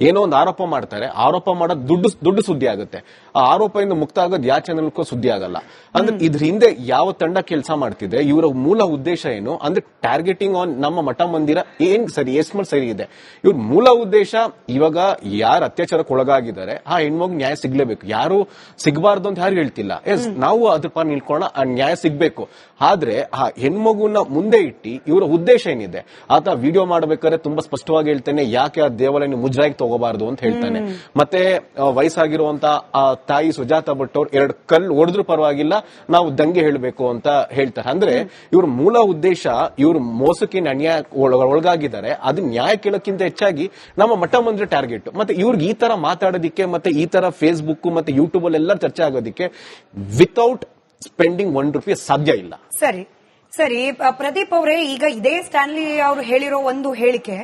ಏನೋ ಒಂದು ಆರೋಪ ಮಾಡ್ತಾರೆ, ಆರೋಪ ಮಾಡೋದು ದುಡ್ಡು ಸುದ್ದಿ ಆಗುತ್ತೆ. ಆ ಆರೋಪದಿಂದ ಮುಕ್ತ ಆಗೋದು ಯಾವ ಚಾನೆಲ್ಗೂ ಸುದ್ದಿ ಆಗಲ್ಲ. ಅಂದ್ರೆ ಇದ್ರ ಹಿಂದೆ ಯಾವ ತಂಡ ಕೆಲಸ ಮಾಡ್ತಿದೆ, ಇವರ ಮೂಲ ಉದ್ದೇಶ ಏನು ಅಂದ್ರೆ, ಟಾರ್ಗೆಟಿಂಗ್ ಆನ್ ನಮ್ಮ ಮಠ ಮಂದಿರ ಏನ್ ಸರಿ, ಎಷ್ಟು ಸರಿ ಇದೆ. ಇವ್ರ ಮೂಲ ಉದ್ದೇಶ, ಇವಾಗ ಯಾರು ಅತ್ಯಾಚಾರಕ್ಕೆ ಒಳಗಾಗಿದ್ದಾರೆ ಆ ಹೆಣ್ಮಗು ನ್ಯಾಯ ಸಿಗ್ಲೇಬೇಕು. ಯಾರು ಸಿಗಬಾರ್ದು ಅಂತ ಯಾರು ಹೇಳ್ತಿಲ್ಲ. ನಾವು ಅದ್ರ ಪಾಲ್ ನಿಲ್ಕೋಣ, ಆ ನ್ಯಾಯ ಸಿಗ್ಬೇಕು. ಆದ್ರೆ ಆ ಹೆಣ್ಮಗು ಮುಂದೆ ಇಟ್ಟು ಇವರ ಉದ್ದೇಶ ಏನಿದೆ, ಆತ ವಿಡಿಯೋ ಮಾಡಬೇಕಾದ್ರೆ ತುಂಬಾ ಸ್ಪಷ್ಟವಾಗಿ ಹೇಳ್ತಾನೆ, ಯಾಕೆ ಆ ದೇವಾಲಯ ಮುಜರಾಯಿಗೆ ತಗೋಬಾರ್ದು ಅಂತ ಹೇಳ್ತಾನೆ. ಮತ್ತೆ ವಯಸ್ಸಾಗಿರುವಂತ ಆ ತಾಯಿ ಸುಜಾತಾ ಭಟ್ ಅವ್ರು 2 ಕಲ್ಲು ಹೊಡೆದ್ರು ಪರವಾಗಿಲ್ಲ, ನಾವು ದಂಗೆ ಹೇಳಬೇಕು ಅಂತ ಹೇಳ್ತಾರೆ. ಅಂದ್ರೆ ಇವ್ರ ಮೂಲ ಉದ್ದೇಶ, ಇವ್ರು ಮೋಸಕ್ಕೆ ಅನ್ಯಾಯ ಒಳಗಾಗಿದ್ದಾರೆ, ಅದು ನ್ಯಾಯ ಕೇಳೋಕ್ಕಿಂತ ಹೆಚ್ಚಾಗಿ ನಮ್ಮ ಮಠ ಮಂದಿರ ಟಾರ್ಗೆಟ್. ಮತ್ತೆ ಇವ್ರಿಗೆ ಈ ತರ ಮಾತಾಡೋದಿಕ್ಕೆ, ಮತ್ತೆ ಈ ತರ ಫೇಸ್ಬುಕ್ ಮತ್ತೆ ಯೂಟ್ಯೂಬ್ ಅಲ್ಲಿ ಎಲ್ಲ ಚರ್ಚೆ ಆಗೋದಿಕ್ಕೆ ವಿತೌಟ್ ಸ್ಪೆಂಡಿಂಗ್ ₹1 ಸಾಧ್ಯ ಇಲ್ಲ. ಸರಿ ಪ್ರದೀಪ್ ಅವರೇ, ಈಗ ಇದೇ ಸ್ಟ್ಯಾನ್ಲಿ ಅವರು ಹೇಳಿರೋ ಒಂದು ಹೇಳಿಕೆ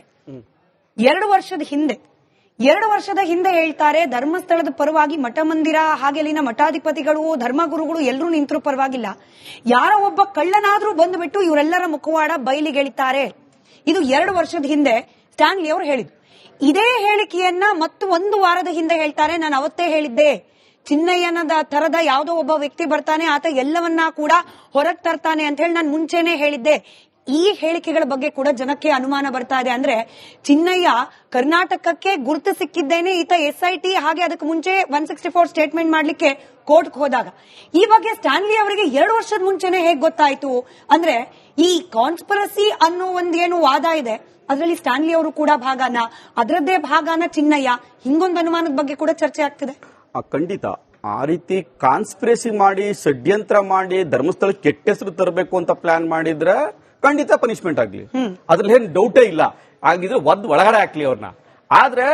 2 ವರ್ಷದ ಹಿಂದೆ ಹೇಳ್ತಾರೆ, ಧರ್ಮಸ್ಥಳದ ಪರವಾಗಿ ಮಠ ಮಂದಿರ ಹಾಗೆ ಅಲ್ಲಿನ ಮಠಾಧಿಪತಿಗಳು, ಧರ್ಮಗುರುಗಳು ಎಲ್ಲರೂ ನಿಂತರೂ ಪರವಾಗಿಲ್ಲ, ಯಾರೋ ಒಬ್ಬ ಕಳ್ಳನಾದ್ರೂ ಬಂದ್ಬಿಟ್ಟು ಇವರೆಲ್ಲರ ಮುಖವಾಡ ಬಯಲಿಗೆಳಿತಾರೆ. ಇದು 2 ವರ್ಷದ ಹಿಂದೆ ಸ್ಟ್ಯಾನ್ಲಿ ಅವರು ಹೇಳಿದ್ರು. ಇದೇ ಹೇಳಿಕೆಯನ್ನ ಮತ್ತು 1 ವಾರದ ಹಿಂದೆ ಹೇಳ್ತಾರೆ, ನಾನು ಅವತ್ತೇ ಹೇಳಿದ್ದೆ, ಚಿನ್ನಯ್ಯನದ ತರದ ಯಾವುದೋ ಒಬ್ಬ ವ್ಯಕ್ತಿ ಬರ್ತಾನೆ, ಆತ ಎಲ್ಲವನ್ನ ಕೂಡ ಹೊರಗೆ ತರ್ತಾನೆ ಅಂತ ಹೇಳಿ ನಾನು ಮುಂಚೆನೆ ಹೇಳಿದ್ದೆ. ಈ ಹೇಳಿಕೆಗಳ ಬಗ್ಗೆ ಕೂಡ ಜನಕ್ಕೆ ಅನುಮಾನ ಬರ್ತಾ ಇದೆ. ಅಂದ್ರೆ ಚಿನ್ನಯ್ಯ ಕರ್ನಾಟಕಕ್ಕೆ ಗುರುತು ಸಿಕ್ಕಿದ್ದೇನೆ, ಈತ SIT ಹಾಗೆ ಅದಕ್ಕೆ ಮುಂಚೆ 164 ಸ್ಟೇಟ್ಮೆಂಟ್ ಮಾಡ್ಲಿಕ್ಕೆ ಕೋರ್ಟ್ಗೆ ಹೋದಾಗ. ಈ ಬಗ್ಗೆ ಸ್ಟ್ಯಾನ್ಲಿ ಅವರಿಗೆ 2 ವರ್ಷದ ಮುಂಚೆನೆ ಹೇಗೆ ಗೊತ್ತಾಯ್ತು? ಅಂದ್ರೆ ಈ ಕಾನ್ಸ್ಪಿರಸಿ ಅನ್ನೋ ಒಂದೇನು ವಾದ ಇದೆ, ಅದರಲ್ಲಿ ಸ್ಟ್ಯಾನ್ಲಿ ಅವರು ಕೂಡ ಭಾಗನ, ಅದರದ್ದೇ ಭಾಗನ ಚಿನ್ನಯ್ಯ, ಹಿಂಗೊಂದು ಅನುಮಾನದ ಬಗ್ಗೆ ಕೂಡ ಚರ್ಚೆ ಆಗ್ತಿದೆ. ಖಂಡಿತ ಆ ರೀತಿ ಕಾನ್ಸ್ಪಿರಸಿ ಮಾಡಿ, ಷಡ್ಯಂತ್ರ ಮಾಡಿ ಧರ್ಮಸ್ಥಳಕ್ಕೆ ಕೆಟ್ಟ ಹೆಸರು ತರಬೇಕು ಅಂತ ಪ್ಲಾನ್ ಮಾಡಿದ್ರೆ ಖಂಡಿತ ಪನಿಷ್ಮೆಂಟ್ ಆಗ್ಲಿ, ಅದ್ರಲ್ಲಿ ಏನ್ ಡೌಟೇ ಇಲ್ಲ. ಆಗಿದ್ರೆ ಒಳಗಡೆ ಹಾಕ್ಲಿ ಅವ್ರನ್ನ. ಆದ್ರೆ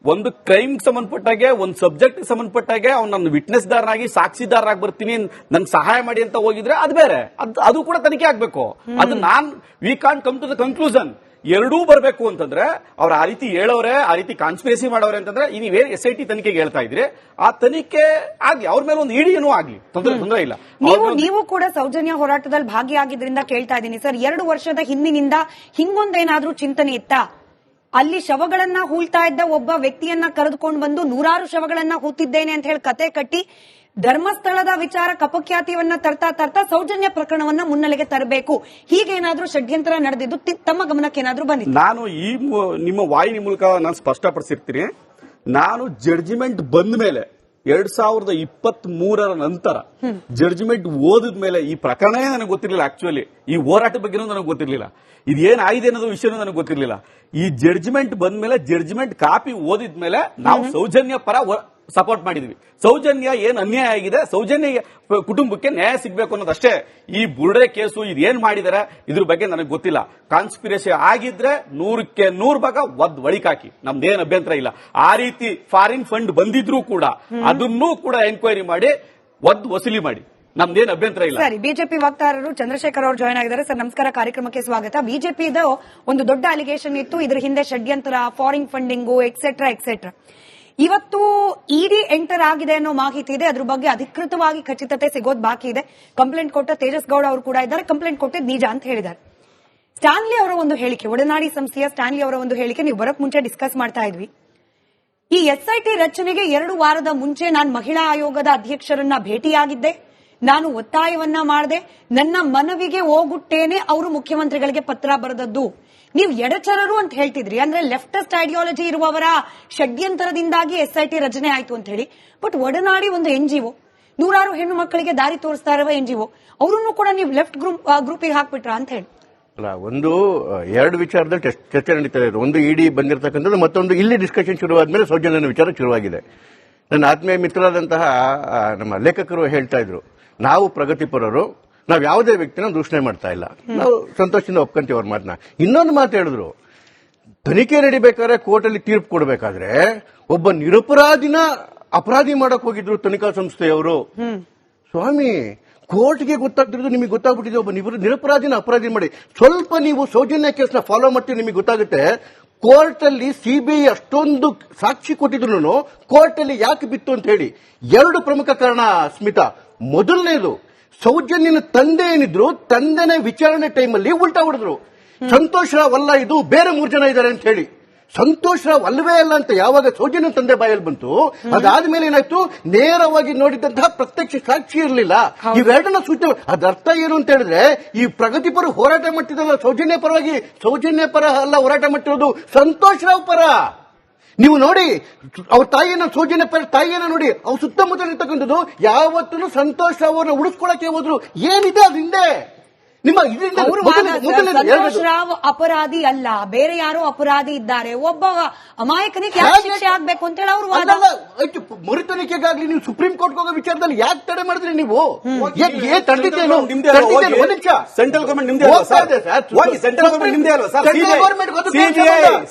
ಒಂದು ಕ್ರೈಮ್ ಸಂಬಂಧಪಟ್ಟಾಗೆ, ಒಂದು ಸಬ್ಜೆಕ್ಟ್ ಸಂಬಂಧಪಟ್ಟಾಗೆ ಅವ್ನ ವಿಟ್ನೆಸ್ ದಾರನಾಗಿ, ಸಾಕ್ಷಿದಾರನಾಗಿ ಬರ್ತೀನಿ, ನನ್ಗೆ ಸಹಾಯ ಮಾಡಿ ಅಂತ ಹೋಗಿದ್ರೆ ಅದು ಬೇರೆ, ಅದು ಕೂಡ ತನಿಖೆ ಆಗ್ಬೇಕು. ಅದು we can't come to the conclusion. ಎರಡೂ ಬರಬೇಕು ಅಂತಂದ್ರೆ, ಅವ್ರು ಆ ರೀತಿ ಹೇಳೋರೆ, ಆ ರೀತಿ ಕಾನ್ಸ್ಪಿರಸಿ ಮಾಡೋರೆ ಅಂತಂದ್ರೆ, ಈ ನೀವೇ SIT ತನಿಖೆಗೆ ಹೇಳ್ತಾ ಇದ್ರಿ, ಆ ತನಿಖೆ ಆಗ್ಲಿ, ಅವ್ರ ಮೇಲೆ ಒಂದು ಇಡಿನೂ ಆಗ್ಲಿ, ತೊಂದರೆ ಇಲ್ಲ. ನೀವು ಕೂಡ ಸೌಜನ್ಯ ಹೋರಾಟದಲ್ಲಿ ಭಾಗಿಯಾಗಿದ್ರಿಂದ ಕೇಳ್ತಾ ಇದ್ದೀನಿ ಸರ್, 2 ವರ್ಷದ ಹಿಂದಿನಿಂದ ಹಿಂಗೊಂದೇನಾದ್ರೂ ಚಿಂತನೆ ಇತ್ತಾ? ಅಲ್ಲಿ ಶವಗಳನ್ನ ಹೂಳ್ತಾ ಇದ್ದ ಒಬ್ಬ ವ್ಯಕ್ತಿಯನ್ನ ಕರೆದುಕೊಂಡು ಬಂದು ನೂರಾರು ಶವಗಳನ್ನ ಹೂತಿದ್ದೇನೆ ಅಂತ ಹೇಳಿ ಕತೆ ಕಟ್ಟಿ ಧರ್ಮಸ್ಥಳದ ವಿಚಾರ ಅಪಖ್ಯಾತಿಯನ್ನ ತರ್ತಾ ಸೌಜನ್ಯ ಪ್ರಕರಣವನ್ನ ಮುನ್ನೆಲೆಗೆ ತರಬೇಕು, ಹೀಗೇನಾದ್ರೂ ಷಡ್ಯಂತ್ರ ನಡೆದಿದ್ದು ತಮ್ಮ ಗಮನಕ್ಕೆ ಏನಾದ್ರೂ ಬಂದಿದೆ? ನಾನು ನಿಮ್ಮ ವಾಹಿನಿ ಮೂಲಕ ನಾನು ಸ್ಪಷ್ಟಪಡಿಸಿರ್ತೀನಿ, ನಾನು ಜಡ್ಜಿಮೆಂಟ್ ಬಂದ ಮೇಲೆ 2023 ನಂತರ ಜಡ್ಜ್ಮೆಂಟ್ ಓದಿದ ಮೇಲೆ ಈ ಪ್ರಕರಣನೇ ನನಗೆ ಗೊತ್ತಿರಲಿಲ್ಲ. ಆಕ್ಚುಲಿ ಈ ಹೋರಾಟ ಬಗ್ಗೆನೂ ನನಗೆ ಗೊತ್ತಿರಲಿಲ್ಲ, ಇದೇನಾಗಿದೆ ಅನ್ನೋದು ವಿಷಯನೂ ನನಗೆ ಗೊತ್ತಿರಲಿಲ್ಲ. ಈ ಜಡ್ಜ್ಮೆಂಟ್ ಬಂದ ಮೇಲೆ, ಜಡ್ಜ್ಮೆಂಟ್ ಕಾಪಿ ಓದಿದ ಮೇಲೆ ನಾವು ಸೌಜನ್ಯ ಪರ ಸಪೋರ್ಟ್ ಮಾಡಿದ್ವಿ. ಸೌಜನ್ಯ ಏನ್ ಅನ್ಯಾಯ ಆಗಿದೆ, ಸೌಜನ್ಯ ಕುಟುಂಬಕ್ಕೆ ನ್ಯಾಯ ಸಿಗಬೇಕು ಅನ್ನೋದಷ್ಟೇ. ಈ ಬುರ್ಡೆ ಕೇಸು ಇದೇನ್ ಮಾಡಿದಾರೆ ಇದ್ರ ಬಗ್ಗೆ ನನಗೆ ಗೊತ್ತಿಲ್ಲ. ಕಾನ್ಸ್ಪಿರಸಿ ಆಗಿದ್ರೆ 100ಕ್ಕೆ 100 ಭಾಗ ಒಳಿಕಾಕಿ, ನಮ್ದೇನ್ ಅಭ್ಯಂತರ ಇಲ್ಲ. ಆ ರೀತಿ ಫಾರಿನ್ ಫಂಡ್ ಬಂದಿದ್ರು ಕೂಡ ಅದನ್ನೂ ಕೂಡ ಎನ್ಕ್ವೈರಿ ಮಾಡಿ ವಸೂಲಿ ಮಾಡಿ ನಮ್ದೇನ್ ಅಭ್ಯಂತರ ಇಲ್ಲ. ಸರಿ, ಬಿಜೆಪಿ ವಕ್ತಾರರು ಚಂದ್ರಶೇಖರ್ ಅವರು ಜಾಯ್ನ್ ಆಗಿದ್ದಾರೆ. ಸರ್ ನಮಸ್ಕಾರ, ಕಾರ್ಯಕ್ರಮಕ್ಕೆ ಸ್ವಾಗತ. ಬಿಜೆಪಿದ ಒಂದು ದೊಡ್ಡ ಅಲಿಗೇಷನ್ ಇತ್ತು, ಇದ್ರ ಹಿಂದೆ ಷಡ್ಯಂತ್ರ, ಫಾರಿನ್ ಫಂಡಿಂಗು ಎಕ್ಸೆಟ್ರಾ ಎಕ್ಸೆಟ್ರಾ. ಇವತ್ತು ಇಡಿ ಎಂಟರ್ ಆಗಿದೆ ಅನ್ನೋ ಮಾಹಿತಿ ಇದೆ. ಅದ್ರ ಬಗ್ಗೆ ಅಧಿಕೃತವಾಗಿ ಖಚಿತತೆ ಸಿಗೋದು ಬಾಕಿ ಇದೆ. ಕಂಪ್ಲೇಂಟ್ ಕೊಟ್ಟ ತೇಜಸ್ ಗೌಡ ಅವರು ಕೂಡ ಇದ್ದಾರೆ. ಕಂಪ್ಲೇಂಟ್ ಕೊಟ್ಟಿದ್ದು ನಿಜ ಅಂತ ಹೇಳಿದ್ದಾರೆ. ಸ್ಟಾನ್ಲಿ ಅವರ ಒಂದು ಹೇಳಿಕೆ, ಒಡನಾಡಿ ಸಂಸ್ಥೆಯ ಸ್ಟಾನ್ಲಿ ಅವರ ಒಂದು ಹೇಳಿಕೆ ನೀವು ಬರಕ್ ಮುಂಚೆ ಡಿಸ್ಕಸ್ ಮಾಡ್ತಾ ಇದ್ವಿ. ಈ ಎಸ್ಐಟಿ ರಚನೆಗೆ 2 ವಾರದ ಮುಂಚೆ ನಾನು ಮಹಿಳಾ ಆಯೋಗದ ಅಧ್ಯಕ್ಷರನ್ನ ಭೇಟಿಯಾಗಿದ್ದೆ. ನಾನು ಒತ್ತಾಯವನ್ನ ಮಾಡಿದೆ. ನನ್ನ ಮನವಿಗೆ ಹೋಗುತ್ತೇನೆ ಅವರು ಮುಖ್ಯಮಂತ್ರಿಗಳಿಗೆ ಪತ್ರ ಬರೆದದ್ದು. ನೀವು ಎಡಚರರು ಅಂತ ಹೇಳ್ತಿದ್ರಿ, ಅಂದ್ರೆ ಲೆಫ್ಟಿಸ್ಟ್ ಐಡಿಯಾಲಜಿ ಇರುವವರ ಷಡ್ಯಂತರದಿಂದಾಗಿ ಎಸ್ಐಟಿ ರಚನೆ ಆಯ್ತು ಅಂತ ಹೇಳಿ. ಬಟ್ ಒಡನಾಡಿ ಒಂದು NGO, 100 ಹೆಣ್ಣು ಮಕ್ಕಳಿಗೆ ದಾರಿ ತೋರಿಸ್ತಾ ಇರುವ NGO, ಅವರನ್ನು ಕೂಡ ನೀವು ಲೆಫ್ಟ್ ಗ್ರೂಪಿಗೆ ಹಾಕ್ಬಿಟ್ರ ಅಂತ ಹೇಳಿ. ಅಲ್ಲ, ಒಂದು 2 ವಿಚಾರದಲ್ಲಿ ಚರ್ಚೆ ನಡೀತಾ ಇದೆ. ಒಂದು ಇಡಿ ಬಂದಿರತಕ್ಕಂಥದ್ದು, ಮತ್ತೊಂದು ಇಲ್ಲಿ ಡಿಸ್ಕಷನ್ ಶುರುವಾದ್ಮೇಲೆ ಸೌಜನ್ಯನ ವಿಚಾರ ಶುರುವಾಗಿದೆ. ನನ್ನ ಆತ್ಮೀಯ ಮಿತ್ರರಾದಂತಹ ನಮ್ಮ ಲೇಖಕರು ಹೇಳ್ತಾ ಇದ್ರು, ನಾವು ಪ್ರಗತಿಪರರು, ನಾವು ಯಾವುದೇ ವ್ಯಕ್ತಿನ ದೂಷಣೆ ಮಾಡ್ತಾ ಇಲ್ಲ, ನಾವು ಸಂತೋಷದಿಂದ ಒಪ್ಕೊಂತೀವಿ ಅವ್ರ ಮಾತನ್ನ. ಇನ್ನೊಂದು ಮಾತು ಹೇಳಿದ್ರು, ತನಿಖೆ ನಡಿಬೇಕಾದ್ರೆ ಕೋರ್ಟಲ್ಲಿ ತೀರ್ಪು ಕೊಡಬೇಕಾದ್ರೆ ಒಬ್ಬ ನಿರಪರಾಧಿನ ಅಪರಾಧಿ ಮಾಡಕ್ ಹೋಗಿದ್ರು ತನಿಖಾ ಸಂಸ್ಥೆಯವರು. ಸ್ವಾಮಿ, ಕೋರ್ಟ್ಗೆ ಗೊತ್ತಾಗ್ತಿರೋದು ನಿಮಗೆ ಗೊತ್ತಾಗ್ಬಿಟ್ಟಿದೆ, ಒಬ್ಬ ನಿರಪರಾಧಿನ ಅಪರಾಧಿ ಮಾಡಿ. ಸ್ವಲ್ಪ ನೀವು ಸೌಜನ್ಯ ಕೇಸ್ನ ಫಾಲೋ ಮಾಡ್ತೀವಿ, ನಿಮಗೆ ಗೊತ್ತಾಗುತ್ತೆ. ಕೋರ್ಟ್ ಅಲ್ಲಿ ಸಿಬಿಐ ಅಷ್ಟೊಂದು ಸಾಕ್ಷಿ ಕೊಟ್ಟಿದ್ರು ಕೋರ್ಟ್ ಅಲ್ಲಿ ಯಾಕೆ ಬಿತ್ತು ಅಂತ ಹೇಳಿ 2 ಪ್ರಮುಖ ಕಾರಣ ಸ್ಮಿತಾ. ಮೊದಲನೇದು, ಸೌಜನ್ಯನ ತಂದೆ ಏನಿದ್ರು, ತಂದೆನೇ ವಿಚಾರಣೆ ಟೈಮಲ್ಲಿ ಉಲ್ಟಾ ಹೊಡೆದ್ರು. ಸಂತೋಷ್ ರಾವ್ ಅಲ್ಲ ಇದು, ಬೇರೆ 3 ಜನ ಇದ್ದಾರೆ ಅಂತ ಹೇಳಿ. ಸಂತೋಷ್ ರಾವ್ ಅಲ್ವೇ ಅಲ್ಲ ಅಂತ ಯಾವಾಗ ಸೌಜನ್ಯ ತಂದೆ ಬಾಯಲ್ಲಿ ಬಂತು, ಅದಾದ್ಮೇಲೆ ಏನಾಯ್ತು, ನೇರವಾಗಿ ನೋಡಿದಂತಹ ಪ್ರತ್ಯಕ್ಷ ಸಾಕ್ಷಿ ಇರಲಿಲ್ಲ. ಇವೆರಡನ್ನ ಸೂಚನೆ. ಅದರ್ಥ ಏನು ಅಂತ ಹೇಳಿದ್ರೆ, ಈ ಪ್ರಗತಿಪರ ಹೋರಾಟ ಮಾಡ್ತಿದ್ದಲ್ಲ ಸೌಜನ್ಯ ಪರವಾಗಿ, ಸೌಜನ್ಯ ಪರ ಅಲ್ಲ ಹೋರಾಟ ಮಾಡ್ತಿರೋದು, ಸಂತೋಷ್ ರಾವ್ ಪರ. ನೀವು ನೋಡಿ, ಅವ್ರ ತಾಯಿಯನ್ನ, ಸೌಜನ್ಯ ಪರ ತಾಯಿಯನ್ನ ನೋಡಿ, ಅವ್ರ ಸುತ್ತಮುತ್ತ ಇರ್ತಕ್ಕಂಥದ್ದು ಯಾವತ್ತೂ ಸಂತೋಷ್ ರಾವ್ ಅವ್ರನ್ನ ಉಳಿಸ್ಕೊಳಕ್ಕೆ ಹೋದ್ರು. ಏನಿದೆ ಅದು ಹಿಂದೆ ನಿಮ್ಮ ಸಂತೋಷ್ ರಾವ್ ಅಪರಾಧಿ ಅಲ್ಲ, ಬೇರೆ ಯಾರೋ ಅಪರಾಧಿ ಇದ್ದಾರೆ, ಒಬ್ಬ ಅಮಾಯಕನಿಗೆ ಯಾಕೆ ಶಿಕ್ಷೆ ಆಗ್ಬೇಕು ಅಂತ ಹೇಳಿ ಅವರು ವಾದ. ಮರುತನಿಕೆಗಾಗ್ಲಿ ನೀವು ಸುಪ್ರೀಂ ಕೋರ್ಟ್ ಹೋಗೋ ವಿಚಾರದಲ್ಲಿ ಯಾಕೆ ತಡೆ ಮಾಡಿದ್ರಿ ನೀವು? ಸೆಂಟ್ರಲ್ ಗವರ್ಮೆಂಟ್ ನಿಮ್ದೇ ಅಲ್ವಾ ಸರ್? ಸೆಂಟ್ರಲ್ ಗವರ್ಮೆಂಟ್ ನಿಮ್ದೇ ಅಲ್ವಾ sir?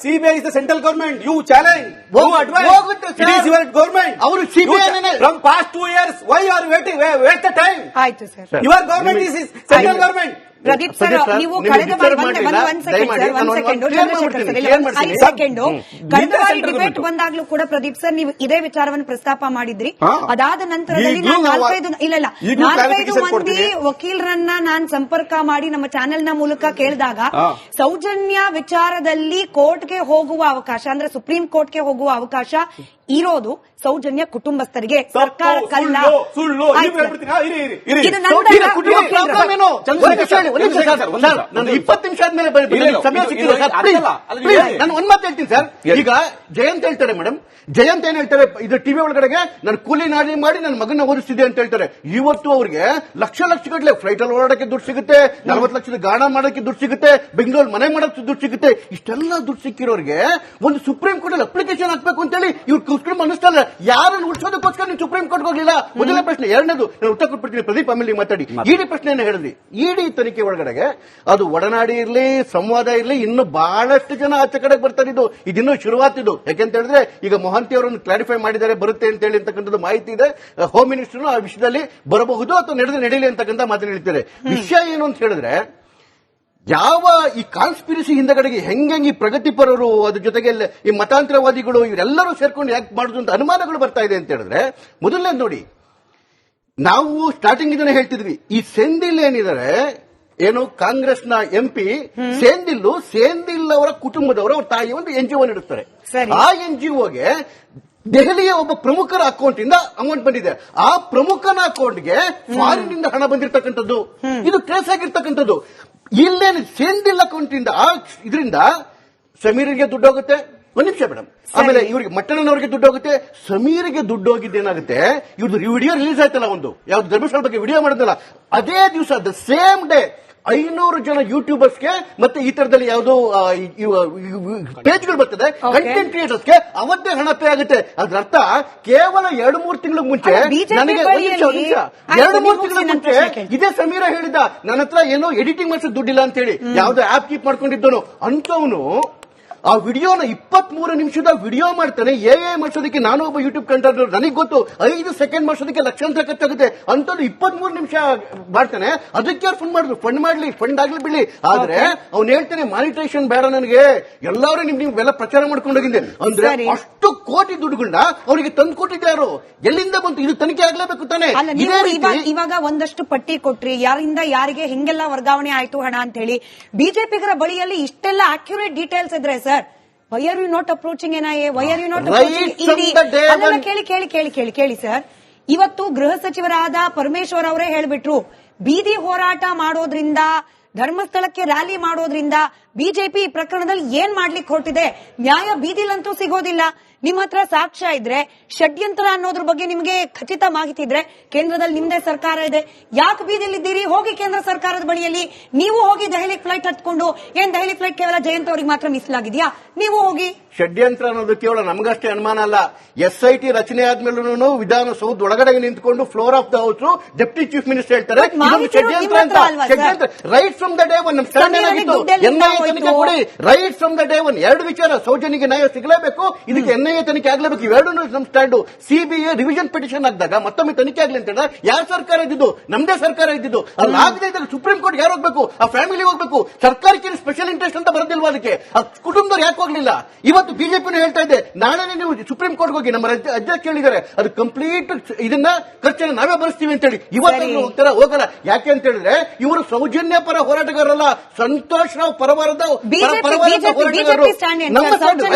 CBI is the central government. You challenge, you advise, it is your government. ಅವರು CBI from past 2 years, why are waiting, waste the time. ಆಯ್ತು sir, your government is central government. Pradeep sir, ನೀವು ಕಳೆದ ಬಾರಿ debate ಬಂದಾಗ್ಲೂ ಕೂಡ Pradeep sir ನೀವು ಇದೇ ವಿಚಾರವನ್ನು ಪ್ರಸ್ತಾಪ ಮಾಡಿದ್ರಿ. ಅದಾದ ನಂತರದಲ್ಲಿ ನಾಲ್ಕೈದು ಮಂದಿ ವಕೀಲರನ್ನ ನಾನು ಸಂಪರ್ಕ ಮಾಡಿ ನಮ್ಮ ಚಾನೆಲ್ ನ ಮೂಲಕ ಕೇಳಿದಾಗ ಸೌಜನ್ಯ ವಿಚಾರದಲ್ಲಿ ಕೋರ್ಟ್ಗೆ ಹೋಗುವ ಅವಕಾಶ, ಅಂದ್ರೆ ಸುಪ್ರೀಂ ಕೋರ್ಟ್ಗೆ ಹೋಗುವ ಅವಕಾಶ ಇರೋದು ಸೌಜನ್ಯ ಕುಟುಂಬಸ್ಥರಿಗೆ, ಸರ್ಕಾರಕ್ಕಲ್ಲ. ಸುಳ್ಳು. ಇದು ನನ್ನ 20 ನಿಮಿಷ ಆದ್ಮೇಲೆ ಸಮಯ ಸಿಕ್ಕಿದೆ ಸರ್. ನಾನು ಒಂದ್ ಮಾತು ಹೇಳ್ತೀನಿ ಸರ್. ಈಗ ಜಯಂತ್ ಹೇಳ್ತಾರೆ, ಮೇಡಮ್ ಜಯಂತ್ ಏನ್ ಹೇಳ್ತಾರೆ, ಇದು ಟಿವಿ ಒಳಗಡೆಗೆ ನಾನು ಕೂಲಿ ನಾಡಿ ಮಾಡಿ ನನ್ನ ಮಗನ ಓದಿಸ್ತಿದ್ದೆ ಅಂತ ಹೇಳ್ತಾರೆ. ಇವತ್ತು ಅವ್ರಿಗೆ ಲಕ್ಷಗಟ್ಟಲೆ ಫ್ಲೈಟ್ ಅಲ್ಲಿ ಓಡಾಡಕ್ಕೆ ದುಡ್ಡು ಸಿಗುತ್ತೆ, 40 ಲಕ್ಷದ ಗಾಣ ಮಾಡೋಕ್ಕೆ ದುಡ್ಡು ಸಿಗುತ್ತೆ, ಬೆಂಗಳೂರು ಮನೆ ಮಾಡೋಕ್ಕೆ ದುಡ್ಡು ಸಿಗುತ್ತೆ. ಇಷ್ಟೆಲ್ಲ ದುಡ್ಡು ಸಿಕ್ಕಿರೋರಿಗೆ ಒಂದು ಸುಪ್ರೀಂ ಕೋರ್ಟ್ ಅಲ್ಲಿ ಅಪ್ಲಿಕೇಶನ್ ಹಾಕ್ಬೇಕು ಅಂತ ಹೇಳಿ ಇವ್ರು ಕುಸ್ಕೃಮ್ ಅನ್ನಿಸ್ತಲ್ಲ. ಯಾರನ್ನು ಉಳಿಸೋದಕ್ಕೋಸ್ಕರ ನೀವು ಸುಪ್ರೀಂ ಕೋರ್ಟ್ಗೆ ಹೋಗಲಿಲ್ಲ? ಮೊದಲನೇ ಪ್ರಶ್ನೆ. ಎರಡನೇದು ನಾನು ಉತ್ತರ ಕೊಟ್ಬಿಡ್ತೀನಿ ಪ್ರದೀಪ್, ಆಮೇಲೆ ಮಾತಾಡಿ. ಇಡಿ ಪ್ರಶ್ನೆಯನ್ನು ಹೇಳಿದ್ರಿ. ಇಡಿ ತನಿಖೆ ಒಳಗಡೆಗೆ ಅದು ಒಡನಾಡಿ ಇರ್ಲಿ, ಸಂವಾದ ಇರ್ಲಿ, ಇನ್ನು ಬಹಳಷ್ಟು ಜನ ಆಚೆ ಕಡೆಗೆ ಬರ್ತಾರೆ. ಇದಿನ್ನೂ ಶುರುವಾತಿದ್ದು. ಯಾಕೆಂತ ಹೇಳಿದ್ರೆ ಈಗ ಮೊಹಂತಿ ಅವರನ್ನು ಕ್ಲಾರಿಫೈ ಮಾಡಿದ್ದಾರೆ, ಬರುತ್ತೆ ಅಂತ ಹೇಳಿ ಅಂತಕ್ಕಂಥದ್ದು ಮಾಹಿತಿ ಇದೆ. ಹೋಮ್ ಮಿನಿಸ್ಟರ್ ಆ ವಿಷಯದಲ್ಲಿ ಬರಬಹುದು ಅಥವಾ ನಡೆಯಲಿ ಅಂತಕ್ಕಂಥ ಮಾತನ್ನು ಹೇಳ್ತಾರೆ. ವಿಷಯ ಏನು ಅಂತ ಹೇಳಿದ್ರೆ, ಯಾವ ಈ ಕಾನ್ಸ್ಪಿರಸಿ ಹಿಂದಗಡೆಗೆ ಹೆಂಗೆ ಈ ಪ್ರಗತಿಪರರು, ಅದ್ರ ಜೊತೆಗೆ ಈ ಮತಾಂತರವಾದಿಗಳು ಇವರೆಲ್ಲರೂ ಸೇರ್ಕೊಂಡು ಯಾಕೆ ಮಾಡುದು ಅಂತ ಅನುಮಾನಗಳು ಬರ್ತಾ ಇದೆ ಅಂತ ಹೇಳಿದ್ರೆ, ಮೊದಲನೇ ನೋಡಿ, ನಾವು ಸ್ಟಾರ್ಟಿಂಗ್ ಇದನ್ನ ಹೇಳ್ತಿದ್ವಿ, ಈ ಸೆಂದಿಲ್ ಏನಿದ್ದಾರೆ ಏನು ಕಾಂಗ್ರೆಸ್ನ MP ಸೇಂದಿಲ್ ಅವರ ಕುಟುಂಬದವರು, ಅವ್ರ ತಾಯಿ ಒಂದು NGO ನಡೆಸ್ತಾರೆ. ಆ NGOಗೆ ದೆಹಲಿಯ ಒಬ್ಬ ಪ್ರಮುಖರ ಅಕೌಂಟ್ ಇಂದ ಅಮೌಂಟ್ ಬಂದಿದೆ. ಆ ಪ್ರಮುಖನ ಅಕೌಂಟ್ಗೆ ಫಾರಿನ್ ಇಂದ ಹಣ ಬಂದಿರತಕ್ಕಂಥದ್ದು, ಇದು ಟ್ರೇಸ್ ಆಗಿರ್ತಕ್ಕಂಥದ್ದು. ಇಲ್ಲೇನು ಸೇಂದಿಲ್ ಅಕೌಂಟ್ ಇಂದ ಇದರಿಂದ ಸಮೀರ್ಗೆ ದುಡ್ಡು ಹೋಗುತ್ತೆ. ಒಂದ್ ನಿಮಿಷ ಮೇಡಮ್, ಆಮೇಲೆ ಇವರಿಗೆ ಮಟ್ಟಣ್ಣನವರಿಗೆ ದುಡ್ಡು ಹೋಗುತ್ತೆ. ಸಮೀರ್ಗೆ ದುಡ್ಡು ಹೋಗಿದ್ದೇನಾಗುತ್ತೆ, ಇವ್ರದ್ದು ವಿಡಿಯೋ ರಿಲೀಸ್ ಆಯ್ತಲ್ಲ, ಒಂದು ಯಾವ್ದು ಧರ್ಮಸ್ಥಳ ಬಗ್ಗೆ ವಿಡಿಯೋ ಮಾಡಿದ್ನಲ್ಲ, ಅದೇ ದಿವಸ ದ ಸೇಮ್ ಡೇ 500 ಜನ ಯೂಟ್ಯೂಬರ್ಸ್ಗೆ ಮತ್ತೆ ಈ ತರದಲ್ಲಿ ಯಾವ್ದು ಪೇಜ್ಗಳು ಬರ್ತದೆ, ಕಂಟೆಂಟ್ ಕ್ರಿಯೇಟರ್ಸ್ಗೆ ಅವತ್ತೇ ಹಣ ಪೇ ಆಗುತ್ತೆ. ಅದ್ರ ಅರ್ಥ ಕೇವಲ 2-3 ತಿಂಗಳ ಮುಂಚೆ ನನಗೆ 2-3 ತಿಂಗಳ ಮುಂಚೆ ಇದೇ ಸಮೀರ ಹೇಳಿದ, ನನ್ನ ಹತ್ರ ಏನೋ ಎಡಿಟಿಂಗ್ ಮಾಡಿಸೋ ದುಡ್ಡಿಲ್ಲ ಅಂತ ಹೇಳಿ, ಯಾವ್ದೋ ಆಪ್ ಕೀಪ್ ಮಾಡ್ಕೊಂಡಿದ್ದನು ಅಂತವನು ಆ ವಿಡಿಯೋನ 23 ನಿಮಿಷದ ವಿಡಿಯೋ ಮಾಡ್ತಾನೆ. ಎ ಮಾಡಿಸೋದಕ್ಕೆ ನಾನು ಒಬ್ಬ ಯೂಟ್ಯೂಬ್ ಕಂಟೆಂಟ್, ನನಗೆ ಗೊತ್ತು 5 ಸೆಕೆಂಡ್ ಮಾಡಿಸೋದಕ್ಕೆ ಲಕ್ಷಾಂತರ ಖರ್ಚಾಗುತ್ತೆ. ಅಂತದ್ದು 23 ನಿಮಿಷ ಮಾಡ್ತಾನೆ. ಅದಕ್ಕೆ ಅವ್ರು ಫಂಡ್ ಮಾಡಿದ್ರು. ಫಂಡ್ ಆಗ್ಲಿ ಬಿಡ್ಲಿ, ಆದ್ರೆ ಅವ್ನು ಹೇಳ್ತಾನೆ ಮಾನಿಟೈಸೇಷನ್ ಬೇಡ ನನಗೆ, ಎಲ್ಲರೂ ನೀವೆಲ್ಲ ಪ್ರಚಾರ ಮಾಡ್ಕೊಂಡೋಗಿದ್ದೆ ಅಂದ್ರೆ ಅಷ್ಟು ಕೋಟಿ ದುಡ್ಡುಗಳನ್ನ ಅವರಿಗೆ ತಂದು ಕೊಟ್ಟಿದ್ದಾರು. ಎಲ್ಲಿಂದ ಬಂತು? ಇದು ತನಿಖೆ ಆಗ್ಲೇಬೇಕು ತಾನೆ. ಇವಾಗ ಒಂದಷ್ಟು ಪಟ್ಟಿ ಕೊಟ್ರಿ, ಯಾರಿಂದ ಯಾರಿಗೆ ಹೆಂಗೆಲ್ಲ ವರ್ಗಾವಣೆ ಆಯ್ತು ಹಣ ಅಂತ ಹೇಳಿ. ಬಿಜೆಪಿಗರ ಬಳಿಯಲ್ಲಿ ಇಷ್ಟೆಲ್ಲ ಅಕ್ಯುರೇಟ್ ಡೀಟೇಲ್ಸ್ ಇದ್ರೆ sir, why are you not approaching NIA, why are you not approaching ED? ಅದನ್ನ ಕೇಳಿ ಸರ್. ಇವತ್ತು ಗೃಹ ಸಚಿವರಾದ ಪರಮೇಶ್ವರ್ ಅವರೇ ಹೇಳ್ಬಿಟ್ರು, ಬೀದಿ ಹೋರಾಟ ಮಾಡೋದ್ರಿಂದ, ಧರ್ಮಸ್ಥಳಕ್ಕೆ ರ್ಯಾಲಿ ಮಾಡೋದ್ರಿಂದ ಬಿಜೆಪಿ ಈ ಪ್ರಕರಣದಲ್ಲಿ ಏನ್ ಮಾಡ್ಲಿಕ್ಕೆ ಹೊರಟಿದೆ? ನ್ಯಾಯ ಬೀದಿಲಂತೂ ಸಿಗೋದಿಲ್ಲ. ನಿಮ್ಮ ಹತ್ರ ಸಾಕ್ಷ್ಯ ಇದ್ರೆ, ಷಡ್ಯಂತ್ರ ಅನ್ನೋದ್ರ ಬಗ್ಗೆ ನಿಮಗೆ ಖಚಿತ ಮಾಹಿತಿ ಇದ್ರೆ, ಕೇಂದ್ರದಲ್ಲಿ ನಿಮ್ದೇ ಸರ್ಕಾರ ಇದೆ, ಯಾಕೆ ಬೀದಿಲಿದ್ದೀರಿ? ಹೋಗಿ ಕೇಂದ್ರ ಸರ್ಕಾರದ ಬಳಿಯಲ್ಲಿ. ನೀವು ಹೋಗಿ ದೆಹಲಿ ಫ್ಲೈಟ್ ಹತ್ಕೊಂಡು, ಏನ್ ದೆಹಲಿ ಫ್ಲೈಟ್ ಕೇವಲ ಜಯಂತ್ ಅವರಿಗೆ ಮಾತ್ರ ಮೀಸಲಾಗಿದೆಯಾ? ನೀವು ಹೋಗಿ. ಷಡ್ಯಂತ್ರ ಅನ್ನೋದು ಕೇವಲ ನಮಗಷ್ಟೇ ಅನುಮಾನ ಅಲ್ಲ. SIT ರಚನೆ ಆದ್ಮೇಲೂ ವಿಧಾನಸೌಧ ಒಳಗಡೆ ನಿಂತ್ಕೊಂಡು floor of the house deputy chief minister ಹೇಳ್ತಾರೆ ಷಡ್ಯಂತ್ರ ಅಂತ. Right from the day one ನಮ್ ಸ್ಟ್ಯಾಂಡ್ ಏನಾಗಿತ್ತು, NIA ತನಿಖೆ ಕೊಡಿ. Right from the day one 2 ವಿಚಾರ, ಸೌಜನ್ಯಗೆ ನ್ಯಾಯ ಸಿಗಲೇಬೇಕು, ಇದಕ್ಕೆ NIA ತನಿಖೆ ಆಗ್ಲೇಬೇಕು, ಇವೆರಡೂ ನಮ್ ಸ್ಟ್ಯಾಂಡ್. CBI ರಿವಿಷನ್ ಪಿಟಿಷನ್ ಹಾಕಿದಾಗ ಮತ್ತೊಮ್ಮೆ ತನಿಖೆ ಆಗ್ಲಿ ಅಂತ ಹೇಳಿದ್ರೆ ಯಾರ ಸರ್ಕಾರ ಇದ್ದಿದ್ದು? ನಮ್ದೇ ಸರ್ಕಾರ ಇದ್ದಿದ್ದು. ಅಲ್ಲಿ ಆಗದೆ ಇದ್ದಾಗ ಸುಪ್ರೀಂ ಕೋರ್ಟ್ ಯಾರು ಹೋಗ್ಬೇಕು? ಆ ಫ್ಯಾಮಿಲಿ ಹೋಗ್ಬೇಕು. ಸರ್ಕಾರಕ್ಕೆ ಸ್ಪೆಷಲ್ ಇಂಟ್ರೆಸ್ಟ್ ಅಂತ ಬರೋದಿಲ್ವಾ? ಅದಕ್ಕೆ ಆ ಕುಟುಂಬದವ್ರು ಯಾಕೆ ಹೋಗ್ಲಿಲ್ಲ? ಇವತ್ತು ಬಿಜೆಪಿನೂ ಹೇಳ್ತಾ ಇದೆ, ನಾಳೆ ನೀವು ಸುಪ್ರೀಂ ಕೋರ್ಟ್ ಹೋಗಿ, ನಮ್ಮ ಅಧ್ಯಕ್ಷ ಹೇಳಿದ್ದಾರೆ ಅದು ಕಂಪ್ಲೀಟ್ ಇದನ್ನ ಖರ್ಚನ್ನು ನಾವೇ ಭರಿಸ್ತೀವಿ ಅಂತ ಹೇಳಿ. ಇವತ್ತು ಹೋಗ್ತಾರ? ಹೋಗಲ್ಲ. ಯಾಕೆ ಅಂತ ಹೇಳಿದ್ರೆ ಇವರು ಸೌಜನ್ಯ ಪರ ಹೋರಾಟಗಾರರಲ್ಲ, ಸಂತೋಷ್ ರಾವ್ ಪರವಾರದ ಹೋರಾಟಗಾರರು.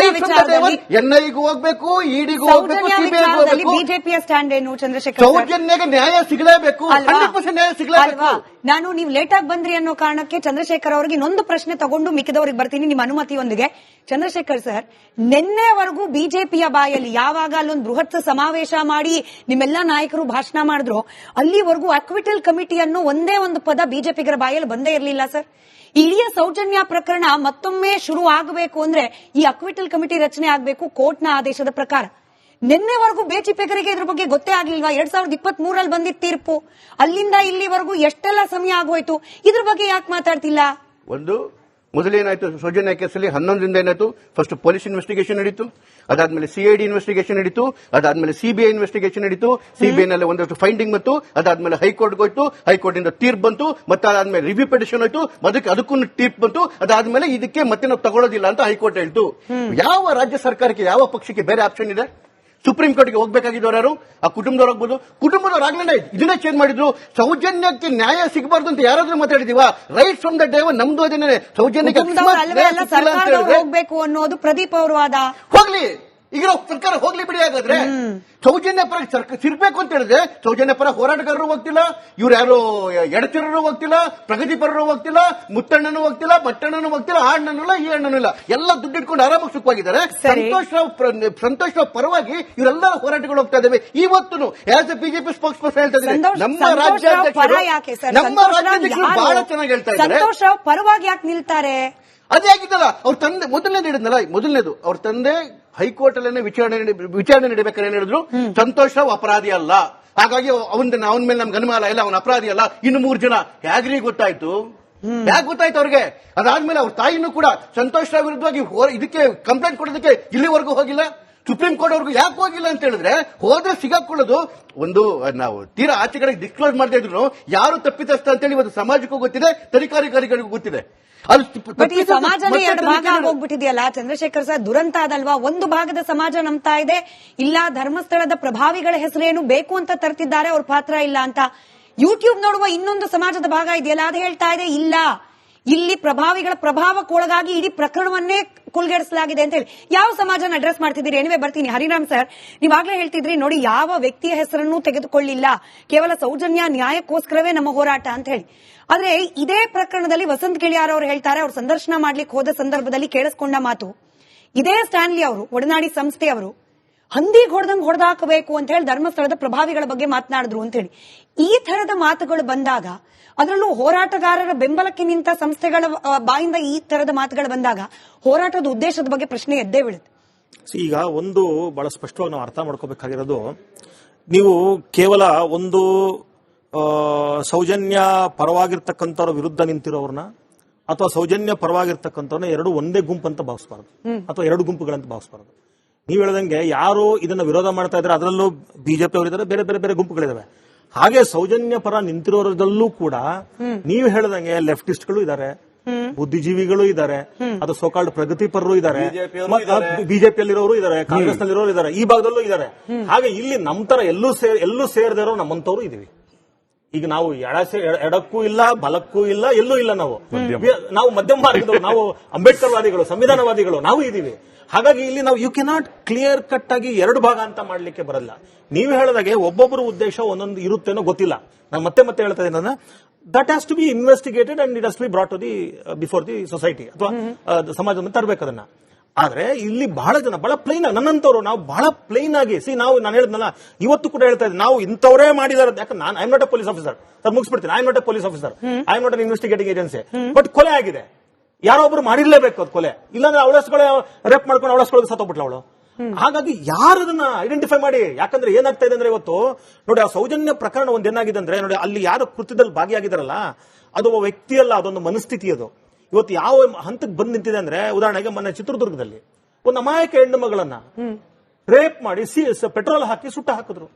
NIAಗೂ ಹೋಗ್ಬೇಕು, ಇಡಿಗೂ ಹೋಗ್ಬೇಕು, CBIಗೂ ಹೋಗ್ಬೇಕು. ಬಿಜೆಪಿಯ ಸ್ಟ್ಯಾಂಡ್ ಏನು ಚಂದ್ರಶೇಖರ್? ಸೌಜನ್ಯಗೆ ನ್ಯಾಯ ಸಿಗಲೇಬೇಕು, 100% ನ್ಯಾಯ ಸಿಗಲೇಬೇಕು. ನಾನು ನೀವು ಲೇಟ್ ಆಗಿ ಬಂದ್ರಿ ಅನ್ನೋ ಕಾರಣಕ್ಕೆ ಚಂದ್ರಶೇಖರ್ ಅವರಿಗೆ ಇನ್ನೊಂದು ಪ್ರಶ್ನೆ ತಗೊಂಡು ಮಿಕ್ಕಿದವರಿಗೆ ಬರ್ತೀನಿ ನಿಮ್ಮ ಅನುಮತಿಯೊಂದಿಗೆ. ಚಂದ್ರಶೇಖರ್ ಸರ್, ನಿನ್ನೆವರೆಗೂ ಬಿಜೆಪಿಯ ಬಾಯಲ್ಲಿ ಯಾವಾಗ ಅಲ್ಲೊಂದು ಬೃಹತ್ ಸಮಾವೇಶ ಮಾಡಿ ನಿಮ್ಮೆಲ್ಲ ನಾಯಕರು ಭಾಷಣ ಮಾಡಿದ್ರು, ಅಲ್ಲಿವರೆಗೂ ಅಕ್ವಿಟಲ್ ಕಮಿಟಿ ಅನ್ನೋ ಒಂದೇ ಒಂದು ಪದ ಬಿಜೆಪಿಗರ ಬಾಯಲ್ಲಿ ಬಂದೇ ಇರಲಿಲ್ಲ ಸರ್. ಇಡೀ ಸೌಜನ್ಯ ಪ್ರಕರಣ ಮತ್ತೊಮ್ಮೆ ಶುರು ಆಗಬೇಕು ಅಂದ್ರೆ ಈ ಅಕ್ವಿಟಲ್ ಕಮಿಟಿ ರಚನೆ ಆಗಬೇಕು ಕೋರ್ಟ್ನ ಆದೇಶದ ಪ್ರಕಾರ. ನಿನ್ನೆವರೆಗೂ ಬಿಜೆಪಿಗರಿಗೆ ಇದ್ರ ಬಗ್ಗೆ ಗೊತ್ತೇ ಆಗ್ಲಿಲ್ವಾ? 2023 ಬಂದಿದ್ದ ತೀರ್ಪು, ಅಲ್ಲಿಂದ ಇಲ್ಲಿವರೆಗೂ ಎಷ್ಟೆಲ್ಲ ಸಮಯ ಆಗೋಯ್ತು, ಇದ್ರ ಬಗ್ಗೆ ಯಾಕೆ ಮಾತಾಡ್ತಿಲ್ಲ? ಒಂದು ಮೊದಲೇನಾಯ್ತು, ಸೌಜನ್ಯ ಕೇಸಲ್ಲಿ 11ರಿಂದ ಏನಾಯ್ತು, ಫಸ್ಟ್ ಪೊಲೀಸ್ ಇನ್ವೆಸ್ಟಿಗೇಷನ್ ನಡೀತು, ಅದಾದ್ಮೇಲೆ CID ಇನ್ವೆಸ್ಟಿಗೇಷನ್ ನಡೀತು, ಅದಾದ್ಮೇಲೆ CBI ಇನ್ವೆಸ್ಟಿಗೇಷನ್ ನಡೀತು, CBI ನಲ್ಲಿ ಒಂದಷ್ಟು ಫೈಂಡಿಂಗ್ ಬಂತು, ಅದಾದ್ಮೇಲೆ ಹೈಕೋರ್ಟ್ಗೆ ಹೋಯ್ತು, ಹೈಕೋರ್ಟ್ ಇಂದ ತೀರ್ಪು ಬಂತು, ಮತ್ತೆ ಅದಾದ್ಮೇಲೆ ರಿವ್ಯೂ ಪಿಟಿಷನ್ ಹೋಯ್ತು, ಅದಕ್ಕೂ ತೀರ್ಪು ಬಂತು, ಅದಾದ್ಮೇಲೆ ಇದಕ್ಕೆ ಮತ್ತೆ ನಾವು ತಗೊಳ್ಳೋದಿಲ್ಲ ಅಂತ ಹೈಕೋರ್ಟ್ ಹೇಳ್ತು. ಯಾವ ರಾಜ್ಯ ಸರ್ಕಾರಕ್ಕೆ, ಯಾವ ಪಕ್ಷಕ್ಕೆ ಬೇರೆ ಆಪ್ಷನ್ ಇದೆ? ಸುಪ್ರೀಂ ಕೋರ್ಟ್ಗೆ ಹೋಗ್ಬೇಕಾಗಿದ್ದವ್ರು ಯಾರು? ಆ ಕುಟುಂಬದವ್ರು ಹೋಗ್ಬೋದು. ಕುಟುಂಬದವ್ರು ಆಗ್ಲೇ ಇದನ್ನೇ ಚೇಂಜ್ ಮಾಡಿದ್ರು. ಸೌಜನ್ಯಕ್ಕೆ ನ್ಯಾಯ ಸಿಗಬಾರ್ದು ಅಂತ ಯಾರಾದ್ರೂ ಮಾತಾಡಿದೀವಾ? ರೈಟ್ ಫ್ರಮ್ ದ ಡೇ ನಮ್ದು ಅದೇನೆ, ಸೌಜನ್ಯಕ್ಕೆ ಹೋಗ್ಬೇಕು ಅನ್ನೋದು ಪ್ರದೀಪ್ ಅವ್ರ ವಾದ. ಹೋಗ್ಲಿ, ಈಗ ಸರ್ಕಾರ ಹೋಗ್ಲಿ ಬಿಡಿ. ಹಾಗಾದ್ರೆ ಸೌಜನ್ಯ ಪರ ಸಿರ್ಬೇಕು ಅಂತ ಹೇಳಿದ್ರೆ ಸೌಜನ್ಯ ಪರ ಹೋರಾಟಗಾರರು ಹೋಗ್ತಿಲ್ಲ, ಇವ್ರು ಯಾರು ಎಡಚರರು ಹೋಗ್ತಿಲ್ಲ, ಪ್ರಗತಿಪರರು ಹೋಗ್ತಿಲ್ಲ, ಮುತ್ತಣ್ಣನೂ ಹೋಗ್ತಿಲ್ಲ, ಬಟ್ಟಣ್ಣನೂ ಹೋಗ್ತಿಲ್ಲ, ಆ ಅಣ್ಣನೂ ಇಲ್ಲ, ಈ ಅಣ್ಣನೂ ಇಲ್ಲ, ಎಲ್ಲ ದುಡ್ಡಿಟ್ಕೊಂಡು ಆರಾಮಾಗಿ ಸುಖವಾಗಿದ್ದಾರೆ. ಸಂತೋಷ್ ರಾವ್ ಪರವಾಗಿ ಇವರೆಲ್ಲ ಹೋರಾಟಗಳು ಹೋಗ್ತಾ ಇದ್ದಾವೆ. ಇವತ್ತು as A BJP spokes person ಹೇಳ್ತಾ ಇದ್ದಾರೆ, ನಮ್ಮ ರಾಜ್ಯಾಧ್ಯಕ್ಷರು ಬಹಳ ಚೆನ್ನಾಗಿ ಹೇಳ್ತಾ ಇದ್ದಾರೆ. ಸಂತೋಷ್ ರಾವ್ ಪರವಾಗಿ ಯಾಕೆ ನಿಲ್ತಾರೆ? ಅದೇ ಆಗಿದ್ದಲ್ಲ, ಅವ್ರ ತಂದೆ ಮೊದಲನೇದು ಅವ್ರ ತಂದೆ ಹೈಕೋರ್ಟ್ ಅಲ್ಲೇ ವಿಚಾರಣೆ ನಡೀಬೇಕಾದ್ರೆ ಏನ್ ಹೇಳಿದ್ರು, ಸಂತೋಷ್ ರಾವ್ ಅಪರಾಧಿ ಅಲ್ಲ, ಹಾಗಾಗಿ ಅವನ ಮೇಲೆ ನಮ್ಗೆ ಅನುಮಾನ ಇಲ್ಲ, ಅವನ ಅಪರಾಧಿ ಅಲ್ಲ. ಇನ್ನು 3 ಜನ ಹೇಗ್ರಿ ಗೊತ್ತಾಯ್ತು? ಯಾಕೆ ಗೊತ್ತಾಯ್ತು ಅವ್ರಿಗೆ? ಅದಾದ್ಮೇಲೆ ಅವ್ರ ತಾಯಿನೂ ಕೂಡ ಸಂತೋಷ್ ರಾವ್ ವಿರುದ್ಧವಾಗಿ ಇದಕ್ಕೆ ಕಂಪ್ಲೇಂಟ್ ಕೊಡೋದಕ್ಕೆ ಇಲ್ಲಿವರೆಗೂ ಹೋಗಿಲ್ಲ. ಸುಪ್ರೀಂ ಕೋರ್ಟ್ ಅವ್ರಿಗೂ ಯಾಕೆ ಹೋಗಿಲ್ಲ ಅಂತ ಹೇಳಿದ್ರೆ, ಹೋದ್ರೆ ಸಿಗಾಕೊಳ್ಳೋದು ಒಂದು, ನಾವು ತೀರಾ ಆಚೆ ಕಡೆ ಡಿಸ್ಕ್ಲೋಸ್ ಮಾಡ್ತಾ ಇದ್ರು ಯಾರು ತಪ್ಪಿತಸ್ಥ ಅಂತೇಳಿ ಇವತ್ತು ಸಮಾಜಕ್ಕೂ ಗೊತ್ತಿದೆ, ತನಿಖಾಧಿಕಾರಿಗಳಿಗೂ ಗೊತ್ತಿದೆ. ಈ ಸಮಾಜನೇ 2 ಭಾಗ ಆಗೋಗ್ಬಿಟ್ಟಿದೆಯಲ್ಲ ಚಂದ್ರಶೇಖರ್ ಸರ್, ದುರಂತ ಅದಲ್ವಾ? ಒಂದು ಭಾಗದ ಸಮಾಜ ನಂಬ್ತಾ ಇದೆ, ಇಲ್ಲ ಧರ್ಮಸ್ಥಳದ ಪ್ರಭಾವಿಗಳ ಹೆಸರೇನು ಬೇಕು ಅಂತ ತರ್ತಿದ್ದಾರೆ, ಅವ್ರ ಪಾತ್ರ ಇಲ್ಲ ಅಂತ. ಯೂಟ್ಯೂಬ್ ನೋಡುವ ಇನ್ನೊಂದು ಸಮಾಜದ ಭಾಗ ಇದೆಯಲ್ಲ, ಅದು ಹೇಳ್ತಾ ಇದೆ ಇಲ್ಲ, ಇಲ್ಲಿ ಪ್ರಭಾವಿಗಳ ಪ್ರಭಾವಕ್ಕೊಳಗಾಗಿ ಇಡೀ ಪ್ರಕರಣವನ್ನೇ ಕುಲ್ಗೆಡಿಸಲಾಗಿದೆ ಅಂತ ಹೇಳಿ. ಯಾವ ಸಮಾಜನ ಅಡ್ರೆಸ್ ಮಾಡ್ತಿದ್ದೀರಿ? ಏನಿವೆ ಬರ್ತೀನಿ. ಹರಿರಾಮ್ ಸರ್, ನೀವಾಗ್ಲೇ ಹೇಳ್ತಿದ್ರಿ ನೋಡಿ, ಯಾವ ವ್ಯಕ್ತಿಯ ಹೆಸರನ್ನು ತೆಗೆದುಕೊಳ್ಳಿಲ್ಲ, ಕೇವಲ ಸೌಜನ್ಯ ನ್ಯಾಯಕ್ಕೋಸ್ಕರವೇ ನಮ್ಮ ಹೋರಾಟ ಅಂತ ಹೇಳಿ. ಆದ್ರೆ ಇದೇ ಪ್ರಕರಣದಲ್ಲಿ ವಸಂತ್ ಕಿಳಿಯಾರ್ ಅವರು ಹೇಳ್ತಾರೆ, ಅವ್ರು ಸಂದರ್ಶನ ಮಾಡ್ಲಿಕ್ಕೆ ಹೋದ ಸಂದರ್ಭದಲ್ಲಿ ಕೇಳಿಸ್ಕೊಂಡ ಮಾತು, ಇದೇ ಸ್ಟ್ಯಾನ್ಲಿ ಅವರು, ಒಡನಾಡಿ ಸಂಸ್ಥೆಯವರು, ಹಂದಿಗೆ ಹೊಡೆದಂಗೆ ಹೊಡೆದಾಕಬೇಕು ಅಂತ ಹೇಳಿ ಧರ್ಮಸ್ಥಳದ ಪ್ರಭಾವಿಗಳ ಬಗ್ಗೆ ಮಾತನಾಡಿದ್ರು ಅಂತ ಹೇಳಿ. ಈ ತರದ ಮಾತುಗಳು ಬಂದಾಗ, ಅದರಲ್ಲೂ ಹೋರಾಟಗಾರರ ಬೆಂಬಲಕ್ಕೆ ನಿಂತ ಸಂಸ್ಥೆಗಳ ಬಾಯಿಂದ ಈ ತರದ ಮಾತುಗಳು ಬಂದಾಗ ಹೋರಾಟದ ಉದ್ದೇಶದ ಬಗ್ಗೆ ಪ್ರಶ್ನೆ ಎದ್ದೇ ಬೀಳುತ್ತೆ. ಈಗ ಒಂದು ಬಹಳ ಸ್ಪಷ್ಟವಾಗಿ ನಾವು ಅರ್ಥ ಮಾಡ್ಕೋಬೇಕಾಗಿರೋದು, ನೀವು ಕೇವಲ ಒಂದು ಸೌಜನ್ಯ ಪರವಾಗಿರ್ತಕ್ಕಂಥವ್ರ ವಿರುದ್ಧ ನಿಂತಿರೋರ್ನ ಅಥವಾ ಸೌಜನ್ಯ ಪರವಾಗಿರ್ತಕ್ಕಂಥವ್ರನ್ನ ಎರಡು ಒಂದೇ ಗುಂಪು ಅಂತ ಭಾವಿಸಬಾರದು, ಅಥವಾ ಎರಡು ಗುಂಪುಗಳಂತ ಭಾವಿಸಬಾರದು. ನೀವು ಹೇಳದಂಗೆ ಯಾರು ಇದನ್ನ ವಿರೋಧ ಮಾಡ್ತಾ ಇದ್ದಾರೆ ಅದರಲ್ಲೂ ಬಿಜೆಪಿ ಅವರಿದ್ದಾರೆ, ಬೇರೆ ಬೇರೆ ಬೇರೆ ಗುಂಪುಗಳಿದಾವೆ. ಹಾಗೆ ಸೌಜನ್ಯ ಪರ ನಿಂತಿರೋರದಲ್ಲೂ ಕೂಡ ನೀವು ಹೇಳದಂಗೆ ಲೆಫ್ಟಿಸ್ಟ್ಗಳು ಇದ್ದಾರೆ, ಬುದ್ಧಿಜೀವಿಗಳು ಇದ್ದಾರೆ, ಅದು ಸೋಕಾಲ್ಡ್ ಪ್ರಗತಿಪರರು ಇದ್ದಾರೆ, ಬಿಜೆಪಿಯಲ್ಲಿರೋರು ಇದ್ದಾರೆ, ಕಾಂಗ್ರೆಸ್ ನಲ್ಲಿರೋರು ಇದ್ದಾರೆ, ಈ ಭಾಗದಲ್ಲೂ ಇದ್ದಾರೆ. ಹಾಗೆ ಇಲ್ಲಿ ನಮ್ ತರ ಎಲ್ಲೂ ಸೇರದಿರೋ ನಮ್ಮಂತವ್ರು ಇದೀವಿ. ಈಗ ನಾವು ಎಡಕ್ಕೂ ಇಲ್ಲ, ಬಲಕ್ಕೂ ಇಲ್ಲ, ಎಲ್ಲೂ ಇಲ್ಲ. ನಾವು ಮಧ್ಯಮ ಮಾರ್ಗದವರು, ನಾವು ಅಂಬೇಡ್ಕರ್ ವಾದಿಗಳು, ಸಂವಿಧಾನವಾದಿಗಳು ನಾವು ಇದೀವಿ. ಹಾಗಾಗಿ ಇಲ್ಲಿ ನಾವು ಯು ಕೆನಾಟ್ ಕ್ಲಿಯರ್ ಕಟ್ ಆಗಿ ಎರಡು ಭಾಗ ಅಂತ ಮಾಡ್ಲಿಕ್ಕೆ ಬರಲ್ಲ. ನೀವು ಹೇಳಿದಾಗೆ ಒಬ್ಬೊಬ್ಬರ ಉದ್ದೇಶ ಒಂದೊಂದು ಇರುತ್ತೇನೋ ಗೊತ್ತಿಲ್ಲ. ನಾನು ಮತ್ತೆ ಹೇಳ್ತಾ ಇದ್ದೀನಿ, that has to be investigated and it has to be brought to the before the society ಅಥವಾ ಸಮಾಜವನ್ನು ತರಬೇಕು ಅದನ್ನ. ಆದ್ರೆ ಇಲ್ಲಿ ಬಹಳ ಜನ ಬಹಳ ಪ್ಲೈನ್, ನನ್ನಂತವ್ರು ನಾವು ಬಹಳ ಪ್ಲೈನ್ ಆಗಿ ನಾನು ಹೇಳಿದ್ನಲ್ಲ, ಇವತ್ತು ಕೂಡ ಹೇಳ್ತಾ ಇದ್ದೀನಿ, ನಾವು ಇಂಥವರೇ ಮಾಡಿದಾರೆ. ಯಾಕಂದ್ರೆ I am not a police officer sir, ಮುಗಿಸ್ಬಿಡ್ತೀನಿ. I am not a police officer, I am not an investigating agency. But ಕೊಲೆ ಆಗಿದೆ, ಯಾರೋ ಒಬ್ರು ಮಾಡಿರ್ಲೇಬೇಕು ಅದು ಕೊಲೆ, ಇಲ್ಲಾಂದ್ರೆ ಅವಳಸ್ಗಳು ರೇಪ್ ಮಾಡ್ಕೊಂಡು ಅವಳಸ್ಗಳಿಗೆ ಸತ್ತೋಗ್ಬಿಟ್ಲ ಅವಳು. ಹಾಗಾಗಿ ಯಾರು ಅದನ್ನ ಐಡೆಂಟಿಫೈ ಮಾಡಿ, ಯಾಕಂದ್ರೆ ಏನಾಗ್ತಾ ಇದೆ ಅಂದ್ರೆ ಇವತ್ತು ನೋಡಿ, ಆ ಸೌಜನ್ಯ ಪ್ರಕರಣ ಒಂದೇನಾಗಿದೆ ಅಂದ್ರೆ ನೋಡಿ, ಅಲ್ಲಿ ಯಾರು ಕೃತ್ಯದಲ್ಲಿ ಭಾಗಿಯಾಗಿದಾರಲ್ಲ ಅದು ಒಬ್ಬ ವ್ಯಕ್ತಿಯಲ್ಲ, ಅದೊಂದು ಮನಸ್ಥಿತಿ. ಅದು ಇವತ್ತು ಯಾವ ಹಂತಕ್ಕೆ ಬಂದು ನಿಂತಿದೆ ಅಂದ್ರೆ, ಉದಾಹರಣೆಗೆ ಮೊನ್ನೆ ಚಿತ್ರದುರ್ಗದಲ್ಲಿ ಒಂದು ಅಮಾಯಕ ಹೆಣ್ಣು ಮಗಳನ್ನ ರೇಪ್ ಮಾಡಿ ಪೆಟ್ರೋಲ್ ಹಾಕಿ ಸುಟ್ಟ ಹಾಕಿದ್ರು.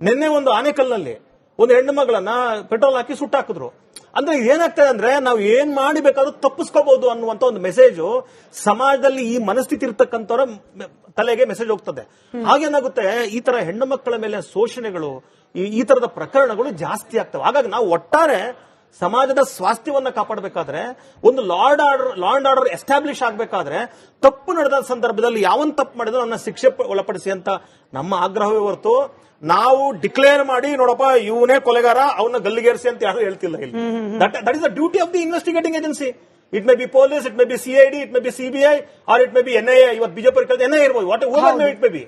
ನಿನ್ನೆ ಒಂದು ಆನೆಕಲ್ನಲ್ಲಿ ಒಂದು ಹೆಣ್ಣು ಮಗಳನ್ನ ಪೆಟ್ರೋಲ್ ಹಾಕಿ ಸುಟ್ಟ ಹಾಕಿದ್ರು. ಅಂದ್ರೆ ಏನಾಗ್ತದೆ ಅಂದ್ರೆ, ನಾವು ಏನ್ ಮಾಡಿಬೇಕಾದ್ರೂ ತಪ್ಪಿಸ್ಕೋಬಹುದು ಅನ್ನುವಂತ ಒಂದು ಮೆಸೇಜ್ ಸಮಾಜದಲ್ಲಿ ಈ ಮನಸ್ಥಿತಿ ಇರ್ತಕ್ಕಂಥವ್ರ ತಲೆಗೆ ಮೆಸೇಜ್ ಹೋಗ್ತದೆ. ಹಾಗೇನಾಗುತ್ತೆ, ಈ ತರ ಹೆಣ್ಣು ಮಕ್ಕಳ ಮೇಲೆ ಶೋಷಣೆಗಳು, ಈ ತರದ ಪ್ರಕರಣಗಳು ಜಾಸ್ತಿ ಆಗ್ತವೆ. ಹಾಗಾಗಿ ನಾವು ಒಟ್ಟಾರೆ ಸಮಾಜದ ಸ್ವಾಸ್ಥ್ಯವನ್ನ ಕಾಪಾಡಬೇಕಾದ್ರೆ, ಒಂದು ಲಾ ಅಂಡ್ ಆರ್ಡರ್ ಎಸ್ಟಾಬ್ಲಿಷ್ ಆಗಬೇಕಾದ್ರೆ, ತಪ್ಪು ನಡೆದ ಸಂದರ್ಭದಲ್ಲಿ ಯಾವನ್ ತಪ್ಪು ಮಾಡಿದ್ರು ನನ್ನ ಶಿಕ್ಷೆ ಒಳಪಡಿಸಿ ಅಂತ ನಮ್ಮ ಆಗ್ರಹವೇ ಹೊರತು ನಾವು ಡಿಕ್ಲೇರ್ ಮಾಡಿ ನೋಡಪ್ಪ ಇವನೇ ಕೊಲೆಗಾರ ಅವನ್ನ ಗಲ್ಲಿಗೇರಿಸಿ ಅಂತ ಯಾರು ಹೇಳ್ತಿಲ್ಲ. ಇಲ್ಲಿ that is the duty of the investigating agency. It may be police, it may be CID, it may be CBI, or it may be NIA. ಇವತ್ತು ಬಿಜೆಪಿ NIA ಇರ್ಬೋದು, whatever it may be.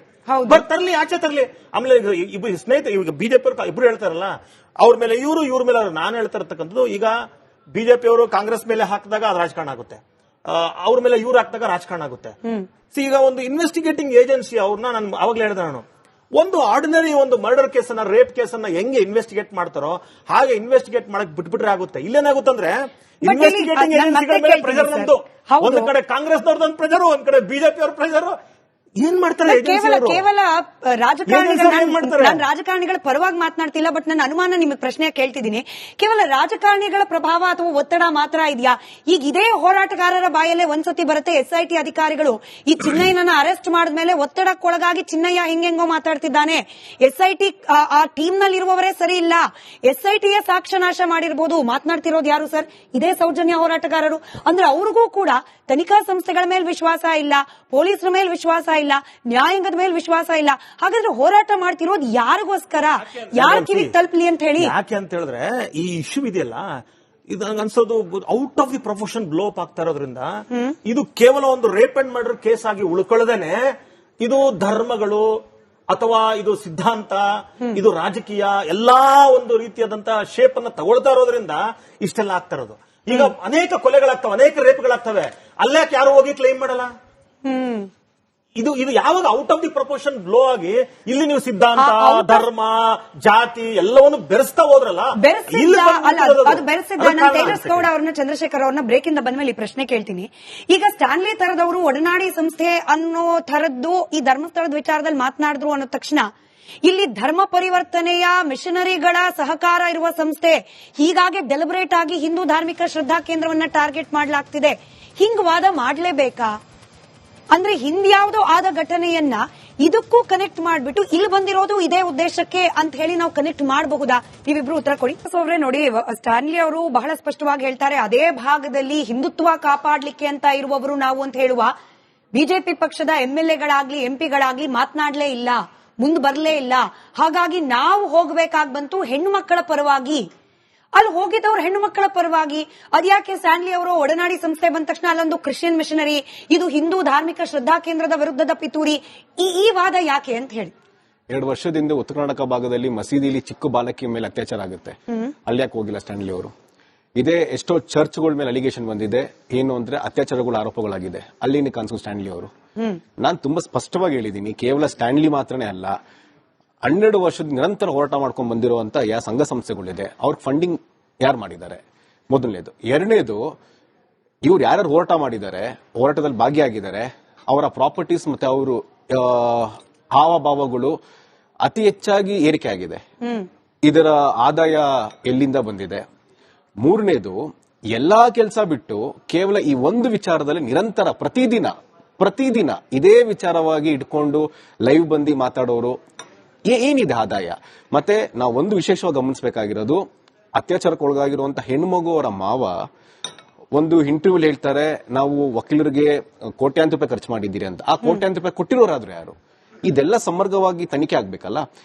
But ತರ್ಲಿ, ಆಚೆ ತರ್ಲಿ. ಆಮೇಲೆ ಇಬ್ಬರು ಸ್ನೇಹಿತರು, ಈಗ BJP ಇಬ್ರು ಹೇಳ್ತಾರಲ್ಲ, ಅವ್ರ ಮೇಲೆ ಇವ್ರ ಮೇಲೆ ನಾನು ಹೇಳ್ತಾ ಇರ್ತಕ್ಕಂಥದ್ದು, ಈಗ ಬಿಜೆಪಿ ಅವರು ಕಾಂಗ್ರೆಸ್ ಮೇಲೆ ಹಾಕಿದಾಗ ಅದು ರಾಜಕಾರಣ ಆಗುತ್ತೆ, ಅವ್ರ ಮೇಲೆ ಇವ್ರು ಹಾಕಿದಾಗ ರಾಜಕಾರಣ ಆಗುತ್ತೆ. ಈಗ ಒಂದು ಇನ್ವೆಸ್ಟಿಗೇಟಿಂಗ್ ಏಜೆನ್ಸಿ ಅವ್ರನ್ನ ನಾನು ಅವಾಗಲೇ ಹೇಳಿದೆ, ನಾನು ಒಂದು ಆರ್ಡಿನರಿ ಒಂದು ಮರ್ಡರ್ ಕೇಸನ್ನ, ರೇಪ್ ಕೇಸನ್ನ ಹೆಂಗೆ ಇನ್ವೆಸ್ಟಿಗೇಟ್ ಮಾಡ್ತಾರೋ ಹಾಗೆ ಇನ್ವೆಸ್ಟಿಗೇಟ್ ಮಾಡಕ್ ಬಿಟ್ಬಿಟ್ರೆ ಆಗುತ್ತೆ. ಇಲ್ಲೇನಾಗುತ್ತಂದ್ರೆ ಇನ್ವೆಸ್ಟಿಗೇಟಿಂಗ್ ಏಜೆನ್ಸಿಗಳ ಮೇಲೆ ಪ್ರೆಷರ್ ನಮ್ದು, ಒಂದು ಕಡೆ ಕಾಂಗ್ರೆಸ್ನವ್ರದ್ದು ಪ್ರೆಷರ್, ಒಂದ್ ಕಡೆ ಬಿಜೆಪಿ ಅವ್ರ ಪ್ರೆಷರ್. ಏನ್ ಮಾಡ್ತಾರೆ ಕೇವಲ ರಾಜಕಾರಣಿಗಳ ಪರವಾಗಿ ಮಾತನಾಡ್ತಿಲ್ಲ, ಬಟ್ ನನ್ನ ಅನುಮಾನ ನಿಮಗೆ ಪ್ರಶ್ನೆ ಕೇಳ್ತಿದ್ದೀನಿ. ಕೇವಲ ರಾಜಕಾರಣಿಗಳ ಪ್ರಭಾವ ಅಥವಾ ಒತ್ತಡ ಮಾತ್ರ ಇದೆಯಾ? ಈಗ ಇದೇ ಹೋರಾಟಗಾರರ ಬಾಯಲ್ಲೇ ಒಂದ್ಸತಿ ಬರುತ್ತೆ, SIT ಅಧಿಕಾರಿಗಳು ಈ ಚಿನ್ನಯ್ಯನನ್ನ ಅರೆಸ್ಟ್ ಮಾಡಿದ್ಮೇಲೆ ಒತ್ತಡಕ್ಕೊಳಗಾಗಿ ಚಿನ್ನಯ್ಯ ಹೆಂಗೆಂಗೋ ಮಾತಾಡ್ತಿದ್ದಾನೆ, SIT ಆ ಟೀಮ್ ನಲ್ಲಿರುವವರೇ ಸರಿ ಇಲ್ಲ, SITಯ ಸಾಕ್ಷ್ಯನಾಶ ಮಾಡಿರ್ಬೋದು. ಮಾತನಾಡ್ತಿರೋದು ಯಾರು ಸರ್? ಇದೇ ಸೌಜನ್ಯ ಹೋರಾಟಗಾರರು. ಅಂದ್ರೆ ಅವ್ರಿಗೂ ಕೂಡ ತನಿಖಾ ಸಂಸ್ಥೆಗಳ ಮೇಲೆ ವಿಶ್ವಾಸ ಇಲ್ಲ, ಪೊಲೀಸರ ಮೇಲೆ ವಿಶ್ವಾಸ ಇಲ್ಲ, ನ್ಯಾಯಾಂಗದ ಮೇಲೆ ವಿಶ್ವಾಸ ಇಲ್ಲ. ಹಾಗಾದ್ರೆ ಹೋರಾಟ ಮಾಡ್ತಿರೋದು ಯಾರಿಗೋಸ್ಕರ, ಯಾರ ಕಿವಿಗೆ ತಲುಪಲಿ ಅಂತ ಹೇಳಿ? ಯಾಕೆ ಅಂತ ಹೇಳಿದ್ರೆ, ಈ ಇಶ್ಯೂ ಇದೆಯಲ್ಲ, ಇದು ಅನ್ಸೋದು out of the profession blow up ಆಗ್ತಾ ಇರೋದ್ರಿಂದ, ಇದು ಕೇವಲ ಒಂದು ರೇಪ್ ಅಂಡ್ ಮರ್ಡರ್ ಕೇಸ್ ಆಗಿ ಉಳ್ಕೊಳ್ಳದೇನೆ ಇದು ಧರ್ಮಗಳು ಅಥವಾ ಇದು ಸಿದ್ಧಾಂತ, ಇದು ರಾಜಕೀಯ, ಎಲ್ಲಾ ಒಂದು ರೀತಿಯಾದಂತ ಶೇಪ್ ಅನ್ನ ತಗೊಳ್ತಾ ಇರೋದ್ರಿಂದ ಇಷ್ಟೆಲ್ಲ ಆಗ್ತಾ ಇರೋದು. ಈಗ ಅನೇಕ ಕೊಲೆಗಳಾಗ್ತವೆ, ಅನೇಕ ರೇಪ್ಗಳಾಗ್ತವೆ, ಅಲ್ಲಾಕೆ ಯಾರು ಹೋಗಿ ಕ್ಲೈಮ್ ಮಾಡಲ್ಲ? ಇದು ಯಾವಾಗ out of the proportion blow ಆಗಿ ಇಲ್ಲಿ ನೀವು ಸಿದ್ಧಾಂತ, ಧರ್ಮ, ಜಾತಿ ಎಲ್ಲವನ್ನು ಬೆರೆಸ್ತಾ ಹೋದ್ರಲ್ಲ, ಅದು ಬೆರೆಸಿದ್ದ. ನಾನು ತೇಜಸ್ ಗೌಡ ಅವ್ರನ್ನ, ಚಂದ್ರಶೇಖರ್ ಅವ್ರನ್ನ ಬ್ರೇಕ್ ಇಂದ ಬಂದ್ಮೇಲೆ ಈ ಪ್ರಶ್ನೆ ಕೇಳ್ತೀನಿ. ಈಗ ಸ್ಟ್ಯಾನ್ಲಿ ತರದವರು ಒಡನಾಡಿ ಸಂಸ್ಥೆ ಅನ್ನೋ ತರದ್ದು ಈ ಧರ್ಮಸ್ಥಳದ ವಿಚಾರದಲ್ಲಿ ಮಾತನಾಡಿದ್ರು ಅನ್ನೋ ತಕ್ಷಣ ಇಲ್ಲಿ ಧರ್ಮ ಪರಿವರ್ತನೆಯ ಮಿಷನರಿಗಳ ಸಹಕಾರ ಇರುವ ಸಂಸ್ಥೆ, ಹೀಗಾಗಿ ಡೆಲಿಬರೇಟ್ ಆಗಿ ಹಿಂದೂ ಧಾರ್ಮಿಕ ಶ್ರದ್ಧಾ ಕೇಂದ್ರವನ್ನ ಟಾರ್ಗೆಟ್ ಮಾಡಲಾಗ್ತಿದೆ, ಹಿಂಗ್ ವಾದ ಮಾಡಲೇಬೇಕಾ? ಅಂದ್ರೆ ಹಿಂದ್ಯಾವುದೋ ಆದ ಘಟನೆಯನ್ನ ಇದಕ್ಕೂ ಕನೆಕ್ಟ್ ಮಾಡ್ಬಿಟ್ಟು ಇಲ್ಲಿ ಬಂದಿರೋದು ಇದೇ ಉದ್ದೇಶಕ್ಕೆ ಅಂತ ಹೇಳಿ ನಾವು ಕನೆಕ್ಟ್ ಮಾಡಬಹುದಾ? ನೀವಿಬ್ರು ಉತ್ತರ ಕೊಡಿ. ಸೋವ್ರೆ ನೋಡಿ, ಸ್ಟ್ಯಾನ್ಲಿ ಅವರು ಬಹಳ ಸ್ಪಷ್ಟವಾಗಿ ಹೇಳ್ತಾರೆ, ಅದೇ ಭಾಗದಲ್ಲಿ ಹಿಂದುತ್ವ ಕಾಪಾಡ್ಲಿಕ್ಕೆ ಅಂತ ಇರುವವರು ನಾವು ಅಂತ ಹೇಳುವ ಬಿಜೆಪಿ ಪಕ್ಷದ MLAಗಳಾಗ್ಲಿ MP ಗಳಾಗ್ಲಿ ಮಾತನಾಡ್ಲೇ ಇಲ್ಲ, ಮುಂದೆ ಬರಲೇ ಇಲ್ಲ. ಹಾಗಾಗಿ ನಾವು ಹೋಗಬೇಕಾಗಿ ಬಂತು ಹೆಣ್ಣು ಮಕ್ಕಳ ಪರವಾಗಿ. ಅಲ್ಲಿ ಹೋಗಿದ್ದವ್ರು ಹೆಣ್ಣು ಮಕ್ಕಳ ಪರವಾಗಿ. ಅದ್ಯಾಕೆ ಸ್ಟ್ಯಾನ್ಲಿ ಅವರು ಒಡನಾಡಿ ಸಂಸ್ಥೆ ಬಂದ ತಕ್ಷಣ ಅಲ್ಲೊಂದು ಕ್ರಿಶ್ಚಿಯನ್ ಮಿಷನರಿ, ಇದು ಹಿಂದೂ ಧಾರ್ಮಿಕ ಶ್ರದ್ಧಾ ಕೇಂದ್ರದ ವಿರುದ್ಧದ ಪಿತೂರಿ, ಈ ವಾದ ಯಾಕೆ ಅಂತ ಹೇಳಿ? 2 ವರ್ಷದಿಂದ ಉತ್ತರ ಕರ್ನಾಟಕ ಭಾಗದಲ್ಲಿ ಮಸೀದಿಲಿ ಚಿಕ್ಕ ಬಾಲಕಿಯ ಮೇಲೆ ಅತ್ಯಾಚಾರ ಆಗುತ್ತೆ, ಅಲ್ಲಿ ಯಾಕೆ ಹೋಗಿಲ್ಲ ಸ್ಟ್ಯಾನ್ಲಿ ಅವರು? ಇದೇ ಎಷ್ಟೋ ಚರ್ಚ್ಗಳ ಮೇಲೆ ಅಲಿಗೇಷನ್ ಬಂದಿದೆ, ಏನು ಅಂದ್ರೆ ಅತ್ಯಾಚಾರಗಳ ಆರೋಪಗಳಾಗಿದೆ, ಅಲ್ಲಿ ಕಾಣಿಸು ಸ್ಟ್ಯಾನ್ಲಿ ಅವರು. ನಾನು ತುಂಬಾ ಸ್ಪಷ್ಟವಾಗಿ ಹೇಳಿದ್ದೀನಿ, ಕೇವಲ ಸ್ಟ್ಯಾನ್ಲಿ ಮಾತ್ರನೇ ಅಲ್ಲ, 12 ವರ್ಷದ ನಿರಂತರ ಹೋರಾಟ ಮಾಡ್ಕೊಂಡು ಬಂದಿರುವಂತ ಯಾವ ಸಂಘ ಸಂಸ್ಥೆಗಳಿದೆ, ಅವ್ರ ಫಂಡಿಂಗ್ ಯಾರು ಮಾಡಿದ್ದಾರೆ? ಮೊದಲನೇದು. ಎರಡನೇದು, ಇವ್ರು ಯಾರು ಹೋರಾಟ ಮಾಡಿದ್ದಾರೆ, ಹೋರಾಟದಲ್ಲಿ ಭಾಗಿಯಾಗಿದ್ದಾರೆ, ಅವರ ಪ್ರಾಪರ್ಟೀಸ್ ಮತ್ತೆ ಅವರು ಹಾವಭಾವಗಳು ಅತಿ ಹೆಚ್ಚಾಗಿ ಏರಿಕೆ ಆಗಿದೆ. ಇದರ ಆದಾಯ ಎಲ್ಲಿಂದ ಬಂದಿದೆ? ಮೂರನೇದು, ಎಲ್ಲಾ ಕೆಲಸ ಬಿಟ್ಟು ಕೇವಲ ಈ ಒಂದು ವಿಚಾರದಲ್ಲಿ ನಿರಂತರ ಪ್ರತಿದಿನ ಇದೇ ವಿಚಾರವಾಗಿ ಇಟ್ಕೊಂಡು ಲೈವ್ ಬಂದು ಮಾತಾಡೋರು ಏನಿದೆ ಆದಾಯ? ಮತ್ತೆ ನಾವು ಒಂದು ವಿಶೇಷವಾಗಿ ಗಮನಿಸಬೇಕಾಗಿರೋದು, ಅತ್ಯಾಚಾರಕ್ಕೊಳಗಾಗಿರುವಂತಹ ಹೆಣ್ಮಗು ಅವರ ಮಾವ ಒಂದು ಇಂಟರ್ವ್ಯೂ ಹೇಳ್ತಾರೆ, ನಾವು ವಕೀಲರಿಗೆ ಕೋಟ್ಯಾಂತರ ರೂಪಾಯಿ ಖರ್ಚು ಮಾಡಿದ್ದೀರಿ ಅಂತ. ಆ ಕೋಟ್ಯಾಂತರ ರೂಪಾಯಿ ಕೊಟ್ಟಿರೋರಾದ್ರು ಯಾರು? ಇದೆಲ್ಲ ಸಮಗ್ರವಾಗಿ ತನಿಖೆ ಆಗ್ಬೇಕಲ್ಲ.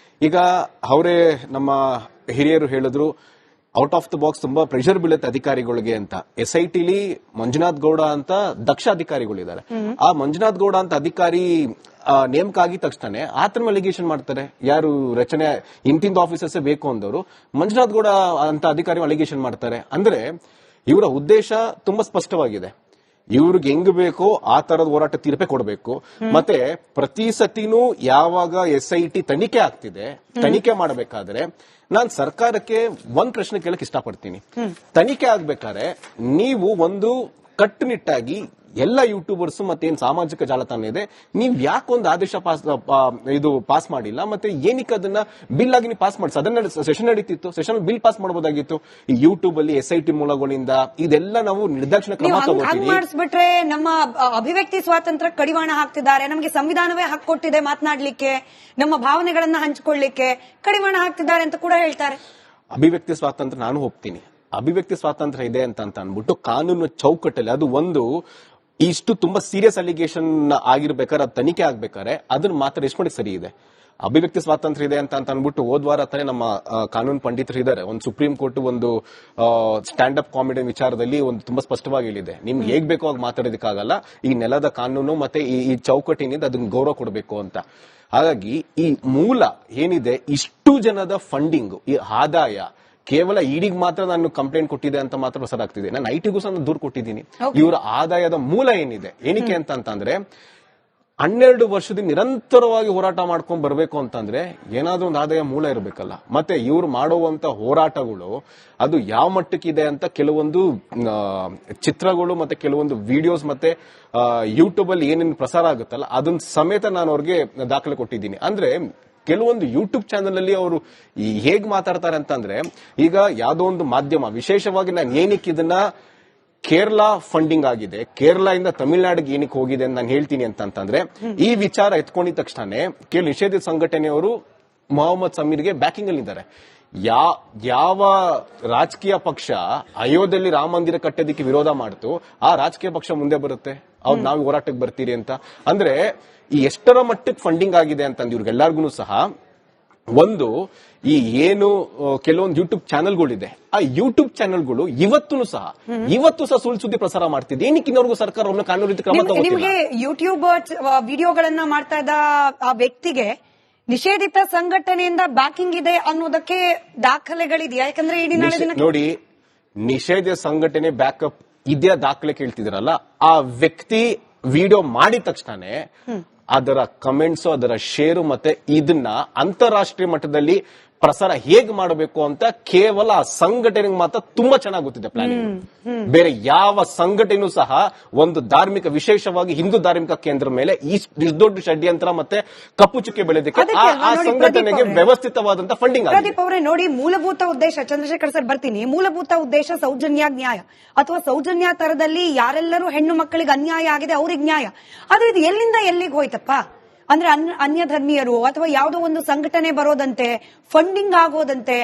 ಈಗ ಅವರೇ ನಮ್ಮ ಹಿರಿಯರು ಹೇಳಿದ್ರು, ಔಟ್ ಆಫ್ ದ ಬಾಕ್ಸ್ ತುಂಬಾ ಪ್ರೆಷರ್ ಬೀಳುತ್ತೆ ಅಧಿಕಾರಿಗಳಿಗೆ ಅಂತ. SITಲಿ ಮಂಜುನಾಥ್ ಗೌಡ ಅಂತ ದಕ್ಷ ಅಧಿಕಾರಿಗಳಿದ್ದಾರೆ. ಆ ಮಂಜುನಾಥ್ ಗೌಡ ಅಂತ ಅಧಿಕಾರಿ ನೇಮಕ ಆಗಿದ ತಕ್ಷಣ ಆತನ ಅಲಿಗೇಷನ್ ಮಾಡ್ತಾರೆ, ಯಾರು ರಚನೆ ಇಂತಿಂದ ಆಫೀಸರ್ಸ್ ಬೇಕು ಅಂದವರು ಮಂಜುನಾಥ್ ಗೌಡ ಅಂತ ಅಧಿಕಾರಿ ಅಲಿಗೇಷನ್ ಮಾಡ್ತಾರೆ. ಅಂದ್ರೆ ಇವರ ಉದ್ದೇಶ ತುಂಬಾ ಸ್ಪಷ್ಟವಾಗಿದೆ. ಇವ್ರಿಗೆ ಹೆಂಗ್ ಬೇಕೋ ಆ ತರದ ಹೋರಾಟ ತೀರ್ಪೆ ಕೊಡಬೇಕು. ಮತ್ತೆ ಪ್ರತಿ ಸತಿನೂ ಯಾವಾಗ SIT ತನಿಖೆ ಆಗ್ತಿದೆ, ತನಿಖೆ ಮಾಡಬೇಕಾದ್ರೆ ನಾನ್ ಸರ್ಕಾರಕ್ಕೆ ಒಂದ್ ಪ್ರಶ್ನೆ ಕೇಳಕ್ ಇಷ್ಟಪಡ್ತೀನಿ. ತನಿಖೆ ಆಗ್ಬೇಕಾದ್ರೆ ನೀವು ಒಂದು ಕಟ್ಟುನಿಟ್ಟಾಗಿ ಎಲ್ಲ ಯೂಟ್ಯೂಬರ್ಸ್ ಮತ್ತೆ ಏನ್ ಸಾಮಾಜಿಕ ಜಾಲತಾಣ ಇದೆ, ನೀವ್ ಯಾಕೊಂದು ಆದೇಶ ಪಾಸ್ ಮಾಡಿಲ್ಲ? ಮತ್ತೆ ಏನಕ್ಕೆ ಅದನ್ನ ಬಿಲ್ ಆಗಿ ನೀವು ಪಾಸ್ ಮಾಡಿ? ಅದನ್ನ ಸೆಷನ್ ನಡೀತಿತ್ತು, ಸೆಷನ್ ಬಿಲ್ ಪಾಸ್ ಮಾಡಬಹುದಾಗಿತ್ತು. ಈ ಯೂಟ್ಯೂಬ್ ಅಲ್ಲಿ SIT ಮೂಲಗಳಿಂದ ಇದೆಲ್ಲ ನಾವು ನಿರ್ದಾಕ್ಷಿಣ್ಯ ಕ್ರಮ ತಗೋತೀವಿ. ಮಾಡಿಸ್ಬಿಟ್ರೆ ನಮ್ಮ ಅಭಿವ್ಯಕ್ತಿ ಸ್ವಾತಂತ್ರ್ಯ ಕಡಿವಾಣ ಹಾಕ್ತಿದ್ದಾರೆ, ನಮಗೆ ಸಂವಿಧಾನವೇ ಹಾಕೊಟ್ಟಿದೆ ಮಾತನಾಡ್ಲಿಕ್ಕೆ, ನಮ್ಮ ಭಾವನೆಗಳನ್ನ ಹಂಚಿಕೊಳ್ಳಿಕ್ಕೆ ಕಡಿವಾಣ ಹಾಕ್ತಿದ್ದಾರೆ ಅಂತ ಕೂಡ ಹೇಳ್ತಾರೆ. ಅಭಿವ್ಯಕ್ತಿ ಸ್ವಾತಂತ್ರ್ಯ ನಾನು ಒಪ್ತೀನಿ, ಅಭಿವ್ಯಕ್ತಿ ಸ್ವಾತಂತ್ರ್ಯ ಇದೆ ಅಂತ ಅನ್ಬಿಟ್ಟು ಕಾನೂನು ಚೌಕಟ್ಟಲ್ಲಿ ಅದು ಒಂದು ಇಷ್ಟು ತುಂಬಾ ಸೀರಿಯಸ್ ಅಲಿಗೇಷನ್ ಆಗಿರ್ಬೇಕಾದ್ರೆ, ಅದು ತನಿಖೆ ಆಗ್ಬೇಕಾದ್ರೆ ಅದನ್ನ ಮಾತ್ರ ಎಷ್ಟು ಸರಿ ಇದೆ. ಅಭಿವ್ಯಕ್ತಿ ಸ್ವಾತಂತ್ರ್ಯ ಇದೆ ಅಂತ ಅನ್ಬಿಟ್ಟು ಹೋದ್ವಾರ ತಾನೇ ನಮ್ಮ ಕಾನೂನು ಪಂಡಿತರು ಇದ್ದಾರೆ, ಒಂದು ಸುಪ್ರೀಂ ಕೋರ್ಟ್ ಒಂದು ಸ್ಟ್ಯಾಂಡ್ ಅಪ್ ಕಾಮಿಡಿ ವಿಚಾರದಲ್ಲಿ ಒಂದು ತುಂಬಾ ಸ್ಪಷ್ಟವಾಗಿ ಹೇಳಿದೆ, ನಿಮ್ಗೆ ಹೇಗ್ ಬೇಕೋ ಆಗ ಮಾತಾಡೋದಕ್ಕಾಗಲ್ಲ, ಈ ನೆಲದ ಕಾನೂನು ಮತ್ತೆ ಈ ಚೌಕಟ್ಟಿನಿಂದ ಅದನ್ನ ಗೌರವ ಕೊಡಬೇಕು ಅಂತ. ಹಾಗಾಗಿ ಈ ಮೂಲ ಏನಿದೆ, ಇಷ್ಟು ಜನದ ಫಂಡಿಂಗ್, ಈ ಆದಾಯ ಕೇವಲ ಇಡಿಗೆ ಮಾತ್ರ ನಾನು ಕಂಪ್ಲೇಂಟ್ ಕೊಟ್ಟಿದೆ ಅಂತ ಮಾತ್ರ ಪ್ರಸಾರ ಆಗ್ತಿದೆ. ನಾನು ITಗೂ ಸಹ ದೂರು ಕೊಟ್ಟಿದ್ದೀನಿ. ಇವರ ಆದಾಯದ ಮೂಲ ಏನಿದೆ, ಏನಕ್ಕೆ ಅಂತಂದ್ರೆ 12 ವರ್ಷದಿಂದ ನಿರಂತರವಾಗಿ ಹೋರಾಟ ಮಾಡ್ಕೊಂಡ್ ಬರ್ಬೇಕು ಅಂತಂದ್ರೆ ಏನಾದ್ರೂ ಒಂದು ಆದಾಯ ಮೂಲ ಇರಬೇಕಲ್ಲ. ಮತ್ತೆ ಇವ್ರು ಮಾಡುವಂತ ಹೋರಾಟಗಳು ಅದು ಯಾವ ಮಟ್ಟಕ್ಕಿದೆ ಅಂತ ಕೆಲವೊಂದು ಚಿತ್ರಗಳು ಮತ್ತೆ ಕೆಲವೊಂದು ವಿಡಿಯೋಸ್ ಮತ್ತೆ ಯೂಟ್ಯೂಬ್ ಅಲ್ಲಿ ಏನೇನು ಪ್ರಸಾರ ಆಗುತ್ತಲ್ಲ ಅದನ್ನ ಸಮೇತ ನಾನು ಅವ್ರಿಗೆ ದಾಖಲೆ ಕೊಟ್ಟಿದ್ದೀನಿ. ಅಂದ್ರೆ ಕೆಲವೊಂದು ಯೂಟ್ಯೂಬ್ ಚಾನೆಲ್ ಅಲ್ಲಿ ಅವರು ಹೇಗ್ ಮಾತಾಡ್ತಾರೆ ಅಂತಂದ್ರೆ, ಈಗ ಯಾವ್ದೋ ಒಂದು ಮಾಧ್ಯಮ ವಿಶೇಷವಾಗಿ ನಾನು ಏನಕ್ಕೆ ಇದನ್ನ ಕೇರಳ ಫಂಡಿಂಗ್ ಆಗಿದೆ, ಕೇರಳ ಇಂದ ತಮಿಳುನಾಡಿಗೆ ಏನಕ್ಕೆ ಹೋಗಿದೆ ಅಂತ ನಾನು ಹೇಳ್ತೀನಿ ಅಂತಂದ್ರೆ, ಈ ವಿಚಾರ ಎತ್ಕೊಂಡಿದ ತಕ್ಷಣ ಕೆಲವು ನಿಷೇಧಿತ ಸಂಘಟನೆಯವರು ಮೊಹಮ್ಮದ್ ಸಮೀರ್ಗೆ ಬ್ಯಾಕಿಂಗ್ ಅಲ್ಲಿ ಇದ್ದಾರೆ. ಯಾವ ರಾಜಕೀಯ ಪಕ್ಷ ಅಯೋಧ್ಯೆಯಲ್ಲಿ ರಾಮ ಮಂದಿರ ಕಟ್ಟೋದಕ್ಕೆ ವಿರೋಧ ಮಾಡ್ತು, ಆ ರಾಜಕೀಯ ಪಕ್ಷ ಮುಂದೆ ಬರುತ್ತೆ, ಅವ್ರು ನಾವು ಹೋರಾಟಕ್ಕೆ ಬರ್ತೀರಿ ಅಂತ. ಅಂದ್ರೆ ಈ ಎಷ್ಟರ ಮಟ್ಟಕ್ಕೆ ಫಂಡಿಂಗ್ ಆಗಿದೆ ಅಂತಂದು ಇವ್ರಿಗೆಲ್ಲರಿಗೂ ಸಹ ಒಂದು ಈ ಏನು ಕೆಲವೊಂದು ಯೂಟ್ಯೂಬ್ ಚಾನೆಲ್ಗಳಿದೆ, ಆ ಯೂಟ್ಯೂಬ್ ಚಾನೆಲ್ಗಳು ಇವತ್ತು ಸಹ ಸುಳ್ಳು ಸುದ್ದಿ ಪ್ರಸಾರ ಮಾಡ್ತಿದೆ. ಏನಕ್ಕೆ ಇನ್ನವರೆಗೂ ಸರ್ಕಾರ ಕಾನೂನು ರೀತಿ ಕ್ರಮ ತಗೋತಿಲ್ಲ? ನಿಮಗೆ ಯೂಟ್ಯೂಬ್ ವಿಡಿಯೋಗಳನ್ನ ಮಾಡ್ತಾ ಇದ್ದ ಆ ವ್ಯಕ್ತಿಗೆ ನಿಷೇಧಿತ ಸಂಘಟನೆಯಿಂದ ಬ್ಯಾಕಿಂಗ್ ಇದೆ ಅನ್ನೋದಕ್ಕೆ ದಾಖಲೆಗಳಿದೆಯಾ? ಯಾಕಂದ್ರೆ ಇಡೀ ನಾಳೆ ದಿನ ನೋಡಿ, ನಿಷೇಧ ಸಂಘಟನೆ ಬ್ಯಾಕಪ್ ಇದೆಯಾ ದಾಖಲೆ ಕೇಳ್ತಿದ್ರಲ್ಲ, ಆ ವ್ಯಕ್ತಿ ವಿಡಿಯೋ ಮಾಡಿದ ತಕ್ಷಣ ಅದರ ಕಮೆಂಟ್ಸ್, ಅದರ ಶೇರು ಮತ್ತೆ ಇದನ್ನ ಅಂತಾರಾಷ್ಟ್ರೀಯ ಮಟ್ಟದಲ್ಲಿ ಪ್ರಸಾರ ಹೇಗ್ ಮಾಡಬೇಕು ಅಂತ ಕೇವಲ ಆ ಸಂಘಟನೆಗೆ ಮಾತ್ರ ತುಂಬಾ ಚೆನ್ನಾಗಿ ಗೊತ್ತಿದೆ ಪ್ಲಾನಿಂಗ್. ಬೇರೆ ಯಾವ ಸಂಘಟನೆಯೂ ಸಹ ಒಂದು ಧಾರ್ಮಿಕ, ವಿಶೇಷವಾಗಿ ಹಿಂದೂ ಧಾರ್ಮಿಕ ಕೇಂದ್ರ ಮೇಲೆ ಇಷ್ಟು ದೊಡ್ಡ ಷಡ್ಯಂತ್ರ ಮತ್ತೆ ಕಪ್ಪು ಚುಕ್ಕೆ ಬೆಳೆದಕ್ಕೆ ಆ ಸಂಘಟನೆಗೆ ವ್ಯವಸ್ಥಿತವಾದಂತಹ ಫಂಡಿಂಗ್. ಪ್ರದೀಪ್ ಅವರೇ ನೋಡಿ, ಮೂಲಭೂತ ಉದ್ದೇಶ, ಚಂದ್ರಶೇಖರ್ ಸರ್ ಬರ್ತೀನಿ, ಮೂಲಭೂತ ಉದ್ದೇಶ ಸೌಜನ್ಯ ನ್ಯಾಯ ಅಥವಾ ಸೌಜನ್ಯ ತರದಲ್ಲಿ ಯಾರೆಲ್ಲರೂ ಹೆಣ್ಣು ಮಕ್ಕಳಿಗೆ ಅನ್ಯಾಯ ಆಗಿದೆ ಅವ್ರಿಗೆ ನ್ಯಾಯ. ಆದ್ರೆ ಇದು ಎಲ್ಲಿಂದ ಎಲ್ಲಿಗೆ ಹೋಯ್ತಪ್ಪ? ಅಂದ್ರೆ ಅನ್ಯ ಧರ್ಮೀಯರು ಅಥವಾ ಯಾವುದೋ ಒಂದು ಸಂಘಟನೆ ಬರೋದಂತೆ, ಫಂಡಿಂಗ್ ಆಗೋದಂತೆ,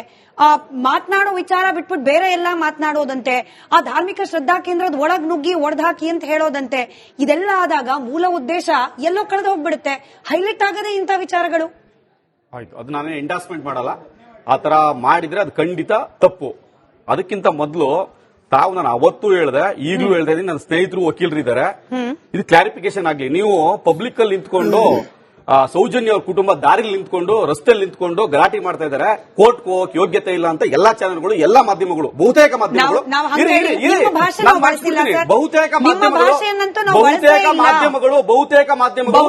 ಆ ಮಾತನಾಡೋ ವಿಚಾರ ಬಿಟ್ಬಿಟ್ಟು ಬೇರೆ ಎಲ್ಲ ಮಾತನಾಡೋದಂತೆ, ಆ ಧಾರ್ಮಿಕ ಶ್ರದ್ಧಾ ಕೇಂದ್ರದ ಒಳಗ್ ನುಗ್ಗಿ ಒಡೆದಾಕಿ ಅಂತ ಹೇಳೋದಂತೆ, ಇದೆಲ್ಲ ಆದಾಗ ಮೂಲ ಉದ್ದೇಶ ಎಲ್ಲೋ ಕಳೆದು ಹೋಗ್ಬಿಡುತ್ತೆ. ಹೈಲೈಟ್ ಆಗದೆ ಇಂಥ ವಿಚಾರಗಳು. ಆಯ್ತು, ಅದು ನಾನೇ ಎಂಡಾಸ್ಮೆಂಟ್ ಮಾಡಲ್ಲ. ಆತರ ಮಾಡಿದ್ರೆ ಅದು ಖಂಡಿತ ತಪ್ಪು. ಅದಕ್ಕಿಂತ ಮೊದಲು ನಾನು ಅವತ್ತು ಹೇಳ್ದೆ, ಈಗಲೂ ಹೇಳ್ತಾ ಇದ್ದೀನಿ, ನನ್ನ ಸ್ನೇಹಿತರು ವಕೀಲರಿದ್ದಾರೆ, ಇದು ಕ್ಲಾರಿಫಿಕೇಶನ್ ಆಗ್ಲಿ. ನೀವು ಪಬ್ಲಿಕ್ ಅಲ್ಲಿ ನಿಂತ್ಕೊಂಡು ಸೌಜನ್ಯ ಅವ್ರ ಕುಟುಂಬ ದಾರಿಲಿ ನಿಂತ್ಕೊಂಡು ರಸ್ತೆಯಲ್ಲಿ ನಿಂತ್ಕೊಂಡು ಗಲಾಟೆ ಮಾಡ್ತಾ ಇದ್ದಾರೆ. ಕೋರ್ಟ್ಗೆ ಹೋಗಕ್ ಯೋಗ್ಯತೆ ಇಲ್ಲ ಅಂತ ಎಲ್ಲಾ ಚಾನೆಲ್ಗಳು, ಎಲ್ಲಾ ಮಾಧ್ಯಮಗಳು, ಬಹುತೇಕ ಮಾಧ್ಯಮಗಳು ಬಹುತೇಕ ಮಾಧ್ಯಮಗಳು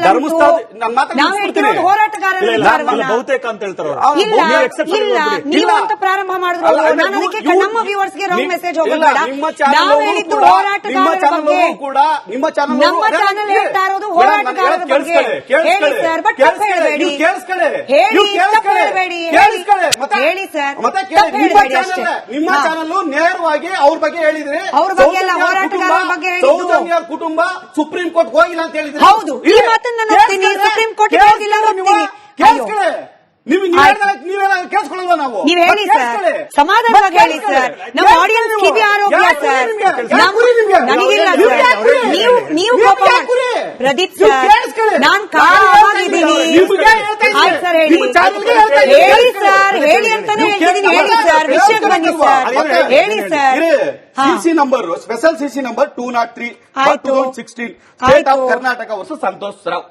ಧರ್ಮಸ್ಥಳ ಬಹುತೇಕ ಅಂತ ಹೇಳ್ತಾರೆ. ಪ್ರಾರಂಭ ಮಾಡಿದ್ರು ನಮ್ಮ ವ್ಯೂವರ್ಸ್ಗೆ ರಾಂಗ್ ಮೆಸೇಜ್ ಹೋಗಬೇಡ. ನಿಮ್ಮ ಚಾನಲ್ ಹೇಳ್ತಾ ಇರೋದು ಹೋರಾಟಗಾರರ ಬಗ್ಗೆ ಹೇಳಿ ಸರ್, ಬಟ್ ತಪ್ಪು ಹೇಳಬೇಡಿ, ಹೇಳಿ ಸರ್, ನಿಮ್ಮ ಚಾನಲ್ ನೇರವಾಗಿ ಅವ್ರ ಬಗ್ಗೆ ಹೇಳಿದ್ರೆ ಅವ್ರ ಬಗ್ಗೆ ಎಲ್ಲ ಹೋರಾಟಗಾರರ ಬಗ್ಗೆ ಸೌಜನ್ಯ ಕುಟುಂಬ ಸುಪ್ರೀಂ ಕೋರ್ಟ್ ಹೋಗಿಲ್ಲ ಅಂತ ಹೇಳಿದ್ರೆ ಹೌದು. ಈ ಮಾತನ್ನ ನೋಡ್ತೀನಿ, ಸುಪ್ರೀಂ ಕೋರ್ಟ್ ಹೋಗಿಲ್ಲ ನೀವೇನ ಕೇಳಿಸ್ಕೊಳ್ಳಲ್ವಾ? ನಾವು ನೀವ್ ಹೇಳಿ ಸರ್, ಸಮಾಧಾನವಾಗಿ ಹೇಳಿ ಸರ್. ನಮ್ಮ ಆಡಿಯನ್ಸ್ ಕಿವಿ ಆರೋಗ್ಯ ಸರ್, ನನಗಿಲ್ಲ ಸರ್. ನೀವು ಪ್ರದೀಪ್ ಸರ್, ನಾನ್ ಕಾವಾಗಿದ್ದೀನಿ. ಆಯ್ತು ಸರ್, ಹೇಳಿ ಸರ್, ಹೇಳಿ ಅಂತಾನೆ ಹೇಳ್ತಿದ್ದೀನಿ. ಹೇಳಿ ಸರ್, ವಿಷಯಕ್ಕೆ ಬನ್ನಿ ಸರ್, ಹೇಳಿ sir. CC number, special CC number 203 2016 state of Karnataka versus Santosh Rao.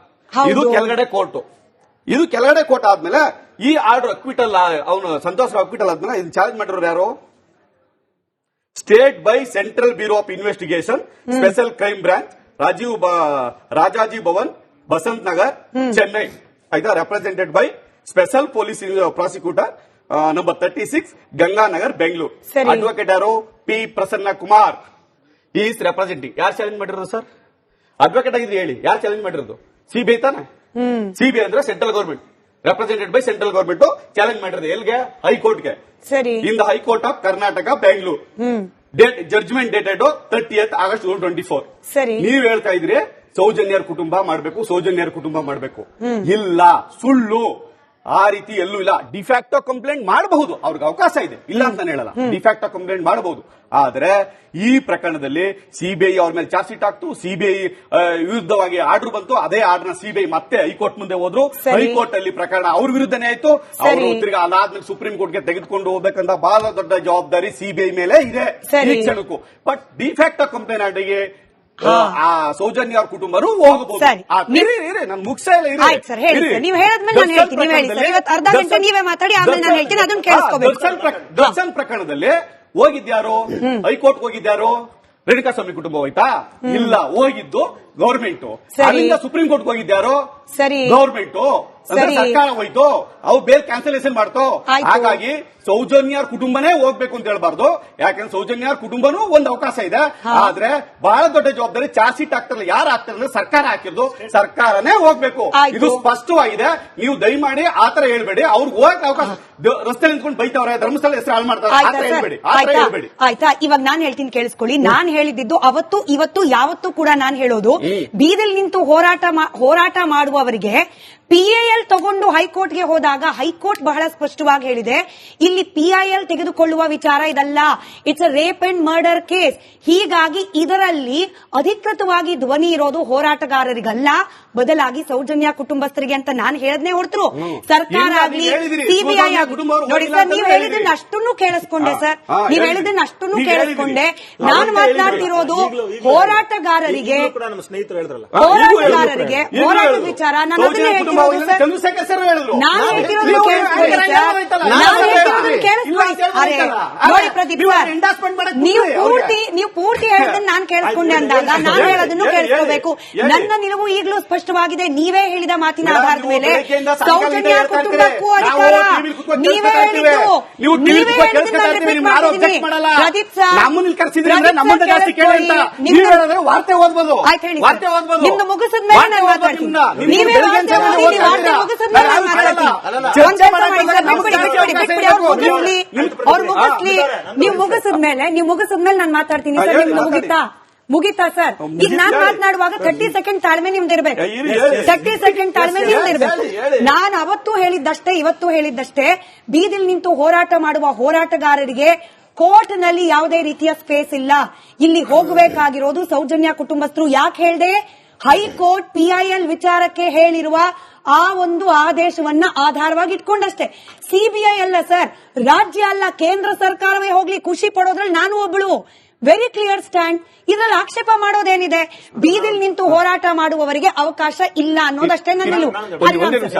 ಇದು ಕೆಳಗಡೆ ಕೋರ್ಟ್ ಆದ್ಮೇಲೆ ಈ ಆರ್ಡರ್ ಅಕ್ವಿಟಲ್, ಅವನು ಸಂತೋಷ್ ರಾವ್ ಅಕ್ವಿಟಲ್ ಆದ್ಮೇಲೆ ಇದನ್ನ ಚಾಲೆಂಜ್ ಮಾಡಿರೋರು ಯಾರು? State by central bureau of investigation, special crime branch, Rajaji Bhavan, Basant Nagar, Chennai. ಆಯ್ತಾ? Represented by special police prosecutor number 36 Ganganagar, Bengaluru. Advocate ಯಾರು? P Prasanna Kumar is representing. ಯಾರು ಚಾಲೆಂಜ್ ಮಾಡಿರೋದು ಸರ್? ಅಡ್ವೊಕೇಟ್ ಆಗಿದ್ರೆ ಹೇಳಿ, ಯಾರು ಚಾಲೆಂಜ್ ಮಾಡಿರೋದು? ಸಿಬಿಐ ತಾನೆ? ಸಿಬಿಐ ಅಂದ್ರೆ central government, represented by central government challenge ಮಾಡಿರೋದು ಎಲ್ಲಿಗೆ? ಹೈಕೋರ್ಟ್ಗೆ. In the high court of Karnataka, Bengaluru. Judgement dated 30th August 2024. ನೀವ್ ಹೇಳ್ತಾ ಇದ್ರಿ ಸೌಜನ್ಯರ ಕುಟುಂಬ ಮಾಡಬೇಕು. ಇಲ್ಲ, ಸುಳ್ಳು. ಆ ರೀತಿ ಎಲ್ಲೂ ಇಲ್ಲ. ಡಿಫ್ಯಾಕ್ಟೋ ಕಂಪ್ಲೇಂಟ್ ಮಾಡಬಹುದು, ಅವ್ರಿಗೆ ಅವಕಾಶ ಇದೆ, ಇಲ್ಲ ಅಂತ ಹೇಳಲ್ಲ. ಡಿಫ್ಯಾಕ್ಟೋ ಕಂಪ್ಲೇಂಟ್ ಮಾಡಬಹುದು. ಆದ್ರೆ ಈ ಪ್ರಕರಣದಲ್ಲಿ ಸಿಬಿಐ ಅವ್ರ ಮೇಲೆ ಚಾರ್ಜ್ ಶೀಟ್ ಹಾಕ್ತು, ಸಿಬಿಐ ವಿರುದ್ಧವಾಗಿ ಆರ್ಡರ್ ಬಂತು. ಅದೇ ಆರ್ಡರ್ ಮತ್ತೆ ಹೈಕೋರ್ಟ್ ಮುಂದೆ ಹೋದ್ರು. ಹೈಕೋರ್ಟ್ ಅಲ್ಲಿ ಪ್ರಕರಣ ಅವ್ರ ವಿರುದ್ಧನೇ ಆಯ್ತು. ಅವರು ತಿರ್ಗಿ ಅದಾದ್ಮೇಲೆ ಸುಪ್ರೀಂ ಕೋರ್ಟ್ಗೆ ತೆಗೆದುಕೊಂಡು ಹೋಗ್ಬೇಕಂತ ಬಹಳ ದೊಡ್ಡ ಜವಾಬ್ದಾರಿ ಸಿಬಿಐ ಮೇಲೆ ಇದೆ ಈ ಕ್ಷಣಕ್ಕೂ. ಬಟ್ ಡಿಫ್ಯಾಕ್ಟೋ ಕಂಪ್ಲೇಂಟ್ ಆರ್ಡರ್ಗೆ ಸೌಜನ್ಯ ಅವ್ರ ಕುಟುಂಬರು ಹೋಗಬಹುದು. ನಾನು ಮುಗಿಸ್ತಾ ಇಲ್ಲ. ನೀವು ಹೇಳಿದ್ಮೇಲೆ ನಾನು ಹೇಳ್ತೀನಿ. ಇವತ್ತು ಅರ್ಧ ಗಂಟೆ ನೀವೇ ಮಾತಾಡಿ, ಆಮೇಲೆ ನಾನು ಹೇಳ್ತೀನಿ, ಅದನ್ನ ಕೇಳಿಸ್ಕೋಬೇಕು. ದರ್ಶನ್ ಪ್ರಕರಣದಲ್ಲಿ ಹೋಗಿದ್ಯಾರು? ಹೈಕೋರ್ಟ್ ಹೋಗಿದ್ಯಾರು? ರೇಣುಕಾಸ್ವಾಮಿ ಕುಟುಂಬ ಹೋಯ್ತಾ? ಇಲ್ಲ, ಹೋಗಿದ್ದು ಗವರ್ಮೆಂಟ್. ಅಲ್ಲಿಂದ ಸುಪ್ರೀಂ ಕೋರ್ಟ್ ಹೋಗಿದ್ಯಾರು? ಗವರ್ಮೆಂಟ್. ಸರ್ಕಾರ ಹೋಯ್ತು, ಅವು ಬೇಲ್ ಕ್ಯಾನ್ಸಲೇಷನ್ ಮಾಡ್ತು. ಹಾಗಾಗಿ ಸೌಜನ್ಯ ಕುಟುಂಬನೇ ಹೋಗ್ಬೇಕು ಅಂತ ಹೇಳ್ಬಾರ್ದು. ಯಾಕಂದ್ರೆ ಸೌಜನ್ಯ ಕುಟುಂಬನೂ ಒಂದು ಅವಕಾಶ ಇದೆ. ಆದ್ರೆ ಬಹಳ ದೊಡ್ಡ ಜವಾಬ್ದಾರಿ ಚಾರ್ಜ್ ಶೀಟ್ ಆಗ್ತಾರಲ್ಲ, ಯಾರು ಆಗ್ತಾರಲ್ಲ, ಸರ್ಕಾರ ಹಾಕಿರೋದು, ಸರ್ಕಾರನೇ ಹೋಗ್ಬೇಕು. ಇದು ಸ್ಪಷ್ಟವಾಗಿದೆ. ನೀವು ದಯಮಾಡಿ ಆತರ ಹೇಳ್ಬೇಡಿ. ಅವ್ರಿಗೆ ಹೋಗಕ್ ಅವಕಾಶ, ರಸ್ತೆ ನಿಂತ್ಕೊಂಡು ಬೈತವ್ರೆ, ಧರ್ಮಸ್ಥಳ ಹೆಸರು ಹಾಳು ಮಾಡ್ತಾರೆ, ಹೇಳ್ಬೇಡಿ. ಆಯ್ತಾ? ಇವಾಗ ನಾನ್ ಹೇಳ್ತೀನಿ, ಕೇಳಿಸ್ಕೊಳ್ಳಿ. ನಾನ್ ಹೇಳಿದ್ದು ಅವತ್ತು, ಇವತ್ತು, ಯಾವತ್ತೂ ಕೂಡ ನಾನ್ ಹೇಳೋದು, ಬೀದಿಲ್ ನಿಂತು ಹೋರಾಟ ಮಾಡುವವರಿಗೆ ಪಿಐಎಲ್ ತಗೊಂಡು ಹೈಕೋರ್ಟ್ಗೆ ಹೋದಾಗ ಹೈಕೋರ್ಟ್ ಬಹಳ ಸ್ಪಷ್ಟವಾಗಿ ಹೇಳಿದೆ, ಇಲ್ಲಿ ಪಿಐಎಲ್ ತೆಗೆದುಕೊಳ್ಳುವ ವಿಚಾರ ಇದಲ್ಲ, it's a rape and murder case. ಹೀಗಾಗಿ ಇದರಲ್ಲಿ ಅಧಿಕೃತವಾಗಿ ಧ್ವನಿ ಇರೋದು ಹೋರಾಟಗಾರರಿಗಲ್ಲ, ಬದಲಾಗಿ ಸೌಜನ್ಯ ಕುಟುಂಬಸ್ಥರಿಗೆ ಅಂತ ನಾನು ಹೇಳದ್ನೇ ಹೊರತು ಸರ್ಕಾರ ಆಗ್ಲಿ, ಸಿಬಿಐ ಆಗ್ಲಿ. ನೋಡಿ ಸರ್, ನೀವು ಹೇಳಿದ್ದನ್ನ ಅಷ್ಟನ್ನು ಕೇಳಿಸ್ಕೊಂಡೆ ಸರ್, ನೀವು ಹೇಳಿದ್ದನ್ನ ಅಷ್ಟನ್ನು ಕೇಳಿಸ್ಕೊಂಡೆ. ನಾನು ಮಾತನಾಡ್ತಿರೋದು ಹೋರಾಟಗಾರರಿಗೆ, ಹೋರಾಟದ ವಿಚಾರ. ನಾನು ಅದನ್ನೇ ಹೇಳ್ತಿರೋದು ಸರ್. ನಾನು ಹೇಳ್ತಿರೋದು ಕೇಳಿಸ್ಕೊಳ್ಳಿ. ನೋಡಿ ಪ್ರದೀಪ್ ಸರ್, ನೀವು ಪೂರ್ತಿ ಹೇಳಿದ್ದನ್ನು ನಾನು ಕೇಳಿಸ್ಕೊಂಡೆ ಅಂದಾಗ ನಾನು ಹೇಳೋದನ್ನು ಕೇಳಿಸ್ಕೋಬೇಕು. ನನ್ನ ನಿಲುವು ಈಗಲೂ ಸ್ಪಷ್ಟವಾಗಿದೆ. ನೀವೇ ಹೇಳಿದ ಮಾತಿನ ಆಧಾರದ ಮೇಲೆ ಸೌಜನ್ಯ ಕುಟುಂಬಕ್ಕೂ ಅಧಿಕಾರ, ನೀವೇ ಹೇಳಿದ್ದು, ಪ್ರದೀಪ್ ಸರ್, ನಿಮ್ದು ಮುಗಿಸಿದ ಮೇಲೆ ನಾನು ಮಾತಾಡ್ತೀನಿ. ನೀವೇ ವಾರ್ತೆ ಮುಗಿಸಿದ್ಮೇಲೆ ನಾನು ಮಾತಾಡ್ತೀನಿ. ಅವ್ರು ಮುಗಿಸ್ಲಿ, ನೀವು ಮುಗಿಸಿದ್ಮೇಲೆ ನಾನು ಮಾತಾಡ್ತೀನಿ ಸರ್. ನಿಮ್ದು ಮುಗಿತಾ ಸರ್? ಈಗ ನಾನ್ ಮಾತನಾಡುವಾಗ 30 ಸೆಕೆಂಡ್ ತಾಳ್ಮೆ ನಿಮ್ದಿರ್ಬೇಕು. 30 ಸೆಕೆಂಡ್ ತಾಳ್ಮೆ ನಿಮ್ದಿರ್ಬೇಕು. ನಾನು ಅವತ್ತು ಹೇಳಿದ್ದಷ್ಟೇ, ಇವತ್ತು ಹೇಳಿದ್ದಷ್ಟೇ. ಬೀದಿಲ್ ನಿಂತು ಹೋರಾಟ ಮಾಡುವ ಹೋರಾಟಗಾರರಿಗೆ ಕೋರ್ಟ್ನಲ್ಲಿ ಯಾವುದೇ ರೀತಿಯ ಸ್ಪೇಸ್ ಇಲ್ಲ. ಇಲ್ಲಿ ಹೋಗಬೇಕಾಗಿರೋದು ಸೌಜನ್ಯ ಕುಟುಂಬಸ್ಥರು. ಯಾಕೆ ಹೇಳ್ದೆ? ಹೈಕೋರ್ಟ್ ಪಿಐಎಲ್ ವಿಚಾರಕ್ಕೆ ಹೇಳಿರುವ ಆ ಒಂದು ಆದೇಶವನ್ನ ಆಧಾರವಾಗಿ ಇಟ್ಕೊಂಡಷ್ಟೇ. ಸಿಬಿಐ ಅಲ್ಲ ಸರ್, ರಾಜ್ಯ ಅಲ್ಲ, ಕೇಂದ್ರ ಸರ್ಕಾರವೇ ಹೋಗ್ಲಿ, ಖುಷಿ ಪಡೋದ್ರಲ್ಲಿ ನಾನು ಒಬ್ಬಳು. Very clear stand. ಇದ್ರಲ್ಲಿ ಆಕ್ಷೇಪ ಮಾಡೋದೇನಿದೆ? ಬೀದಿಲ್ ನಿಂತು ಹೋರಾಟ ಮಾಡುವವರಿಗೆ ಅವಕಾಶ ಇಲ್ಲ ಅನ್ನೋದಷ್ಟೇ ನನ್ನ ನಿಲುವು. ಒಂದೇ ನಿಮಿಷ.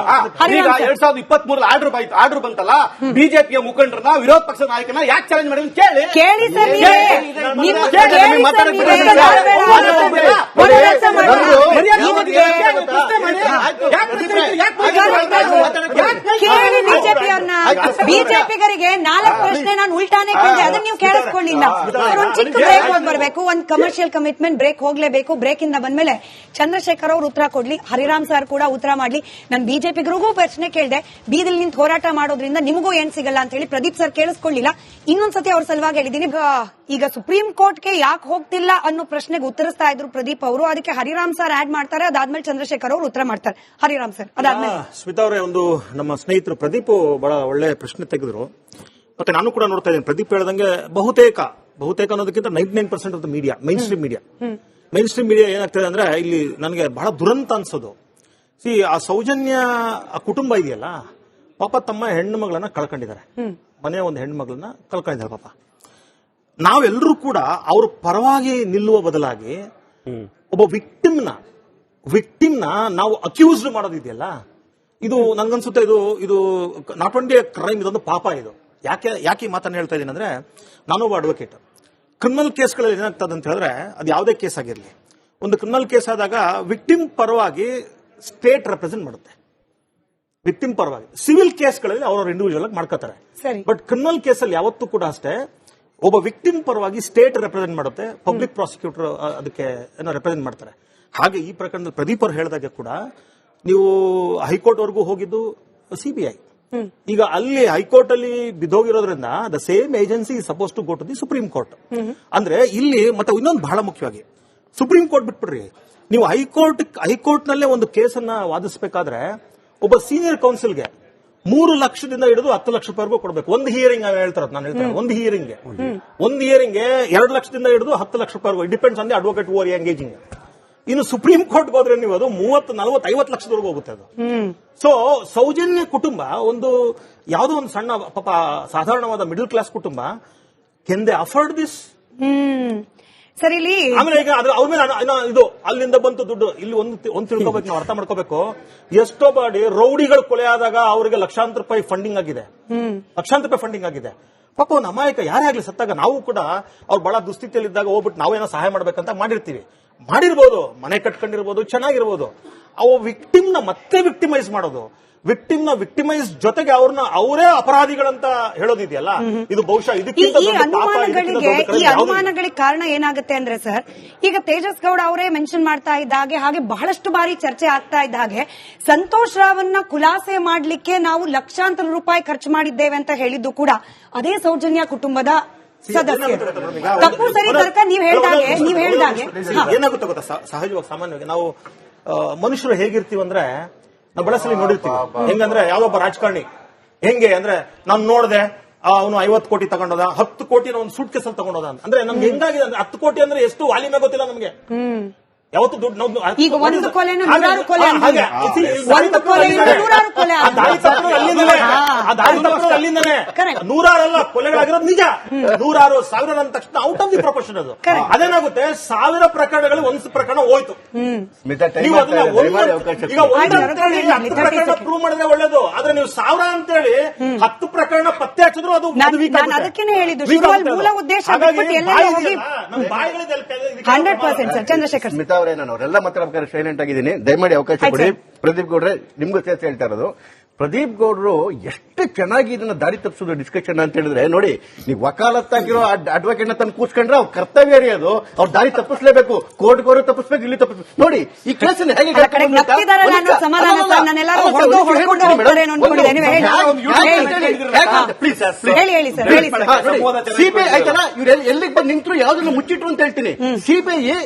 ಈಗ 2023 ಆರ್ಡರ್ ಬಂತಲ್ಲ, ಬಿಜೆಪಿಯ ಮುಖಂಡರನ್ನ, ವಿರೋಧ ಪಕ್ಷದ ನಾಯಕನ ಯಾಕೆ ಚಾಲೆಂಜ್ ಮಾಡಿದ್ರು ಕೇಳಿ ಸರ್ ಕೇಳಿ ಬಿಜೆಪಿಯವ್ರನ್ನ. ಬಿಜೆಪಿಗರಿಗೆ 4 ಪ್ರಶ್ನೆ ನಾನು ಉಲ್ಟಾನೆ ಕೇಳಿದೆ, ಅದನ್ನ ನೀವು ಕೇಳಿಸ್ಕೊಳ್ಳಿಲ್ಲ. ಒಂದು ಚಿಕ್ಕ ಬ್ರೇಕ್ ಹೋಗಿ ಬರಬೇಕು, ಒಂದು ಕಮರ್ಷಿಯಲ್ ಕಮಿಟ್ಮೆಂಟ್ ಬ್ರೇಕ್ ಹೋಗ್ಲೇಬೇಕು. ಬ್ರೇಕ್ ಇಂದ ಬಂದ್ಮೇಲೆ ಚಂದ್ರಶೇಖರ್ ಅವರು ಉತ್ತರ ಕೊಡ್ಲಿ, ಹರಿರಾಮ್ ಸರ್ ಕೂಡ ಉತ್ತರ ಮಾಡ್ಲಿ. ನಾನು ಬಿಜೆಪಿಗರಿಗೂ ಪ್ರಶ್ನೆ ಕೇಳಿದೆ, ಬೀದಿಲ್ ನಿಂತು ಹೋರಾಟ ಮಾಡೋದ್ರಿಂದ ನಿಮಗೂ ಏನ್ ಸಿಗಲ್ಲ ಅಂತ ಹೇಳಿ. ಪ್ರದೀಪ್ ಸರ್ ಕೇಳಿಸ್ಕೊಳ್ಳಿಲ್ಲ. ಇನ್ನೊಂದ್ಸತಿ ಅವ್ರ ಸಲುವಾಗಿ ಹೇಳಿದ್ದೀನಿ. ಈಗ ಸುಪ್ರೀಂ ಕೋರ್ಟ್ಗೆ ಯಾಕೆ ಹೋಗ್ತಿಲ್ಲ ಅನ್ನೋ ಪ್ರಶ್ನೆಗೆ ಉತ್ತರಿಸ್ತಾ ಇದ್ರು ಪ್ರದೀಪ್ ಅವರು. ಅದಕ್ಕೆ ಹರಿರಾಮ್ ಸರ್ ಆಡ್ ಮಾಡ್ತಾರೆ, ಅದಾದ್ಮೇಲೆ ಚಂದ್ರಶೇಖರ್ ಅವರು ಉತ್ತರ ಮಾಡ್ತಾರೆ. ಹರಿರಾಮ್ ಸರ್ ಅದಾದ್ಮೇಲೆ. ಸ್ಮಿತಾ ಅವರೇ, ಒಂದು ನಮ್ಮ ಸ್ನೇಹಿತರು ಪ್ರದೀಪ್ ಬಹಳ ಒಳ್ಳೆ ಪ್ರಶ್ನೆ ತೆಗೆದ್ರು. ಮತ್ತೆ ನಾನು ಕೂಡ ನೋಡ್ತಾ ಇದ್ದೀನಿ, ಪ್ರದೀಪ್ ಹೇಳ್ದಂಗೆ ಬಹುತೇಕ ಅನ್ನೋದಕ್ಕಿಂತ 99% of the media, main stream media ಏನಾಗ್ತದೆ ಅಂದ್ರೆ, ಇಲ್ಲಿ ನನಗೆ ಬಹಳ ದುರಂತ ಅನ್ಸೋದು. ಆ ಸೌಜನ್ಯ ಆ ಕುಟುಂಬ ಇದೆಯಲ್ಲ, ಪಾಪ ತಮ್ಮ ಹೆಣ್ಣು ಮಗಳನ್ನ ಕಳ್ಕೊಂಡಿದ್ದಾರೆ, ಮನೆಯ ಒಂದು ಹೆಣ್ಣು ಮಗಳನ್ನ ಕಳ್ಕೊಂಡಿದ್ದಾರೆ ಪಾಪ. ನಾವೆಲ್ಲರೂ ಕೂಡ ಅವ್ರ ಪರವಾಗಿ ನಿಲ್ಲುವ ಬದಲಾಗಿ ಒಬ್ಬ ವಿಕ್ಟಿಮ್ನ ನಾವು ಅಕ್ಯೂಸ್ಡ್ ಮಾಡೋದಿದೆಯಲ್ಲ, ಇದು ನನ್ಗನ್ಸುತ್ತೆ ಇದು ನಾಟ್ ಓನ್ಲಿ ಕ್ರೈಮ್, ಇದೊಂದು ಪಾಪ. ಇದು ಯಾಕೆ ಈ ಮಾತನ್ನು ಹೇಳ್ತಾ ಇದ್ದೀನಿ ಅಂದ್ರೆ, ನಾನೊಬ್ಬ ಅಡ್ವೊಕೇಟ್. ಕ್ರಿಮಿನಲ್ ಕೇಸ್ಗಳಲ್ಲಿ ಏನಾಗ್ತದೆ ಅಂತ ಹೇಳಿದ್ರೆ, ಅದು ಯಾವುದೇ ಕೇಸ್ ಆಗಿರಲಿ, ಒಂದು ಕ್ರಿಮಿನಲ್ ಕೇಸ್ ಆದಾಗ ವಿಕ್ಟಿಮ್ ಪರವಾಗಿ ಸ್ಟೇಟ್ ರೆಪ್ರೆಸೆಂಟ್ ಮಾಡುತ್ತೆ. ವಿಕ್ಟಿಮ್ ಪರವಾಗಿ ಸಿವಿಲ್ ಕೇಸ್ಗಳಲ್ಲಿ ಅವ್ರವ್ರ ಇಂಡಿವಿಜುವಲ್ ಆಗಿ ಮಾಡ್ಕೋತಾರೆ. ಬಟ್ ಕ್ರಿಮಿನಲ್ ಕೇಸಲ್ಲಿ ಯಾವತ್ತೂ ಕೂಡ ಅಷ್ಟೇ ಒಬ್ಬ ವಿಕ್ಟಿಮ್ ಪರವಾಗಿ ಸ್ಟೇಟ್ ರೆಪ್ರೆಸೆಂಟ್ ಮಾಡುತ್ತೆ, ಪಬ್ಲಿಕ್ ಪ್ರಾಸಿಕ್ಯೂಟರ್ ಅದಕ್ಕೆ ಏನೋ ರೆಪ್ರೆಸೆಂಟ್ ಮಾಡ್ತಾರೆ. ಹಾಗೆ ಈ ಪ್ರಕರಣದಲ್ಲಿ ಪ್ರದೀಪ್ ಅವರು ಹೇಳಿದಾಗ ಕೂಡ ನೀವು ಹೈಕೋರ್ಟ್ ವರೆಗೂ ಹೋಗಿದ್ದು ಸಿಬಿಐ. ಈಗ ಅಲ್ಲಿ ಹೈಕೋರ್ಟ್ ಅಲ್ಲಿ ಬಿದ್ದೋಗಿರೋದ್ರಿಂದ the same agency is suppose to go to the supreme court. ಅಂದ್ರೆ ಇಲ್ಲಿ ಮತ್ತೆ ಇನ್ನೊಂದು ಬಹಳ ಮುಖ್ಯವಾಗಿ, ಸುಪ್ರೀಂ ಕೋರ್ಟ್ ಬಿಟ್ಬಿಡ್ರಿ, ನೀವು ಹೈಕೋರ್ಟ್ ನಲ್ಲೇ ಒಂದು ಕೇಸನ್ನ ವಾದಿಸಬೇಕಾದ್ರೆ ಒಬ್ಬ ಸೀನಿಯರ್ ಕೌನ್ಸಿಲ್ಗೆ 3 ಲಕ್ಷದಿಂದ ಹಿಡಿದು 10 ಲಕ್ಷ ರೂಪಾಯಿವರೆಗೂ ಕೊಡಬೇಕು. ಒಂದು ಹಿಯರಿಂಗ್ ಹೇಳ್ತಾರೆ, ನಾನು ಹೇಳ್ತಾರೆ, ಒಂದು ಹಿಯರಿಂಗ್ಗೆ 2 ಲಕ್ಷದಿಂದ ಹಿಡಿದು 10 ಲಕ್ಷ ರೂಪಾಯಿವರೆಗೂ, depends on the advocate over engaging. ಇನ್ನು ಸುಪ್ರೀಂ ಕೋರ್ಟ್ ಹೋದ್ರೆ ನೀವು ಅದು 30, 40, 50 ಲಕ್ಷದವರೆಗೂ ಹೋಗುತ್ತೆ ಅದು. ಸೊ ಸೌಜನ್ಯ ಕುಟುಂಬ ಒಂದು ಯಾವುದೋ ಒಂದು ಸಣ್ಣ ಪಾಪ ಸಾಧಾರಣವಾದ ಮಿಡಲ್ ಕ್ಲಾಸ್ ಕುಟುಂಬ, Ken they afford this? Sir ಇಲ್ಲಿ ಆಮೇಲೆ ಈಗ ಅವ್ರ ಮೇಲೆ ಇದು ಅಲ್ಲಿಂದ ಬಂತು ದುಡ್ಡು. ಇಲ್ಲಿ ಒಂದು ತಿಳ್ಕೋಬೇಕು, ನಾವು ಅರ್ಥ ಮಾಡ್ಕೋಬೇಕು. ಎಷ್ಟೋ ಬಾಡಿ ರೌಡಿಗಳು ಕೊಲೆ ಆದಾಗ ಅವರಿಗೆ ಲಕ್ಷಾಂತರ ರೂಪಾಯಿ ಫಂಡಿಂಗ್ ಆಗಿದೆ. ಪಾಪ ಒಂದು ಅಮಾಯಕ ಯಾರೇ ಆಗ್ಲಿ ಸತ್ತಾಗ ನಾವು ಕೂಡ ಅವ್ರು ಬಹಳ ದುಸ್ಥಿತಿಯಲ್ಲಿ ಇದ್ದಾಗ ಹೋಗ್ಬಿಟ್ಟು ನಾವೇನೋ ಸಹಾಯ ಮಾಡ್ಬೇಕಂತ ಮಾಡಿರ್ಬೋದು, ಮನೆ ಕಟ್ಕೊಂಡಿರ್ಬೋದು, ಚೆನ್ನಾಗಿರ್ಬೋದು. ಅವು ವಿಕ್ಟಿಮ್ನ ಮತ್ತೆ ವಿಕ್ಟಿಮೈಸ್ ಮಾಡೋದು, ವಿಕ್ಟಿಮೈಸ್ ಜೊತೆಗೆ ಅವ್ರನ್ನ ಅವರೇ ಅಪರಾಧಿಗಳಂತ ಹೇಳೋದಿದೆಯಲ್ಲ, ಇದು ಬಹುಶಃ ಇದಕ್ಕಿಂತ ಈ ಅನುಮಾನಗಳಿಗೆ ಕಾರಣ ಏನಾಗುತ್ತೆ ಅಂದ್ರೆ ಸರ್, ಈಗ ತೇಜಸ್ ಗೌಡ ಅವರೇ ಮೆನ್ಷನ್ ಮಾಡ್ತಾ ಇದ್ದ ಹಾಗೆ ಬಹಳಷ್ಟು ಬಾರಿ ಚರ್ಚೆ ಆಗ್ತಾ ಇದ್ದ ಹಾಗೆ, ಸಂತೋಷ್ ರಾವನ್ನ ಖುಲಾಸೆ ಮಾಡ್ಲಿಕ್ಕೆ ನಾವು ಲಕ್ಷಾಂತರ ರೂಪಾಯಿ ಖರ್ಚು ಮಾಡಿದ್ದೇವೆ ಅಂತ ಹೇಳಿದ್ದು ಕೂಡ ಅದೇ ಸೌಜನ್ಯ ಕುಟುಂಬದ ಸದಸ್ಯರು. ತಪ್ಪು ಸರಿ ತರ್ಕ ನೀವ್ ಹೇಳ್ದಾಗೆ ಏನಾಗುತ್ತೆ ಗೊತ್ತಾ, ಸಹಜವಾಗಿ ಸಾಮಾನ್ಯವಾಗಿ ನಾವು ಮನುಷ್ಯರು ಹೇಗಿರ್ತೀವಂದ್ರೆ, ನಾವು ಬಳಸಲಿ ನೋಡಿರ್ತೀವಿ. ಹೆಂಗಂದ್ರೆ ಯಾವೊಬ್ಬ ರಾಜಕಾರಣಿ ಹೆಂಗೆ ಅಂದ್ರೆ, ನಾನು ನೋಡಿದೆ ಅವನು 50 ಕೋಟಿ ತಗೊಂಡೋದ, 10 ಕೋಟಿ ಒಂದು ಸೂಟ್ ಕೇಸಲ್ಲಿ ತಗೊಂಡೋದ ಅಂದ್ರೆ ನಮ್ಗೆ ಹೆಂಗಾಗಿದೆ ಅಂದ್ರೆ, 10 ಕೋಟಿ ಅಂದ್ರೆ ಎಷ್ಟು ವಾಲಿಮೆ ಗೊತ್ತಿಲ್ಲ ನಮ್ಗೆ. ಯಾವತ್ತು ದುಡ್ಡು ಈಗ ಒಂದು ಕೊಲೆನ 100 ಕೊಲೆ, ಒಂದು ಕೊಲೆಯಿಂದ 100 ಕೊಲೆ, ಅಲ್ಲಿಂದನೇ 100 ಕೊಲೆಗಳಾಗಿರೋದು ನಿಜ. 100 1000 ಅಂದ ತಕ್ಷಣ ಔಟ್ ಆಫ್ ದಿ ಪ್ರೊಪೋರ್ಷನ್ ಅದು. ಅದೇನಾಗುತ್ತೆ, 1000 ಪ್ರಕರಣಗಳು ಒಂದು ಪ್ರಕರಣ ಹೋಯ್ತು. ನೀವು ಅದನ್ನ ಈಗ 10 ಪ್ರಕರಣ ಪ್ರೂವ್ ಮಾಡಿದ್ರೆ ಒಳ್ಳೇದು, ಆದ್ರೆ ನೀವು 1000 ಅಂತೇಳಿ 10 ಪ್ರಕರಣ ಪತ್ತೆ ಹಚ್ಚಿದ್ರು ಅದು ಅದಕ್ಕೇನೆ ಹೇಳಿದ್ದು ಮೂಲ ಉದ್ದೇಶ 100% ಸರ್. ಚಂದ್ರಶೇಖರ್ ಅವರೇ, ನಾನು ಅವರೆಲ್ಲ ಮಾತಾಡಬೇಕಾದ್ರೆ ಸೈಲೆಂಟ್ ಆಗಿದ್ದೀನಿ, ದಯಮಾಡಿ ಅವಕಾಶ ಕೊಡಿ. ಪ್ರದೀಪ್ ಗೌಡ್ರೆ, ನಿಮ್ಗೂ ಸೇರ್ಸಿ ಹೇಳ್ತಾ ಇರೋದು, ಪ್ರದೀಪ್ ಗೌಡ್ರು ಎಷ್ಟು ಚೆನ್ನಾಗಿ ಇದನ್ನ ದಾರಿ ತಪ್ಪಿಸೋದು ಡಿಸ್ಕಷನ್ ಅಂತ ಹೇಳಿದ್ರೆ, ನೋಡಿ, ನೀವು ವಕಾಲತ್ತಾಗಿರೋ ಅಡ್ವೊಕೇಟ್ ನ ತಂದು ಕೂತ್ಕೊಂಡ್ರೆ ಅವ್ರ ಕರ್ತವ್ಯ ರೀ ಅದು. ಅವ್ರು ದಾರಿ ತಪ್ಪಿಸ್ಲೇಬೇಕು, ಕೋರ್ಟ್ಗೋರು ತಪ್ಪಿಸ್ಬೇಕು, ಇಲ್ಲಿ ತಪ್ಪಿಸ್ಬೇಕು. ನೋಡಿ ಈ ಕೇಸನ್ನು ಹೇಗೆ ಸಿಬಿಐ ಆಯ್ತಲ್ಲ, ಇವ್ರು ಎಲ್ಲಿಗೆ ಬಂದು ನಿಂತರು, ಯಾವ್ದನ್ನ ಮುಚ್ಚಿಟ್ರು ಅಂತ ಹೇಳ್ತೀನಿ. ಸಿಬಿಐ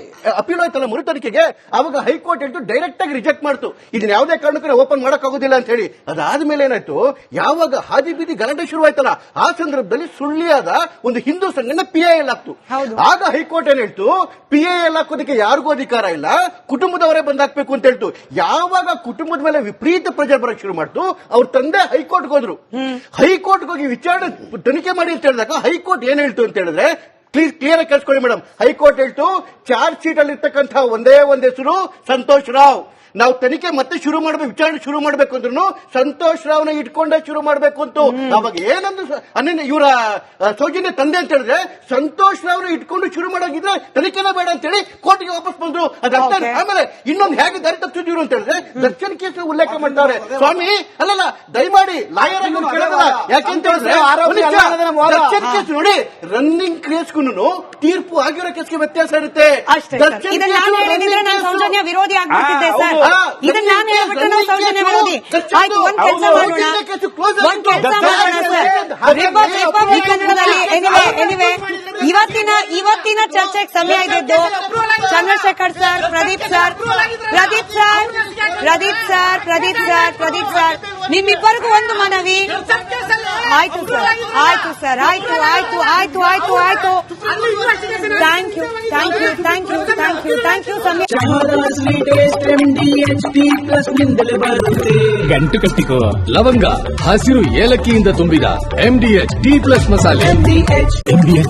ಅಪೀಲ್ ಆಯ್ತಲ್ಲ ಮರು ತನಿಖೆಗೆ, ಅವಾಗ ಹೈಕೋರ್ಟ್ ಹೇಳ್ತು ಡೈರೆಕ್ಟ್ ಆಗಿ ರಿಜೆಕ್ಟ್ ಮಾಡ್ತು, ಇದನ್ನ ಯಾವುದೇ ಕಾರಣಕ್ಕೂ ಓಪನ್ ಮಾಡಕ್ ಆಗೋದಿಲ್ಲ ಅಂತ ಹೇಳಿ. ಅದಾದ್ಮೇಲೆ ಏನಾಯ್ತು, ಯಾವಾಗ ಹಾದಿ ಬೀದಿ ಗಲಾಟೆ ಶುರುವಾಯ್ತಲ್ಲ, ಆ ಸಂದರ್ಭದಲ್ಲಿ ಸುಳ್ಳಿಯಾದ ಒಂದು ಹಿಂದೂ ಸಂಘಟನೆ PIL ಹಾಕ್ತು. ಆಗ ಹೈಕೋರ್ಟ್ ಏನ್ ಹೇಳ್ತು, PIL ಹಾಕೋದಕ್ಕೆ ಯಾರಿಗೂ ಅಧಿಕಾರ ಇಲ್ಲ, ಕುಟುಂಬದವರೇ ಬಂದಾಕ್ಬೇಕು ಅಂತ ಹೇಳ್ತು. ಯಾವಾಗ ಕುಟುಂಬದ ಮೇಲೆ ವಿಪರೀತ ಪ್ರೆಷರ್ ಬರಕ್ ಶುರು ಮಾಡ್ತು, ಅವ್ರ ತಂದೆ ಹೈಕೋರ್ಟ್ಗೆ ಹೋದ್ರು. ಹೈಕೋರ್ಟ್ಗೆ ಹೋಗಿ ವಿಚಾರಣೆ ತನಿಖೆ ಮಾಡಿ ಅಂತ ಹೇಳಿದಾಗ ಹೈಕೋರ್ಟ್ ಏನ್ ಹೇಳ್ತು ಅಂತ ಹೇಳಿದ್ರೆ, ಕ್ಲಿಯರ್ ಆಗಿ ಕೇಳಿಸ್ಕೊಳ್ಳಿ ಮೇಡಮ್. ಹೈಕೋರ್ಟ್ ಹೇಳ್ತು ಚಾರ್ಜ್ ಶೀಟ್ ಅಲ್ಲಿ ಇರ್ತಕ್ಕಂಥ ಒಂದೇ ಒಂದು ಹೆಸರು ಸಂತೋಷ್ ರಾವ್. ನಾವು ತನಿಖೆ ಮತ್ತೆ ಶುರು ಮಾಡಬೇಕು, ವಿಚಾರಣೆ ಶುರು ಮಾಡಬೇಕು ಅಂದ್ರೂ ಸಂತೋಷ್ ರಾವ್ನ ಇಟ್ಕೊಂಡೇ ಶುರು ಮಾಡಬೇಕು ಅಂತ. ಅವಾಗ ಏನಂದ್ರೆ ಇವರ ಸೌಜನ್ಯ ತಂದೆ ಅಂತ ಹೇಳಿದ್ರೆ ಸಂತೋಷ್ ರಾವ್ನ ಇಟ್ಕೊಂಡು ಶುರು ಮಾಡೋಗಿದ್ರೆ ತನಿಖೆನೇ ಬೇಡ ಅಂತ ಹೇಳಿ ಕೋರ್ಟ್ಗೆ ವಾಪಸ್ ಬಂದ್ರು. ಅದರ್ಥ ಆಮೇಲೆ ಇನ್ನೊಂದು ಹೇಗೆ ದಾರಿ ತಪ್ಪಿದ್ರು ಅಂತ ಹೇಳಿದ್ರೆ ದರ್ಶನ್ ಕೇಸ್ ಉಲ್ಲೇಖ ಮಾಡ್ತಾರೆ. ಸ್ವಾಮಿ ಅಲ್ಲಲ್ಲ, ದಯಮಾಡಿ ಲಾಯರ್ ಆಗಿ ಕೇಳೋದಲ್ಲ. ಯಾಕೆಂತ ಹೇಳಿದ್ರೆ ದರ್ಶನ್ ಕೇಸ್ ನೋಡಿ, ರನ್ನಿಂಗ್ ಕೇಸ್ಗೂ ತೀರ್ಪು ಆಗಿರೋ ಕೇಸ್ಗೆ ವ್ಯತ್ಯಾಸ ಇರುತ್ತೆ. ಇದನ್ನ ನಾನು ಹೇಳಿದ್ರೆ ನಾನು ಸೌಜನ್ಯ ವಿರೋಧಿ ಆಗ್ಬಿಡ್ತಿದ್ದೆ ಸರ್. ಇದನ್ನ ನಾನು ಹೇಳ್ಬಿಟ್ರೆ ನಾವು ಸೌಜನ್ಯ ವಿರೋಧಿ. ಆಯ್ತು, ಒಂದ್ ಕೆಲಸ ಮಾಡೋಣ ಸರ್, ರಿಪಬ್ಲಿಕ್ ಕನ್ನಡದಲ್ಲಿ ಎನಿವೆ ಇವತ್ತಿನ ಚರ್ಚೆಗೆ ಸಮಯ ಇದ್ದದ್ದು ಚಂದ್ರಶೇಖರ್ ಸರ್, ಪ್ರದೀಪ್ ಸರ್, ನಿಮ್ಮಿಬ್ಬರಿಗೂ ಒಂದು ಮನವಿ. ಆಯ್ತು ಸರ್, ಆಯ್ತು. ಥ್ಯಾಂಕ್ ಯು ಸಮಯ. ಗಂಟು ಕಟ್ಟಿಕೋ ಲವಂಗ ಹಸಿರು ಏಲಕ್ಕಿಯಿಂದ ತುಂಬಿದ MDH D+ ಮಸಾಲೆ.